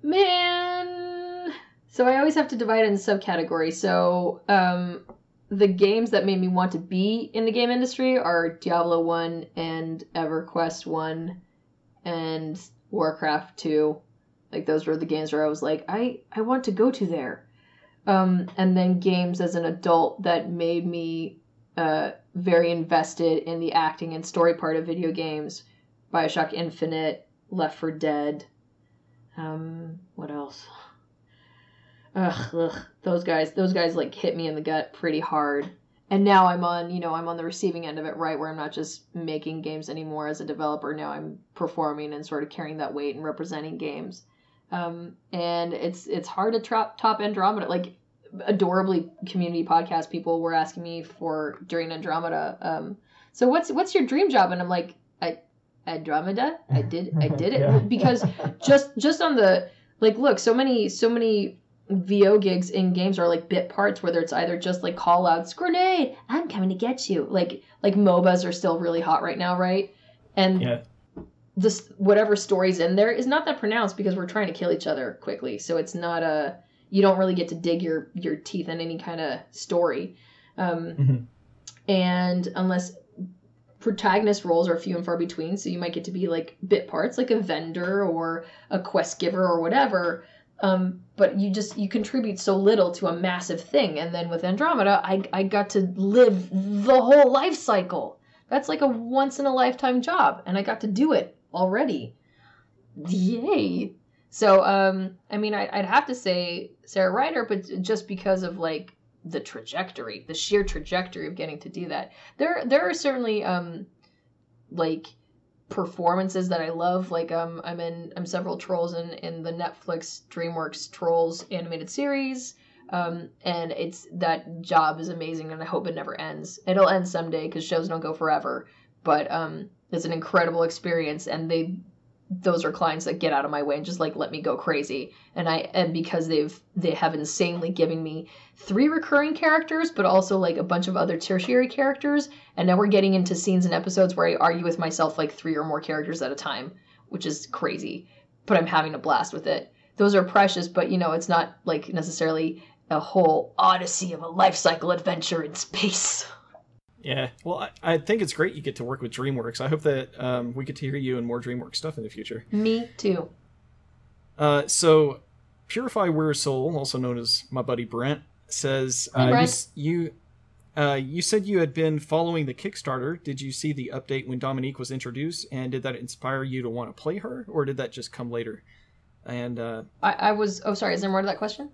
B: Man! So I always have to divide it in subcategories. So, the games that made me want to be in the game industry are Diablo 1 and EverQuest 1 and Warcraft 2. Like, those were the games where I was like, I want to go to there. And then games as an adult that made me very invested in the acting and story part of video games. BioShock Infinite, Left 4 Dead. What else? Ugh, those guys like hit me in the gut pretty hard. And now I'm on the receiving end of it, right, where I'm not just making games anymore as a developer. Now I'm performing and sort of carrying that weight and representing games. And it's hard to top Andromeda. Like, adorably, community podcast people were asking me for during Andromeda, so what's your dream job? And I'm like, Andromeda, I did it
C: Yeah.
B: because just on the, like, look, so many VO gigs in games are like bit parts, whether it's either just like call outs, grenade, I'm coming to get you, like MOBAs are still really hot right now, right? And
A: Yeah.
B: this, whatever story's in there is not that pronounced because we're trying to kill each other quickly, so it's not you don't really get to dig your teeth in any kind of story, and unless protagonist roles are few and far between, so you might get to be like bit parts, like a vendor or a quest giver or whatever, but you contribute so little to a massive thing. And then with Andromeda, I got to live the whole life cycle. That's like a once in a lifetime job, and I got to do it already. Yay. So I mean, I'd have to say Sarah Ryder, but just because of like the sheer trajectory of getting to do that. There are certainly like performances that I love. Like I'm several trolls in the Netflix DreamWorks Trolls animated series. And that job is amazing, and I hope it never ends. It'll end someday because shows don't go forever. But it's an incredible experience, and those are clients that get out of my way and just like let me go crazy. And because they have insanely given me 3 recurring characters, but also like a bunch of other tertiary characters. And now we're getting into scenes and episodes where I argue with myself like 3 or more characters at a time, which is crazy, but I'm having a blast with it. Those are precious, but it's not like necessarily a whole odyssey of a life cycle adventure in space.
A: Yeah, well, I think it's great you get to work with DreamWorks. I hope that we get to hear you in more DreamWorks stuff in the future.
B: Me too.
A: So, Purify Weird Soul, also known as my buddy Brent, says you said you had been following the Kickstarter. Did you see the update when Dominique was introduced, and did that inspire you to want to play her, or did that just come later? And
B: I was. Oh, sorry. Is there more to that question?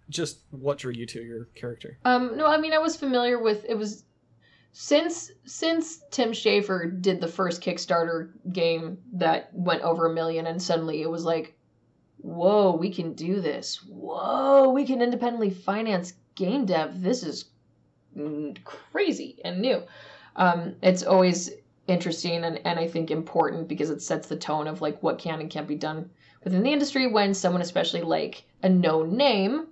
A: Just what drew you to your character?
B: No, I mean, I was familiar with it. Was since Tim Schafer did the first Kickstarter game that went over 1 million, and suddenly it was like, whoa, we can do this. Whoa, we can independently finance game dev. This is crazy and new. It's always interesting and I think important because it sets the tone of like what can and can't be done within the industry when someone, especially like a known name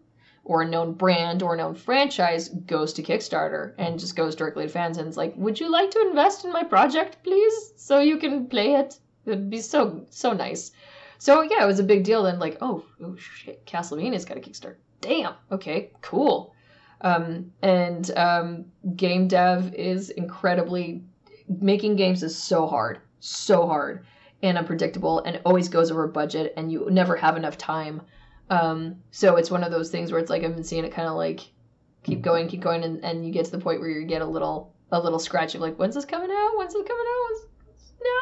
B: or a known brand or a known franchise, goes to Kickstarter and just goes directly to fans and is like, would you like to invest in my project, please? So you can play it. It'd be so nice. So yeah, it was a big deal. Then like, oh shit, Castlevania's got a Kickstarter. Damn. Okay, cool. Game dev is incredibly, making games is so hard and unpredictable and always goes over budget and you never have enough time. So it's one of those things where it's like, I've been seeing it kind of like keep going. And you get to the point where you get a little scratch of like, when's this coming out? No.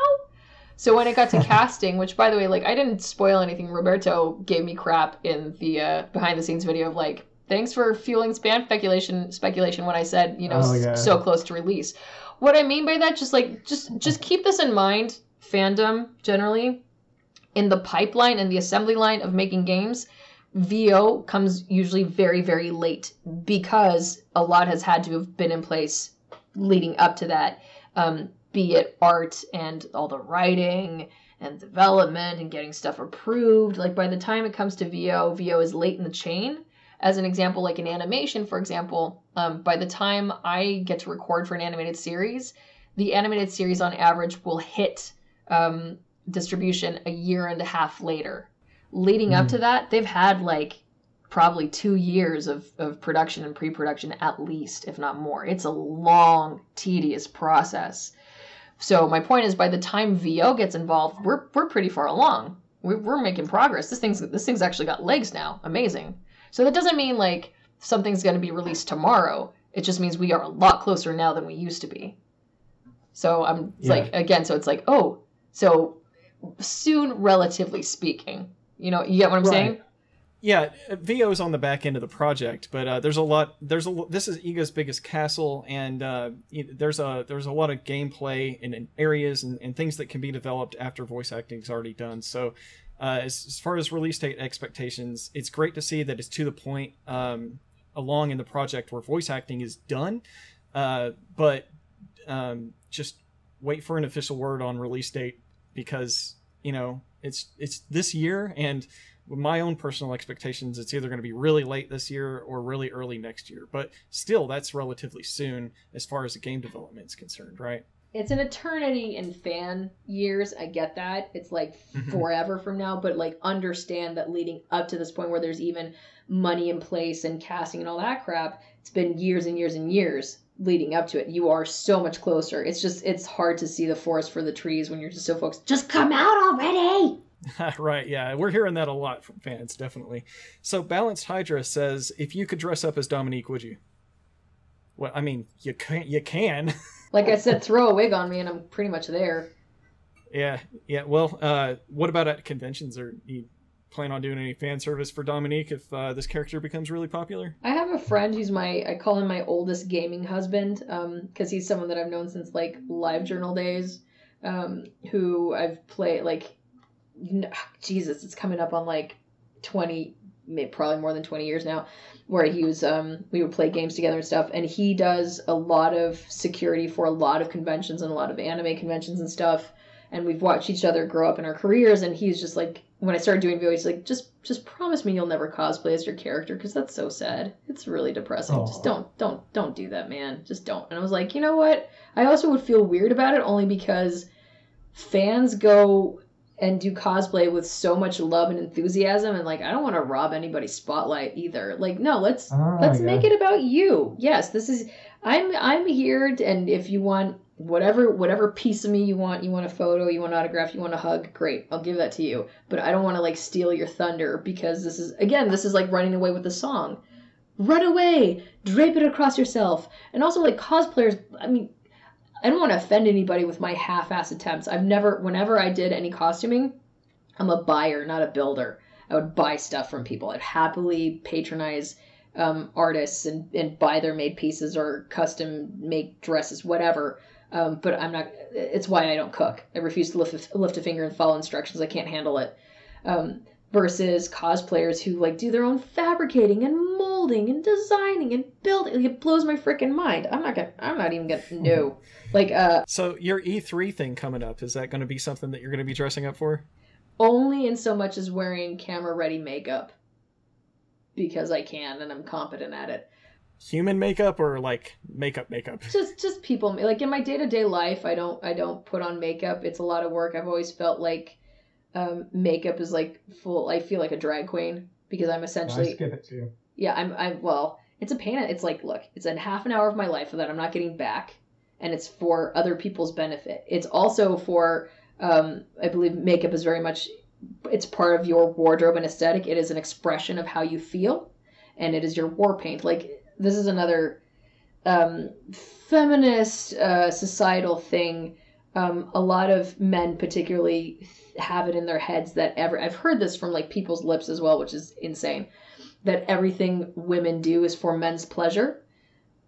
B: So when it got to casting, which by the way, like I didn't spoil anything. Roberto gave me crap in the behind the scenes video of like, thanks for fueling spam speculation when I said, so close to release. What I mean by that, just keep this in mind, fandom generally, in the pipeline and the assembly line of making games, VO comes usually very, very late because a lot has had to have been in place leading up to that, be it art and all the writing and development and getting stuff approved. Like by the time it comes to VO is late in the chain. As an example, like in animation, for example, by the time I get to record for an animated series, the animated series on average will hit distribution a year and a half later. Leading up to that, they've had like probably 2 years of production and pre-production at least, if not more. It's a long, tedious process. So my point is, by the time VO gets involved, we're pretty far along. We're making progress. This thing's actually got legs now. Amazing. So that doesn't mean like something's going to be released tomorrow. It just means we are a lot closer now than we used to be. So it's like, oh, so soon, relatively speaking. You get what I'm saying?
A: Yeah, VO is on the back end of the project, but this is Ego's biggest castle, and there's a lot of gameplay and areas and things that can be developed after voice acting is already done. So As far as release date expectations, it's great to see that it's to the point along in the project where voice acting is done, but just wait for an official word on release date, because it's this year, and with my own personal expectations, it's either going to be really late this year or really early next year. But still, that's relatively soon as far as the game development is concerned, right?
B: It's an eternity in fan years. I get that. It's like forever from now, but like understand that leading up to this point where there's even money in place and casting and all that crap, it's been years and years and years leading up to it. You are so much closer. It's hard to see the forest for the trees when you're just so focused. Just come out already!
A: Right, yeah. We're hearing that a lot from fans, definitely. So Balanced Hydra says, if you could dress up as Dominique, would you? Well, I mean, you can.
B: Like I said, throw a wig on me and I'm pretty much there.
A: Yeah. Well, what about at conventions? Or you plan on doing any fan service for Dominique if this character becomes really popular?
B: I have a friend who's I call him my oldest gaming husband, because he's someone that I've known since like LiveJournal days, who I've played like, Jesus, it's coming up on like 20, maybe probably more than 20 years now, where he was, we would play games together and stuff, and he does a lot of security for a lot of conventions and a lot of anime conventions and stuff, and we've watched each other grow up in our careers, and he's just like, when I started doing video, he's like, just promise me you'll never cosplay as your character, because that's so sad. It's really depressing. Aww. Just don't do that, man. Just don't. And I was like, you know what? I also would feel weird about it, only because fans go and do cosplay with so much love and enthusiasm, and like, I don't want to rob anybody's spotlight either. Like, no, let's make it about you. Yes, this is, I'm here, and if you want whatever piece of me you want a photo, you want an autograph, you want a hug, great, I'll give that to you. But I don't want to like steal your thunder, because this is like running away with the song. Run away, drape it across yourself. And also like cosplayers, I mean, I don't want to offend anybody with my half-ass attempts. Whenever I did any costuming, I'm a buyer, not a builder. I would buy stuff from people. I'd happily patronize artists and buy their made pieces or custom make dresses, whatever. But I'm not, it's why I don't cook. I refuse to lift a finger and follow instructions. I can't handle it. Versus cosplayers who like do their own fabricating and molding and designing and building. It blows my freaking mind. I'm not even gonna know. Like,
A: so your E3 thing coming up, is that going to be something that you're going to be dressing up for?
B: Only in so much as wearing camera ready makeup, because I can and I'm competent at it.
A: Human makeup or like makeup?
B: Just people. Like in my day-to-day life, I don't put on makeup. It's a lot of work. I've always felt like makeup is like full. I feel like a drag queen, because I'm essentially.
C: I skip it too.
B: Yeah, well, it's a pain. It's like, look, it's a half an hour of my life that I'm not getting back, and it's for other people's benefit. It's also for, I believe makeup is very much, it's part of your wardrobe and aesthetic. It is an expression of how you feel, and it is your war paint. Like, this is another feminist societal thing. A lot of men particularly have it in their heads that I've heard this from like people's lips as well, which is insane, that everything women do is for men's pleasure,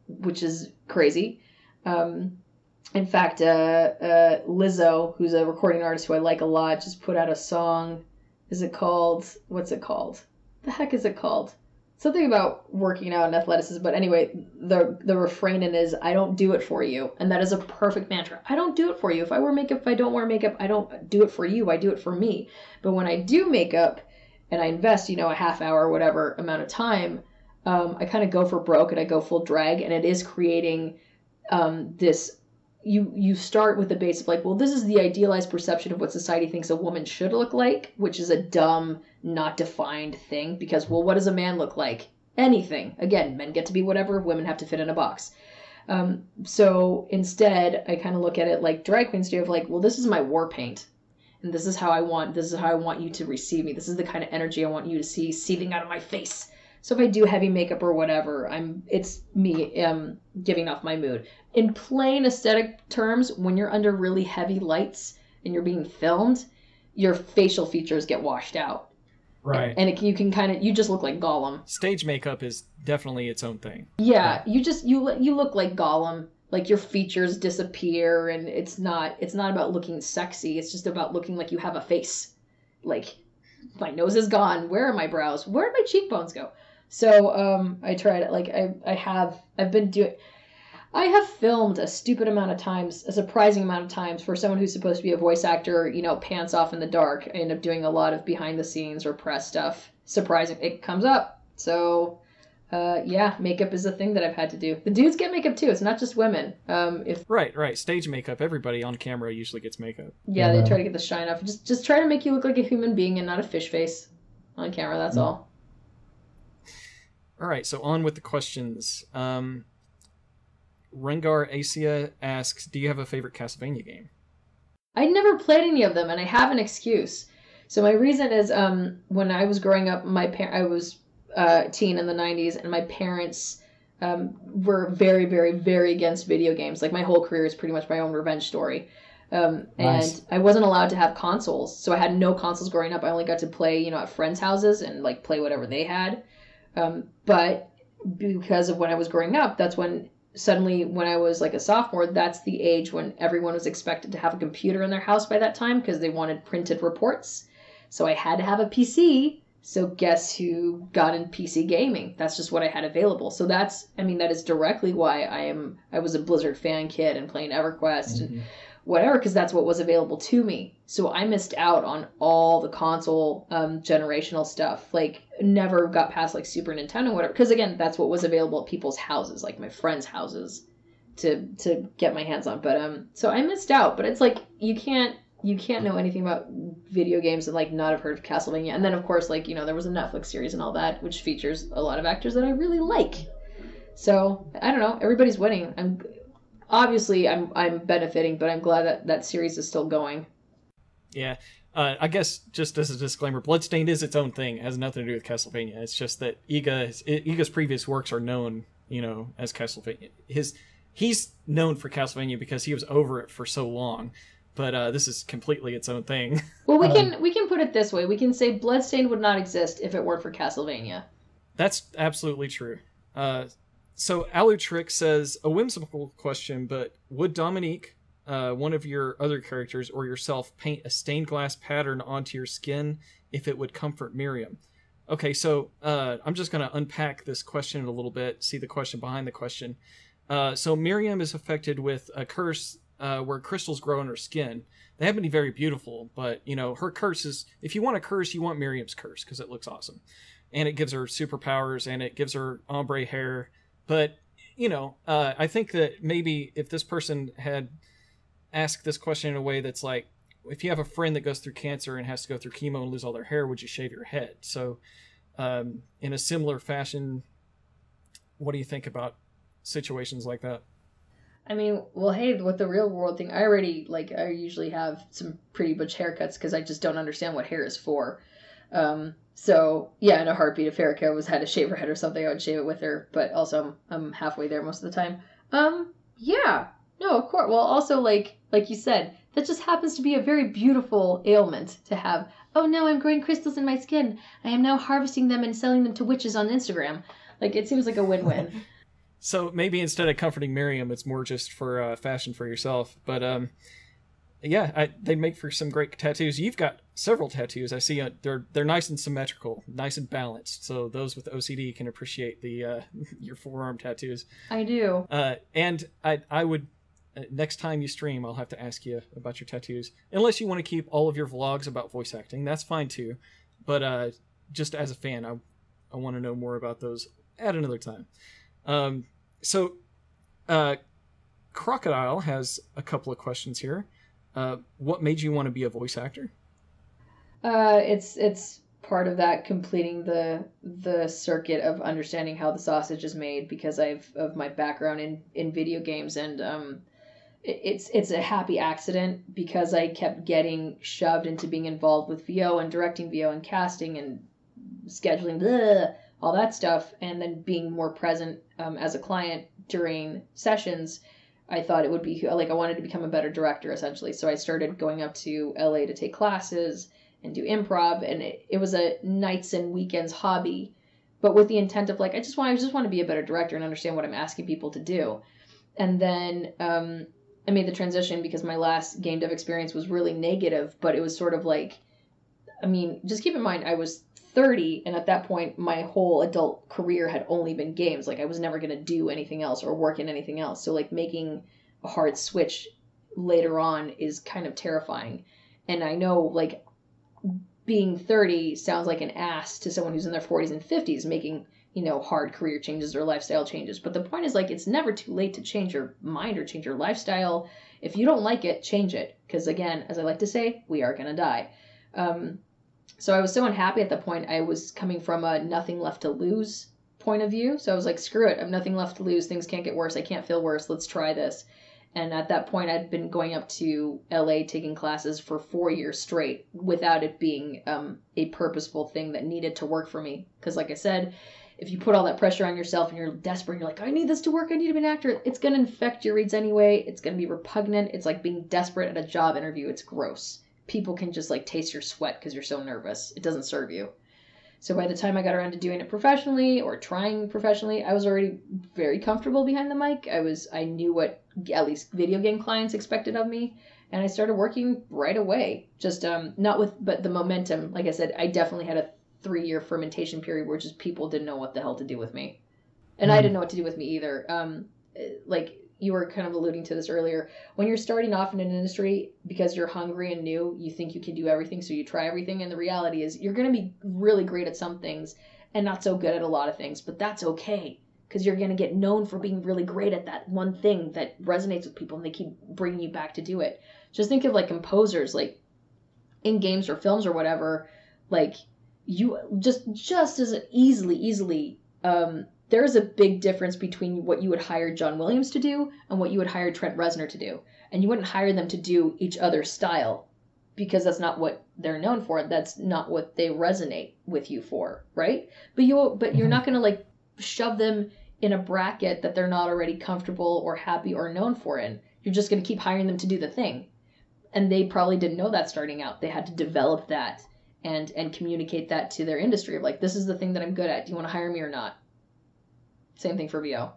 B: which is crazy. In fact, Lizzo, who's a recording artist who I like a lot, just put out a song. What's it called? The heck is it called? Something about working out and athleticism. But anyway, the refrain in is, I don't do it for you. And that is a perfect mantra. I don't do it for you. If I wear makeup, if I don't wear makeup, I don't do it for you. I do it for me. But when I do makeup and I invest, a half hour or whatever amount of time, I kind of go for broke and I go full drag. And it is creating this, you start with the base of like, well, this is the idealized perception of what society thinks a woman should look like, which is a dumb, not defined thing, because, well, what does a man look like? Anything. Again, men get to be whatever, women have to fit in a box. So instead, I kind of look at it like drag queens do, of like, well, this is my war paint, and this is how I want you to receive me. This is the kind of energy I want you to see seething out of my face. So if I do heavy makeup or whatever, it's me giving off my mood. In plain aesthetic terms, when you're under really heavy lights and you're being filmed, your facial features get washed out.
A: Right.
B: And you just look like Gollum.
A: Stage makeup is definitely its own thing.
B: Yeah, you look like Gollum. Like your features disappear, and it's not about looking sexy. It's just about looking like you have a face. Like, My nose is gone. Where are my brows? Where did my cheekbones go? So I tried it. Like I have filmed a stupid amount of times, a surprising amount of times for someone who's supposed to be a voice actor, you know, pants off in the dark. I end up doing a lot of behind the scenes or press stuff. Surprising. It comes up. So, yeah, makeup is a thing that I've had to do. The dudes get makeup too. It's not just women.
A: Right. Stage makeup. Everybody on camera usually gets makeup.
B: Yeah, they try to get the shine off. Just try to make you look like a human being and not a fish face on camera. That's all.
A: All right, so on with the questions. Rengar Asia asks, do you have a favorite Castlevania game?
B: I never played any of them, and I have an excuse. So my reason is, when I was growing up, I was a teen in the 90s, and my parents were very, very, very against video games. Like, my whole career is pretty much my own revenge story. Nice. And I wasn't allowed to have consoles, so I had no consoles growing up. I only got to play, you know, at friends' houses and, like, play whatever they had. But because of when I was growing up, that's when suddenly when I was like a sophomore, that's the age when everyone was expected to have a computer in their house by that time because they wanted printed reports. So I had to have a PC. So guess who got in PC gaming? That's just what I had available. So that is directly why I was a Blizzard fan kid and playing EverQuest and whatever, because that's what was available to me. So I missed out on all the console generational stuff. Like, never got past like Super Nintendo, whatever. Because again, that's what was available at people's houses, like my friends' houses, to get my hands on. But so I missed out. But it's like you can't know anything about video games and like not have heard of Castlevania. And then of course, like, you know, there was a Netflix series and all that, which features a lot of actors that I really like. So I don't know. Everybody's winning. I'm benefiting, but I'm glad that series is still going.
A: Yeah. I guess just as a disclaimer, Bloodstained is its own thing. It has nothing to do with Castlevania. It's just that Iga's previous works are known, you know, as Castlevania. He's known for Castlevania because he was over it for so long. But this is completely its own thing.
B: Well, we can put it this way. We can say Bloodstained would not exist if it weren't for Castlevania.
A: That's absolutely true. So Alutrick says, a whimsical question, but would Dominique, one of your other characters, or yourself, paint a stained glass pattern onto your skin if it would comfort Miriam? Okay, so I'm just going to unpack this question a little bit, see the question behind the question. So Miriam is affected with a curse where crystals grow on her skin. They happen to be very beautiful, but, you know, her curse is, if you want a curse, you want Miriam's curse, because it looks awesome. And it gives her superpowers, and it gives her ombre hair. But, you know, I think that maybe if this person had asked this question in a way that's like, if you have a friend that goes through cancer and has to go through chemo and lose all their hair, would you shave your head? So in a similar fashion, what do you think about situations like that?
B: I mean, well, hey, with the real world thing, I usually have some pretty butch haircuts because I just don't understand what hair is for. So yeah, in a heartbeat, if Erica had to shave her head or something, I would shave it with her. But also, I'm halfway there most of the time. Yeah, no, of course. Well, also, like you said, that just happens to be a very beautiful ailment to have. Oh no, I'm growing crystals in my skin. I am now harvesting them and selling them to witches on Instagram. Like, it seems like a win-win.
A: So maybe instead of comforting Miriam, it's more just for fashion for yourself. But yeah, they make for some great tattoos. You've got several tattoos. I see they're nice and symmetrical, nice and balanced. So those with OCD can appreciate the your forearm tattoos.
B: I do.
A: And I would next time you stream, I'll have to ask you about your tattoos. Unless you want to keep all of your vlogs about voice acting, that's fine too. But just as a fan, I want to know more about those at another time. So Crocodile has a couple of questions here. What made you want to be a voice actor?
B: It's part of that completing the circuit of understanding how the sausage is made because of my background in video games, and it's a happy accident because I kept getting shoved into being involved with VO and directing VO and casting and scheduling, all that stuff, and then being more present as a client during sessions. I thought it would be like I wanted to become a better director essentially. So I started going up to LA to take classes and do improv, and it was a nights and weekends hobby, but with the intent of like I just want to be a better director and understand what I'm asking people to do. And then I made the transition because my last game dev experience was really negative, but it was sort of like I mean, just keep in mind, I was 30, and at that point, my whole adult career had only been games. Like, I was never going to do anything else or work in anything else. So, like, making a hard switch later on is kind of terrifying. And I know, like, being 30 sounds like an ass to someone who's in their 40s and 50s making, you know, hard career changes or lifestyle changes. But the point is, like, it's never too late to change your mind or change your lifestyle. If you don't like it, change it. Because, again, as I like to say, we are going to die. So I was so unhappy at the point. I was coming from a nothing left to lose point of view. So I was like, screw it. I have nothing left to lose. Things can't get worse. I can't feel worse. Let's try this. And at that point, I'd been going up to LA taking classes for 4 years straight without it being a purposeful thing that needed to work for me. Because like I said, if you put all that pressure on yourself and you're desperate, and you're like, I need this to work, I need to be an actor, it's going to infect your reads anyway. It's going to be repugnant. It's like being desperate at a job interview. It's gross. People can just like taste your sweat because you're so nervous. It doesn't serve you. So by the time I got around to doing it professionally or trying professionally, I was already very comfortable behind the mic. I knew what at least video game clients expected of me, and I started working right away. Just but the momentum, like I said, I definitely had a 3-year fermentation period where just people didn't know what the hell to do with me. And I didn't know what to do with me either. Like you were kind of alluding to this earlier, when you're starting off in an industry, because you're hungry and new, you think you can do everything, so you try everything. And the reality is you're going to be really great at some things and not so good at a lot of things, but that's okay, because you're going to get known for being really great at that one thing that resonates with people, and they keep bringing you back to do it. Just think of like composers, like in games or films or whatever, like you just as easily, there's a big difference between what you would hire John Williams to do and what you would hire Trent Reznor to do. And you wouldn't hire them to do each other's style, because that's not what they're known for. That's not what they resonate with you for, right? But you're not going to like shove them in a bracket that they're not already comfortable or happy or known for in. You're just going to keep hiring them to do the thing. And they probably didn't know that starting out. They had to develop that and communicate that to their industry of like, this is the thing that I'm good at. Do you want to hire me or not? Same thing for VO.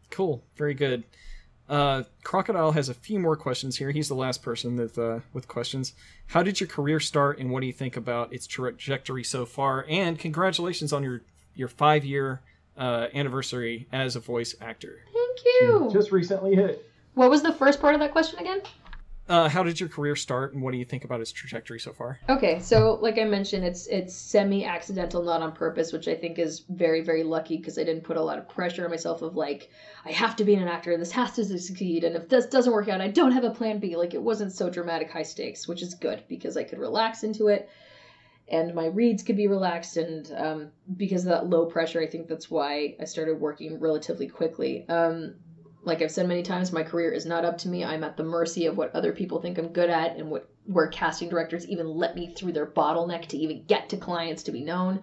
A: Cool. Very good. Crocodile has a few more questions here. He's the last person with questions. How did your career start, and what do you think about its trajectory so far? And congratulations on your 5-year anniversary as a voice actor.
B: Thank you.
C: Just recently hit.
B: What was the first part of that question again?
A: How did your career start, and what do you think about its trajectory so far?
B: Okay, so like I mentioned, it's semi-accidental, not on purpose, which I think is very, very lucky, because I didn't put a lot of pressure on myself of like, I have to be an actor, and this has to succeed, and if this doesn't work out, I don't have a plan B. Like, it wasn't so dramatic, high stakes, which is good, because I could relax into it, and my reads could be relaxed, and because of that low pressure, I think that's why I started working relatively quickly. Like I've said many times, my career is not up to me. I'm at the mercy of what other people think I'm good at, and where casting directors even let me through their bottleneck to even get to clients to be known.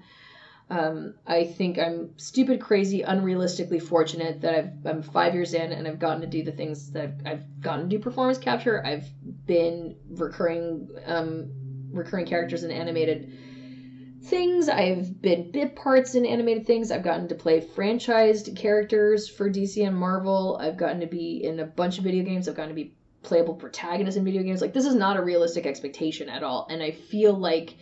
B: I think I'm stupid, crazy, unrealistically fortunate that I'm 5 years in and I've gotten to do the things that I've gotten to do performance capture. I've been recurring characters in animated things. I've been bit parts in animated things. I've gotten to play franchised characters for DC and Marvel. I've gotten to be in a bunch of video games. I've gotten to be playable protagonists in video games. Like, this is not a realistic expectation at all. And I feel like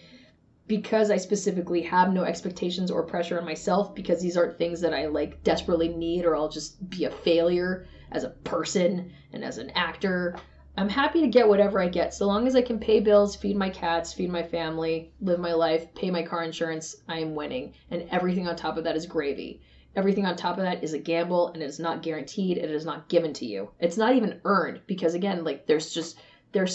B: because I specifically have no expectations or pressure on myself, because these aren't things that I like desperately need, or I'll just be a failure as a person and as an actor, I'm happy to get whatever I get. So long as I can pay bills, feed my cats, feed my family, live my life, pay my car insurance, I am winning. And everything on top of that is gravy. Everything on top of that is a gamble, and it is not guaranteed, and it is not given to you. It's not even earned, because again, like there's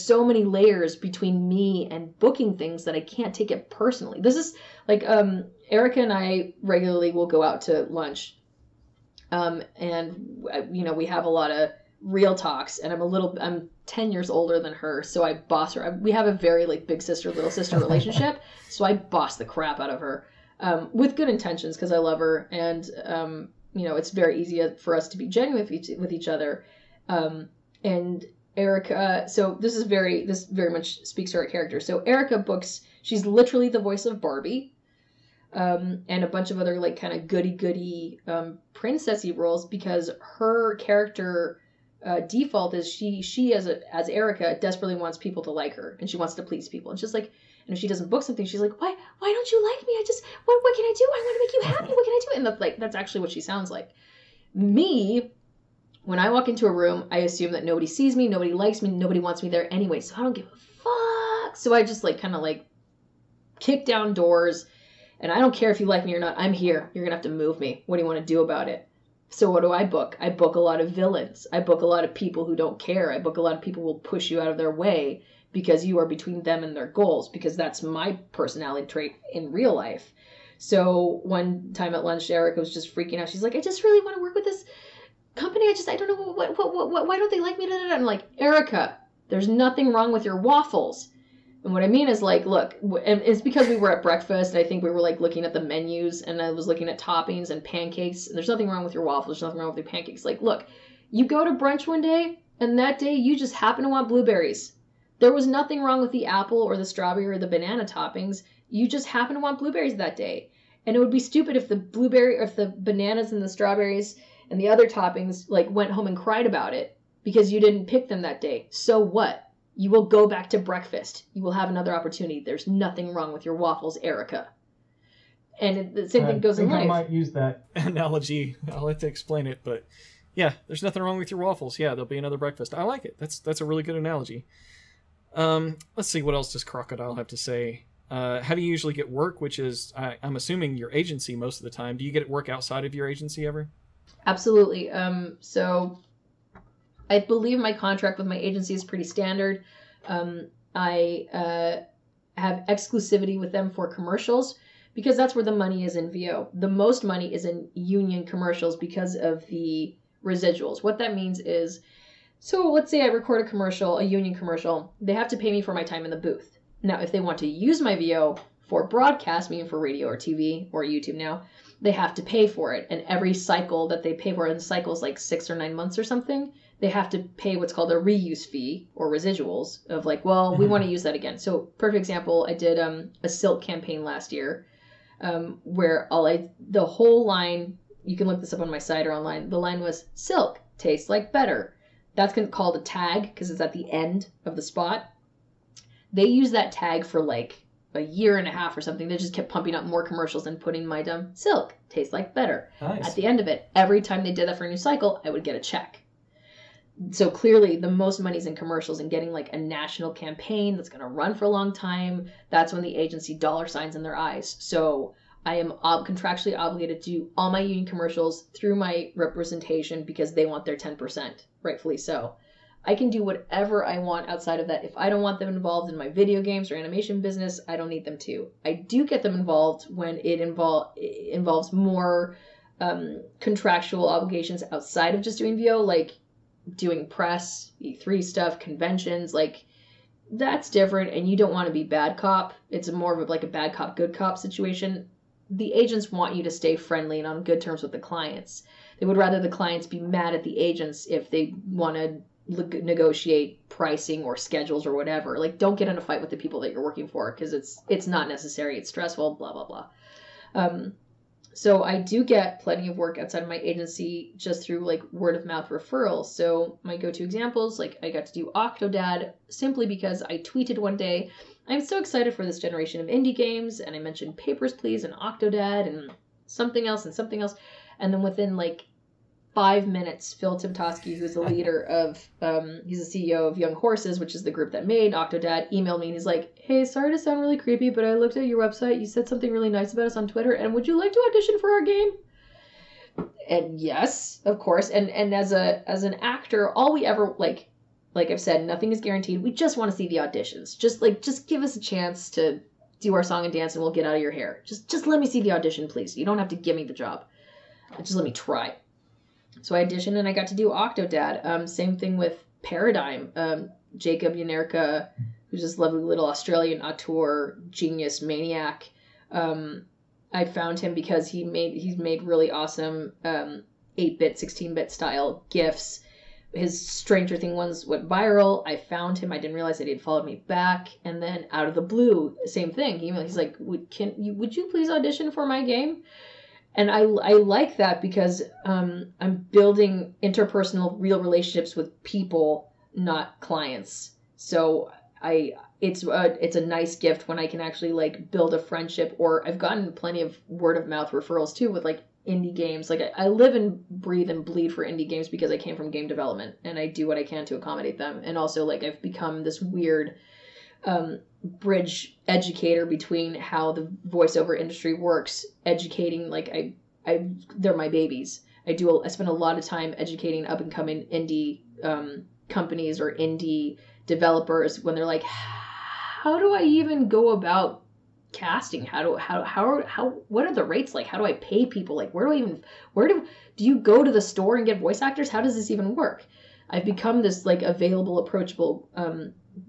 B: so many layers between me and booking things that I can't take it personally. This is like Erica and I regularly will go out to lunch. And you know, we have a lot of real talks, and I'm 10 years older than her, so I boss her. We have a very like big sister, little sister relationship, so I boss the crap out of her, with good intentions, because I love her, and you know, it's very easy for us to be genuine with each other. And Erica, so this very much speaks to her character. So Erica books, she's literally the voice of Barbie, and a bunch of other like kind of goody princessy roles, because her character
D: default is she as Erica desperately wants people to like her, and she wants to please people, and she's like, and if she doesn't book something, she's like, why don't you like me? What can I do? I want to make you happy. What can I do? And that's actually what she sounds like. Me, when I walk into a room, I assume that nobody sees me, nobody likes me, nobody wants me there anyway, so I don't give a fuck. So I just kind of kick down doors, and I don't care if you like me or not. I'm here. You're gonna have to move me. What do you want to do about it? So what do I book? I book a lot of villains. I book a lot of people who don't care. I book a lot of people who will push you out of their way because you are between them and their goals, because that's my personality trait in real life. So one time at lunch, Erica was just freaking out. She's like, I just really want to work with this company. I don't know why don't they like me? I'm like, Erica, there's nothing wrong with your waffles. And what I mean is look, and it's because we were at breakfast, and I think we were looking at the menus, and I was looking at toppings and pancakes, and there's nothing wrong with your waffles, there's nothing wrong with your pancakes. Look, you go to brunch one day, and that day you just happen to want blueberries. There was nothing wrong with the apple or the strawberry or the banana toppings. You just happen to want blueberries that day. And it would be stupid if the bananas and the strawberries and the other toppings went home and cried about it because you didn't pick them that day. So what? You will go back to breakfast. You will have another opportunity. There's nothing wrong with your waffles, Erica. And the same thing goes in life.
C: I might use that
A: analogy. I'll have to explain it, but yeah, there's nothing wrong with your waffles. Yeah, there'll be another breakfast. I like it. That's a really good analogy. Let's see, what else does Crocodile have to say? How do you usually get work? Which is, I'm assuming your agency most of the time. Do you get work outside of your agency ever?
D: Absolutely. So I believe my contract with my agency is pretty standard. I have exclusivity with them for commercials because that's where the money is in VO. The most money is in union commercials because of the residuals. What that means is, so let's say I record a commercial, a union commercial, they have to pay me for my time in the booth. Now, if they want to use my VO for broadcast, meaning for radio or TV or YouTube now, they have to pay for it. And every cycle that they pay for, and the cycle is 6 or 9 months or something, they have to pay what's called a reuse fee or residuals of well, we want to use that again. So perfect example, I did a Silk campaign last year where the whole line, you can look this up on my site or online, the line was Silk, tastes like better. That's called a tag because it's at the end of the spot. They used that tag for a year and a half or something. They just kept pumping out more commercials and putting my dumb Silk, tastes like better.
C: Nice.
D: At the end of it, every time they did that for a new cycle, I would get a check. So clearly the most money's in commercials and getting a national campaign that's going to run for a long time. That's when the agency dollar signs in their eyes. So I am contractually obligated to do all my union commercials through my representation because they want their 10%, rightfully so. I can do whatever I want outside of that. If I don't want them involved in my video games or animation business, I don't need them to. I do get them involved when it involves more contractual obligations outside of just doing VO, doing press, E3 stuff, conventions, that's different, and you don't want to be bad cop. It's more of a bad cop, good cop situation. The agents want you to stay friendly and on good terms with the clients. They would rather the clients be mad at the agents if they want to negotiate pricing or schedules or whatever. Don't get in a fight with the people that you're working for because it's not necessary. It's stressful, blah, blah, blah. So I do get plenty of work outside of my agency just through word of mouth referrals. So my go-to examples, I got to do Octodad simply because I tweeted one day, I'm so excited for this generation of indie games, and I mentioned Papers, Please and Octodad and something else and something else. And then within 5 minutes, Phil Timtoski, who's the leader of, he's the CEO of Young Horses, which is the group that made Octodad, emailed me and he's like, hey, sorry to sound really creepy, but I looked at your website, you said something really nice about us on Twitter, and would you like to audition for our game? And yes, of course. And as an actor, all we ever, like I've said, nothing is guaranteed. We just want to see the auditions. Just give us a chance to do our song and dance and we'll get out of your hair. Just let me see the audition, please. You don't have to give me the job. Just let me try. So I auditioned and I got to do Octodad. Same thing with Paradigm. Jacob Yanerka, who's this lovely little Australian auteur, genius, maniac. I found him because he's made really awesome 8-bit, 16-bit style GIFs. His Stranger Things ones went viral. I found him. I didn't realize that he had followed me back. And then out of the blue, same thing. He's like, would you please audition for my game? And I like that because I'm building interpersonal real relationships with people, not clients. So it's a nice gift when I can actually like build a friendship, or I've gotten plenty of word of mouth referrals too with like indie games. Like I live and breathe and bleed for indie games because I came from game development and I do what I can to accommodate them. And also like I've become this weird bridge educator between how the voiceover industry works, educating like they're my babies. I spend a lot of time educating up and coming indie companies or indie developers when they're like, how do I even go about casting? What are the rates like? How do I pay people? Like do you go to the store and get voice actors? How does this even work? I've become this like available, approachable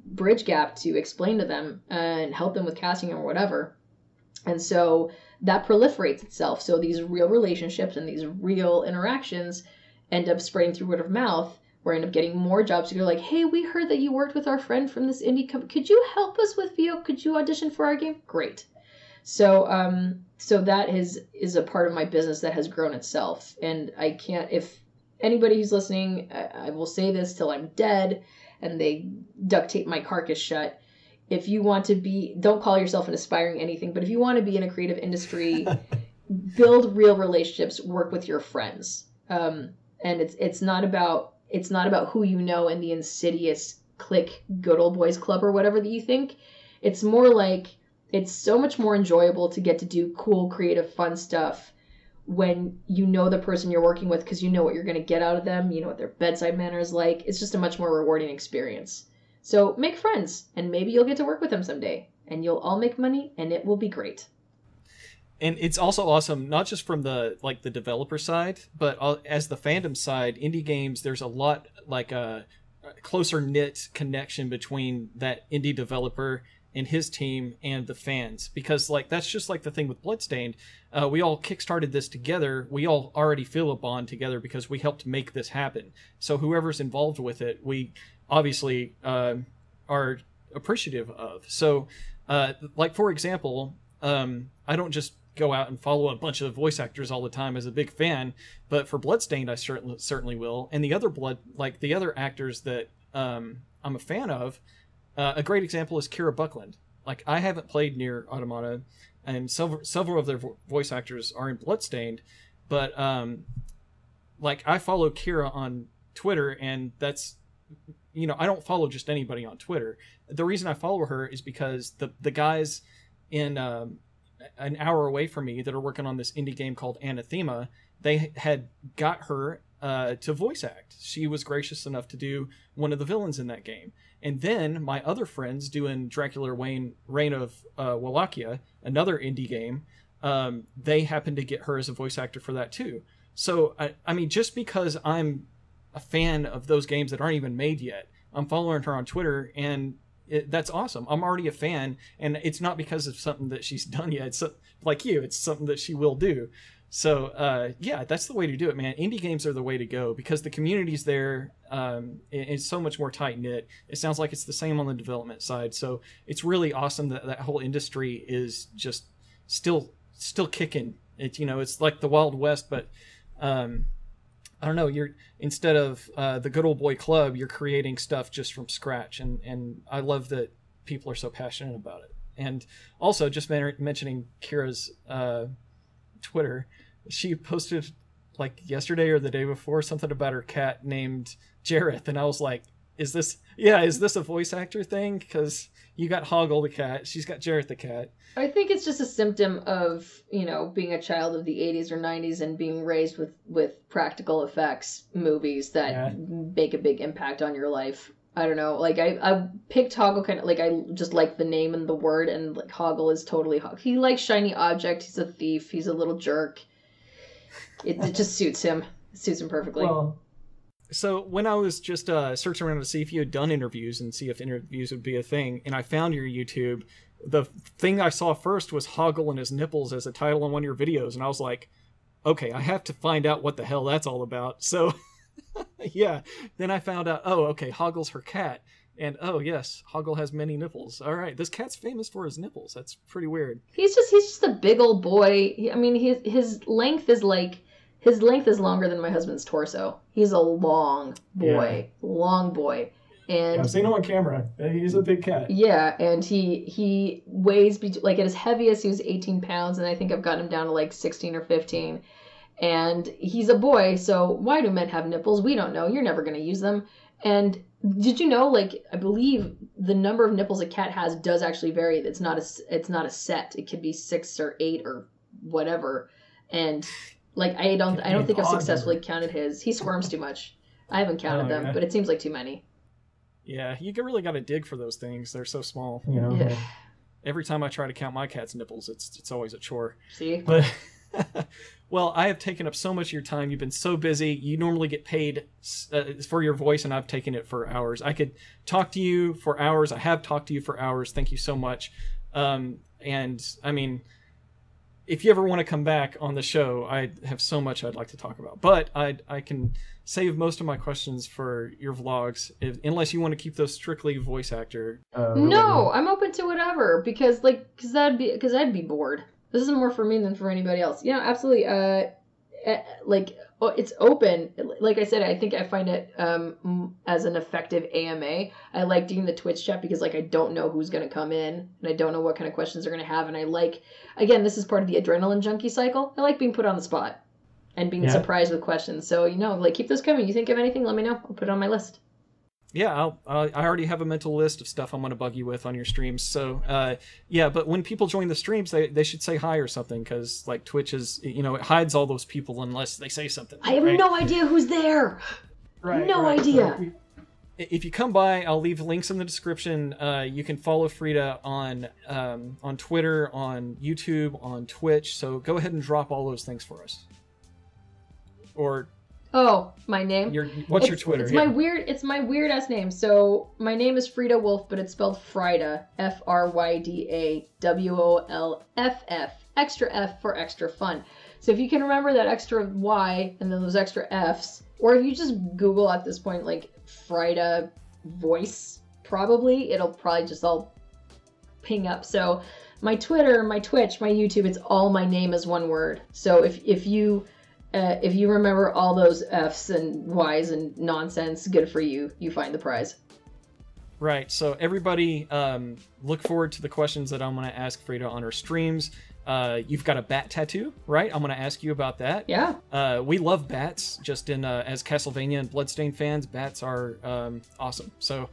D: bridge gap to explain to them and help them with casting or whatever. And so that proliferates itself. So these real relationships and these real interactions end up spreading through word of mouth, where I end up getting more jobs. You're like, hey, we heard that you worked with our friend from this indie company. Could you help us with VO? Could you audition for our game? Great. So that is a part of my business that has grown itself. And I can't, if anybody who's listening, I will say this till I'm dead and they duct tape my carcass shut. If you want to be, don't call yourself an aspiring anything, but if you want to be in a creative industry, build real relationships, work with your friends. And it's not about who you know in the insidious clique good old boys club or whatever that you think. It's more like, it's so much more enjoyable to get to do cool, creative, fun stuff when you know the person you're working with, because you know what you're going to get out of them, you know what their bedside manner is like. It's just a much more rewarding experience. So make friends, and maybe you'll get to work with them someday, and you'll all make money, and it will be great.
A: And it's also awesome, not just from the developer side, but as the fandom side, indie games, there's a lot like a closer knit connection between that indie developer and his team and the fans, because like that's just like the thing with Bloodstained. We all kickstarted this together. We all already feel a bond together because we helped make this happen. So whoever's involved with it, we obviously are appreciative of. So like for example, I don't just go out and follow a bunch of voice actors all the time as a big fan, but for Bloodstained I certainly will. And the other actors that I'm a fan of, a great example is Kira Buckland. Like I haven't played Nier Automata, and several of their voice actors are in Bloodstained, but like I follow Kira on Twitter, and that's, you know, I don't follow just anybody on Twitter. The reason I follow her is because the guys in an hour away from me that are working on this indie game called Anathema, they had got her to voice act. She was gracious enough to do one of the villains in that game. And then my other friends doing Dracula Reign of Wallachia, another indie game, they happened to get her as a voice actor for that too. So, I mean, just because I'm a fan of those games that aren't even made yet, I'm following her on Twitter, and that's awesome. I'm already a fan, and it's not because of something that she's done yet. It's like you, it's something that she will do. So, yeah, that's the way to do it, man. Indie games are the way to go because the community's there. It's so much more tight-knit. It sounds like it's the same on the development side. So it's really awesome that that whole industry is just still kicking. It's like the Wild West, but I don't know, instead of the good old boy club, you're creating stuff just from scratch. And I love that people are so passionate about it. And also, just mentioning Kira's Twitter, she posted like yesterday or the day before something about her cat named Jareth, and I was like, is this a voice actor thing? Because you got Hoggle the cat, she's got Jareth the cat.
D: I think it's just a symptom of, being a child of the 80s or 90s and being raised with practical effects movies that make a big impact on your life. I don't know, like I picked Hoggle kind of like, I just like the name and the word, and like Hoggle is totally he likes shiny object, he's a thief, he's a little jerk. It just suits him. It suits him perfectly.
C: Well,
A: so when I was just searching around to see if you had done interviews and see if interviews would be a thing, and I found your YouTube, the thing I saw first was Hoggle and his nipples as a title on one of your videos, and I was like, okay, I have to find out what the hell that's all about. So yeah, then I found out, oh, okay, Hoggle's her cat, And oh yes, Hoggle has many nipples. All right, this cat's famous for his nipples. That's pretty weird.
D: He's just a big old boy. I mean, his length is longer than my husband's torso. He's a long boy, long boy. And
C: I've seen him on camera. He's a big cat.
D: Yeah, and he weighs like at his heaviest he was 18 pounds, and I think I've gotten him down to like 16 or 15. And he's a boy, so why do men have nipples? We don't know. You're never going to use them. And did you know, like, I believe the number of nipples a cat has does actually vary. It's not a set. It could be 6 or 8 or whatever. And like I don't think I've successfully counted his. He squirms too much. I haven't counted them, but it seems like too many.
A: Yeah, you really got to dig for those things. They're so small.
C: You know.
D: Yeah.
A: Every time I try to count my cat's nipples, it's always a chore.
D: See?
A: But well, I have taken up so much of your time. You've been so busy. You normally get paid for your voice, and I've taken it for hours. I could talk to you for hours. I have talked to you for hours. Thank you so much. And I mean, if you ever want to come back on the show, I have so much I'd like to talk about. But I can save most of my questions for your vlogs, unless you want to keep those strictly voice actor.
D: No, I'm open to whatever because I'd be bored. This is more for me than for anybody else. Yeah, absolutely. It's open. Like I said, I think I find it as an effective AMA. I like doing the Twitch chat because like I don't know who's going to come in and I don't know what kind of questions they're going to have. And I like, again, this is part of the adrenaline junkie cycle. I like being put on the spot and being surprised with questions. So, like keep those coming. You think of anything, let me know. I'll put it on my list.
A: Yeah, I already have a mental list of stuff I'm going to bug you with on your streams. So, but when people join the streams, they should say hi or something, because like Twitch is, it hides all those people unless they say something.
D: I have no idea who's there.
C: Right.
D: No idea.
C: So
A: if you come by, I'll leave links in the description. You can follow Fryda on Twitter, on YouTube, on Twitch. So go ahead and drop all those things for us. Or
D: my name.
A: What's your Twitter?
D: It's my weird ass name. So my name is Fryda Wolff, but it's spelled Fryda, Fryda Wolff, extra F for extra fun. So if you can remember that extra Y and then those extra Fs, or if you just Google at this point like Fryda voice, it'll probably just all ping up. So my Twitter, my Twitch, my YouTube, it's all my name is one word. So if you remember all those F's and Y's and nonsense, good for you. You find the prize.
A: Right. So everybody, look forward to the questions that I'm going to ask Fryda on her streams. You've got a bat tattoo, right? I'm going to ask you about that.
D: Yeah.
A: We love bats. Just as Castlevania and Bloodstained fans, bats are awesome. So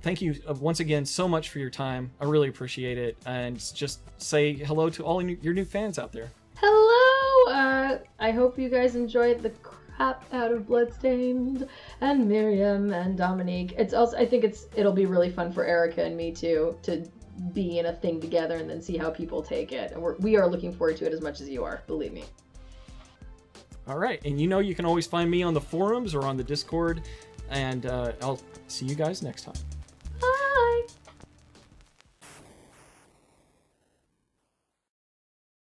A: thank you once again so much for your time. I really appreciate it. And just say hello to all your new fans out there.
D: Hello! I hope you guys enjoyed the crap out of Bloodstained and Miriam and Dominique. I think it'll be really fun for Erica and me too, to be in a thing together and then see how people take it. And we are looking forward to it as much as you are, believe me.
A: All right, and you can always find me on the forums or on the Discord, and I'll see you guys next time.